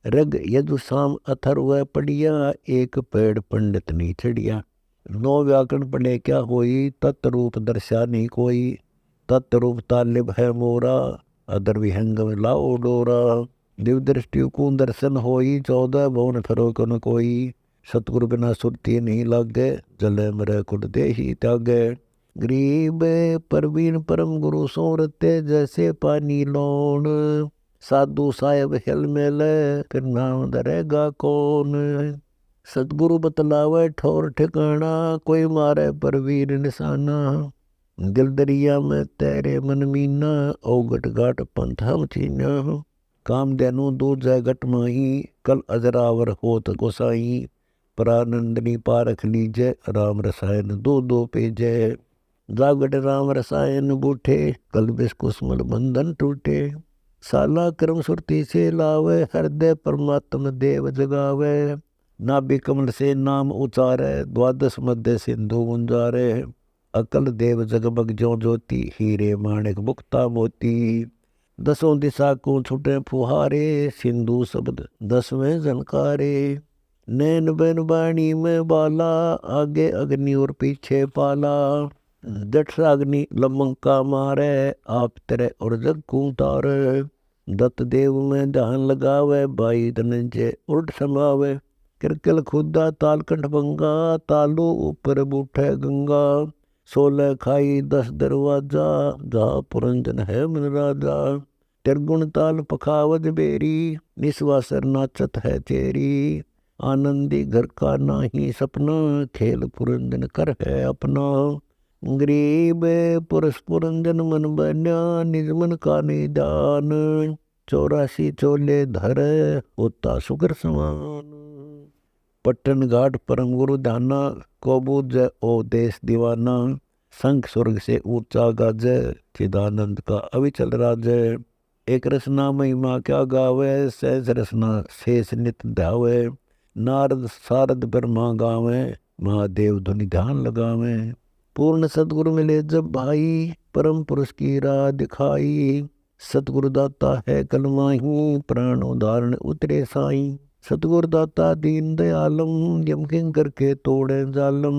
रग यदु साम अथर्व पढ़िया, एक पेड़ पंडित नहीं छड़िया। 9 व्याकरण पढ़े क्या होई, तत्रूप दर्शा नहीं कोई। तत्रूप तालिब है मोरा, अदर विहंग में लाओ डोरा। दिव दृष्टि को दर्शन होई, 14 भवन फिरो कन कोई। सतगुरु बिना सुरती नहीं लागे, जले मरे कुट दे ही त्यागे। गरीब परवीन परम गुरु सोरते, जैसे पानी लौण। साधु साहेब हिल मेले, फिर नाम धरेगा कौन। सतगुरु बतलावे ठौर ठिकाना, कोई मारे परवीर निशाना। दिल दरिया में तेरे मन मीना, औगट घाट पंथ हम चीना। काम देनु दूध जय घट माही, कल अजरावर होत गोसाई। परानंदनी पारख लीजे, राम रसायन दो दो पेजे। जागट राम रसायन बूठे, कल बिस कुसमल बंधन टूटे। साला क्रम सुरती से लावे, हृदय परमात्म देव जगावे। नाभि कमल से नाम उचारे, द्वादश मध्य सिंधु गुंजारे। अकल देव जगमग ज्यों ज्योति, हीरे माणिक मुक्ता मोती। 10 दिशा को छुटे फुहारे, सिंधु शब्द 10वें झनकारे। नैन बैन बाणी में बाला, आगे अग्नि और पीछे पाला। जठ अग्नि लमंका मारे, आप तेरे और जग को तारे। दत्त देव में ध्यान लगावे, बाई धनंजय उल्ट समावे। किरकिल खुदा तालकंठ भंगा, तालू ऊपर बूठे गंगा। 16 खाई 10 दरवाजा, जहाँ पुरंजन है मन राजा। तिरगुण ताल पखावज बेरी, निस्वासर नाचत है चेरी। आनंदी घर का नाही सपना, खेल पुरंजन कर है अपना। गरीब पुरुष पुरंजन मन बन्या, निज मन का निदान। 84 चोले धर, होता सुगर समान। पट्टन घाट परम गुरु ध्याना, कोबूज ओ देश दीवाना। शंख स्वर्ग से ऊंचा गाजे, चिदानंद का अविचल राजे। एक रसना महिमा क्या गावे, सहज रसना शेष नित ध्यावे। नारद सारद ब्रह्मा गावे, महादेव धुनि ध्यान लगावे। पूर्ण सतगुरु मिले जब भाई, परम पुरुष की राह दिखाई। सतगुरु दाता है कलमाही, प्राण उदाहरण उतरे साई। सतगुरु दाता दीन दयालम, यम किंकर के तोड़े जालम।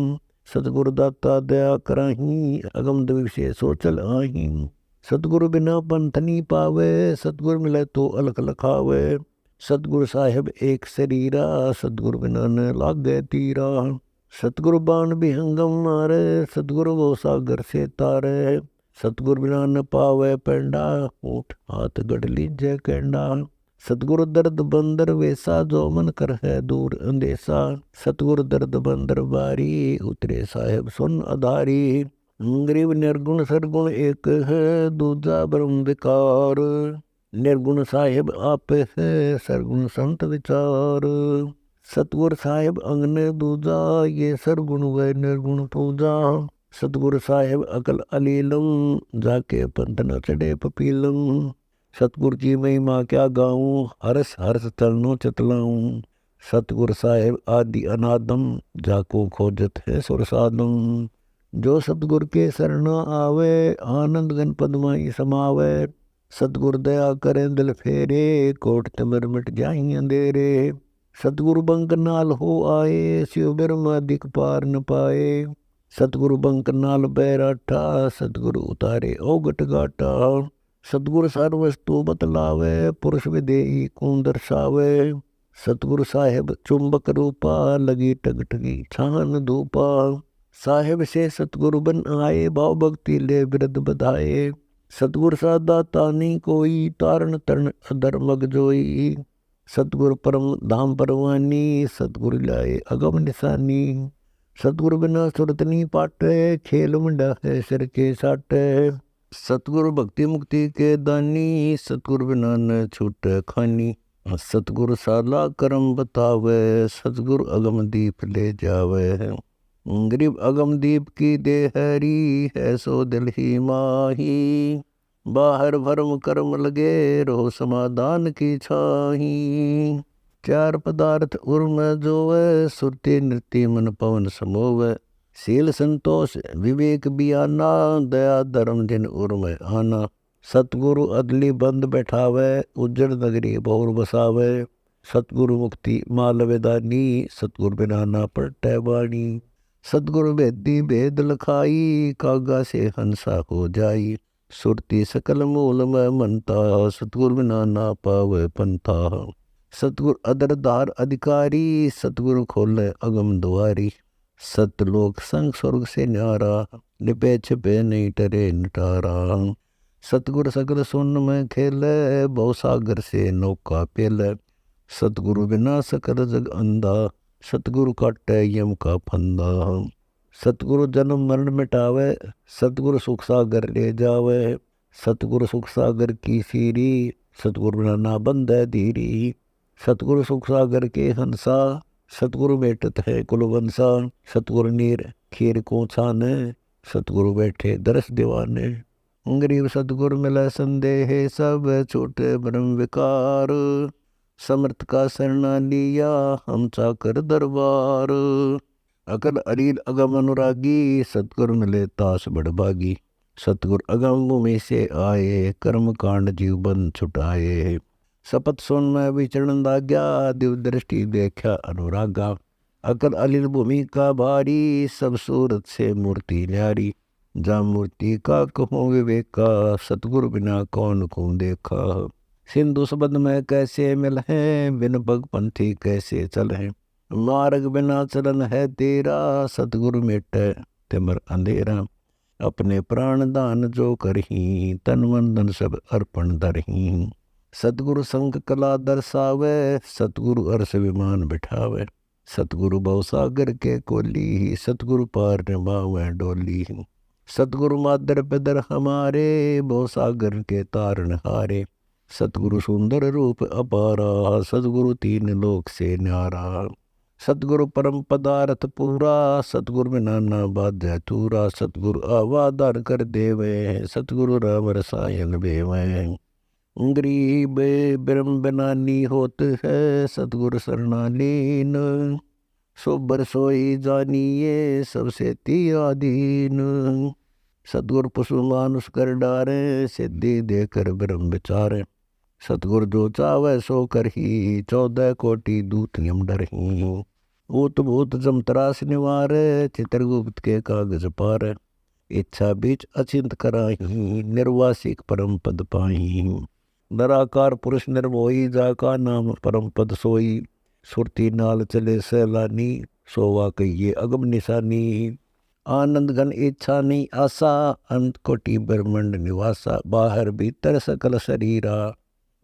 सतगुरु दाता दया कराही, अगम द्विषय सोचल आही। सतगुरु बिना पंथ नहीं पावे, सतगुरु मिले तो अलख लखावे। सतगुरु साहेब एक शरीरा, सतगुरु बिना न लागे तीरा। सतगुरु बाण विहंगम मारे, सतगुरु वो सागर से तारे। सतगुरु बिना न पावे पेंडा, ऊठ हाथ गढ़ लीजे केंडा। सतगुरु दर्द बंदर वेसा, जो मन कर है दूर अंदेसा। सतगुरु दर्द बंदर बारी, उतरे साहेब सुन आधारी। गरीब निर्गुण सरगुण एक है, दूजा ब्रह्म विकार। निर्गुण साहेब आप है, सरगुण संत विचार। सतगुरु साहेब अंगने दूजा, ये सरगुण व निर्गुण पूजा। सतगुरु साहेब अकल अलीलम, जाके पंथ न चढ़े पपीलम। सतगुरु की महिमा क्या गाऊं, हर्ष हर्ष चलनो चतलाऊं। सतगुरु साहेब आदि अनादम, जाको खोजत है सुरसादम। जो सतगुरु के शरणा आवे, आनंद गण पद माई समावे। सतगुरु दया करें दिल फेरे, कोट तिमिर मिट जाई अंधेरे। सतगुरु बंक नाल हो आए, शिव ब्रह्म दिख पार न पाए। सतगुरु बंक नाल बैराठा, सतगुरु उतारे औगट घाटा। सतगुरु सार वस्तु बतलावे, पुरुष विदेही कौन दर्शावे। सतगुरु साहेब चुंबक रूपा, लगी टगटगी छान धूपा। साहेब से सतगुरु बन आए, भाव भक्ति ले बिरद बधाए। सतगुरु सा दाता नहीं कोई, तारण तरण अधर्मग जोई। सतगुरु परम धाम परवानी, सतगुरु लाए अगम निशानी। सतगुरु बिना सुरत नहीं पाटे, खेल मंडा है सिर के साटे। सतगुरु भक्ति मुक्ति के दानी, सतगुरु बिना न छूट खानी। सतगुरु साला करम बतावे, सतगुरु अगम दीप ले जावे। गरीब अगम दीप की देहरी, है सो दिल ही माही। बाहर भरम कर्म लगे, रो समाधान की छाही। चार पदार्थ उर्म जोवे, सुरती नृत्य मन पवन समोवे। शील संतोष विवेक बियाना, दया धर्म जिन उर्म आना। सतगुरु अदली बंद बैठावे, उज्जड़ नगरी बहुर बसावे। सतगुरु मुक्ति माल वेदानी, सतगुरु बिना ना पलटै बाणी। सतगुरु भेदी भेद लखाई, कागा से हंसा हो जाई। सुरती सकल मूल में मनता, सतगुरु बिना ना पावे पंथा। सतगुरु अदरदार अधिकारी, सतगुरु खोले अगम द्वारी। सतलोक संग स्वर्ग से न्यारा, लिपे छिपे नहीं टरे नटारा। सतगुरु सकल सुन में खेले, बहुसागर से नौका पेले। सतगुरु बिना सकल जग अंधा, सतगुरु काटे यम का फंदा। सतगुरु जन्म मरण मिटावे, सतगुरु सुख सागर ले जावे। सतगुरु सुख सागर की सीरी, सतगुरु बिना ना बंधे धीरी। सतगुरु सुख सागर के हंसा, सतगुरु बेटत है कुलवंसा। सतगुरु नीर खीर को छाने, सतगुरु बैठे दरस दीवाने। गरीब सतगुरु मिले संदेह, सब छोटे ब्रह्म विकार। समर्थ का शरणा लिया, हम चाकर दरबार। अकल अलील अगम अनुरागी, सतगुरु मिले तास बड़भागी। सतगुरु अगम भूमि से आए, कर्म कांड जीव बन छुटाए। सपत सोन में विचरण लाग्या, दिव दृष्टि देखा अनुरागा। अकल अलील भूमि का भारी, सब सूरत से मूर्ति न्यारी। जा मूर्ति का कहूँ विवेका, सतगुरु बिना कौन को देखा। सिंधु सबद में कैसे मिल है, बिन पग पंथी कैसे चल है। मार्ग बिना चलन है तेरा, सतगुरु मिटे तिमर अंधेरा। अपने प्राण दान जो करही, तन मन धन सब अर्पण धरही। सतगुरु संग कला दर्शावे, सतगुरु अरस विमान बिठावे। सतगुरु भवसागर के कोली, सतगुरु पार निभावे डोली। सतगुरु मादर पिदर हमारे, भवसागर के तारण हारे। सतगुरु सुंदर रूप अपारा, सतगुरु तीन लोक से न्यारा। सतगुरु परम पदार्थ पूरा, सतगुरु बिना ना बाध्य तूरा। सतगुरु आवादार कर देवे, सतगुरु राम रसायन बेवे। गरीब ब्रह्म बिना नी होत है, सतगुरु शरणालीन। सोबर सोई जानिए, सबसे तियादीन। सतगुरु पशु मानुष कर डारे, सिद्धि देकर ब्रह्म विचारे। सतगुरु जो चावे सो करही, 14 कोटि दूत नियम डरही। ऊत भूत जमतरास निवारे, चित्रगुप्त के कागज पार। इच्छा बीच अचिंत कराही, निर्वासिक परम पद पाही। निराकार पुरुष निर्मोही, जाका नाम परम पद सोई। सुरती नाल चले सैलानी, सोवा कहिए अगम निशानी। आनंद घन इच्छा नहीं आशा, अंत कोटि ब्रह्मंड निवासा। बाहर भीतर सकल शरीरा,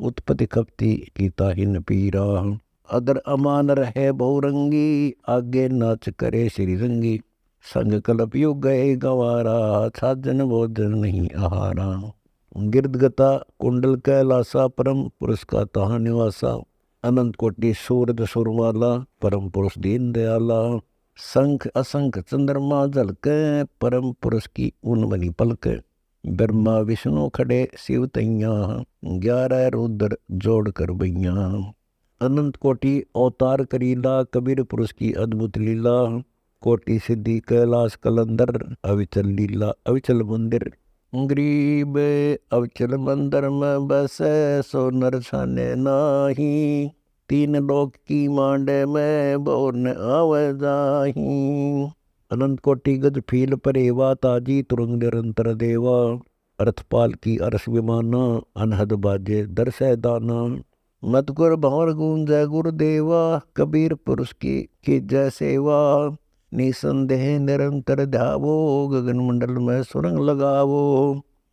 उत्पत्ति खपती गीता हिन पीरा। अदर अमान रहे बहुरंगी, आगे नाच करे श्री रंगी। संग कल्प युग गए गवारा, साजन भोजन नहीं आहारा। गिरदगता कुंडल कैलासा, परम पुरुष का तहा निवासा। अनंत कोटि सूरज सुरमाला, परम पुरुष दीन दयाला। संख असंख चंद्रमा झलके, परम पुरुष की उन बनी पलक। ब्रह्मा विष्णु खड़े शिव तैया, 11 रुद्र जोड़ कर बैया। अनंत कोटि अवतार करीला, कबीर पुरुष की अद्भुत लीला। कोटि सिद्धि कैलाश कलंदर, अविचल लीला अविचल मंदिर। गरीब अवचल मंदिर में बसे, सो नर छाने नाही। तीन लोक की मांडे में बोर न आवे जाही। अनंत कोटि गज फील परेवा, ताजी तुरंग निरंतर देवा। अर्थपाल की अरस विमाना, अनहद बाजे दरसै दाना। मत गुर भंवर गूंजय गुरुदेवा, कबीर पुरुष की जय सेवा। निसंदेह निरंतर ध्यावो, गगन मंडल में सुरंग लगावो।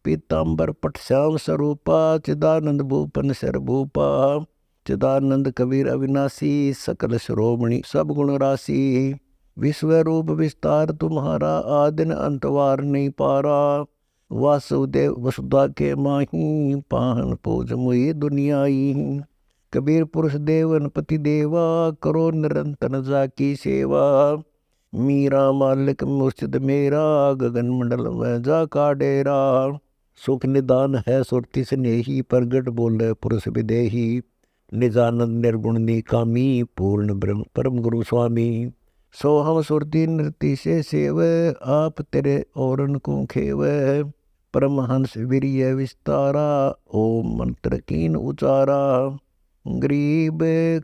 पीताम्बर पट श्याम स्वरूपा, चिदानंद भूपन सिर भूपा। चिदानंद कबीर अविनाशी, सकल श्रोमणि सब गुण राशि। विश्व रूप विस्तार तुम्हारा, आदिन अंतवार नहीं पारा। वासुदेव वसुधा के माही, पाहन पूज मुई दुनियाई। कबीर पुरुष देवन पति देवा, करो निरंतर जाकी सेवा। मीरा मालिक मुर्शिद मेरा, गगन मंडल में जाका डेरा। सुख निदान है सुरति स्नेही, प्रगट बोले पुरुष विदेही। निजानंद निर्गुण निकामी, पूर्ण ब्रह्म परम गुरु स्वामी। सो हम सुरति नृति से सेव, आप तेरे औरन को खेव। परमहंस वीर्य विस्तारा, ओम मंत्र कीन उचारा। गरीब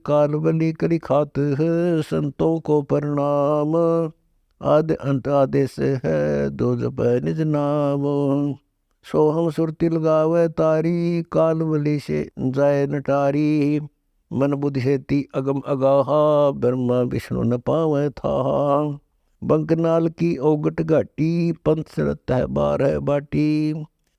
कालवली कली खात है, संतों को प्रणाम। आदि अंत आदेश है, दो जप निज नाम। सो हम सुरति लगावे तारी, कालवली से जाय नटारी। मन बुद्धि हेती अगम अगाहा, ब्रह्मा विष्णु न पावे था। बंकनाल की ओगट घाटी, पंथ सरत है 12 बाटी।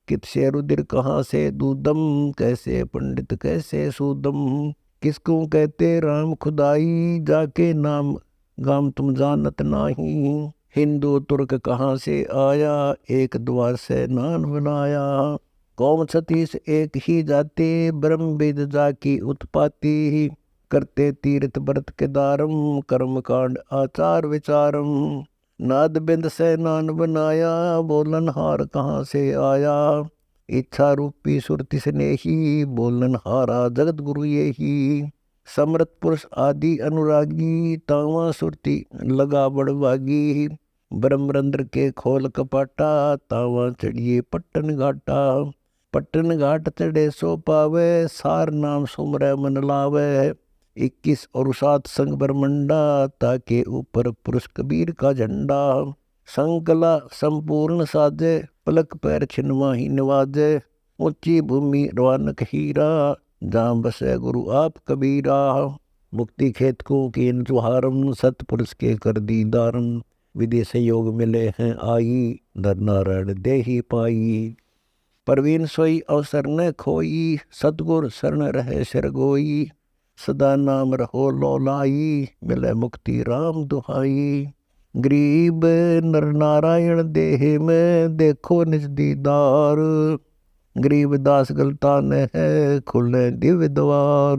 कित से रुधिर कहाँ से दूदम, कैसे पंडित कैसे सूदम। किसको कहते राम खुदाई, जाके नाम गाम तुम जानत नाही। हिंदू तुर्क कहाँ से आया, एक द्वार से नान बनाया। कौम छत्तीस एक ही जाते, ब्रह्म वेद जाकी उत्पाती। करते तीर्थ व्रत के दारम, कर्म कांड आचार विचारम। नाद बिंद से नान बनाया, बोलन हार कहाँ से आया। इच्छा रूपी सुरति स्नेही, बोलन हारा जगत गुरु यही। समृत पुरुष आदि अनुरागी, तावा सुरति लगा बड़वागी। ब्रह्मरंद्र के खोल कपाटा, तावा चढ़िए पट्टन घाटा। पट्टन घाट चढ़े सो पावे, सार नाम सुमरै मन लावे। 21 और 7 संग ब्रह्मंडा, ताके ऊपर पुरुष कबीर का झंडा। संकला संपूर्ण साजे, पलक पैर छिनवाही निवाजे। ऊंची भूमि रवानक हीरा, जाम बसे गुरु आप कबीरा। मुक्ति खेत को कीन जुहारम, सतपुरुष के कर दीदारम। विदेश योग मिले हैं आई, नर नारायण देही पाई। परवीन सोई अवसर न खोई, सतगुर शरण रहे सिर गोई। सदा नाम रहो लौलाई, मिले मुक्ति राम दुहाई। गरीब नर नारायण देह में, देखो निज दीदार। गरीब दास गलता न है, खुले दिव्य द्वार।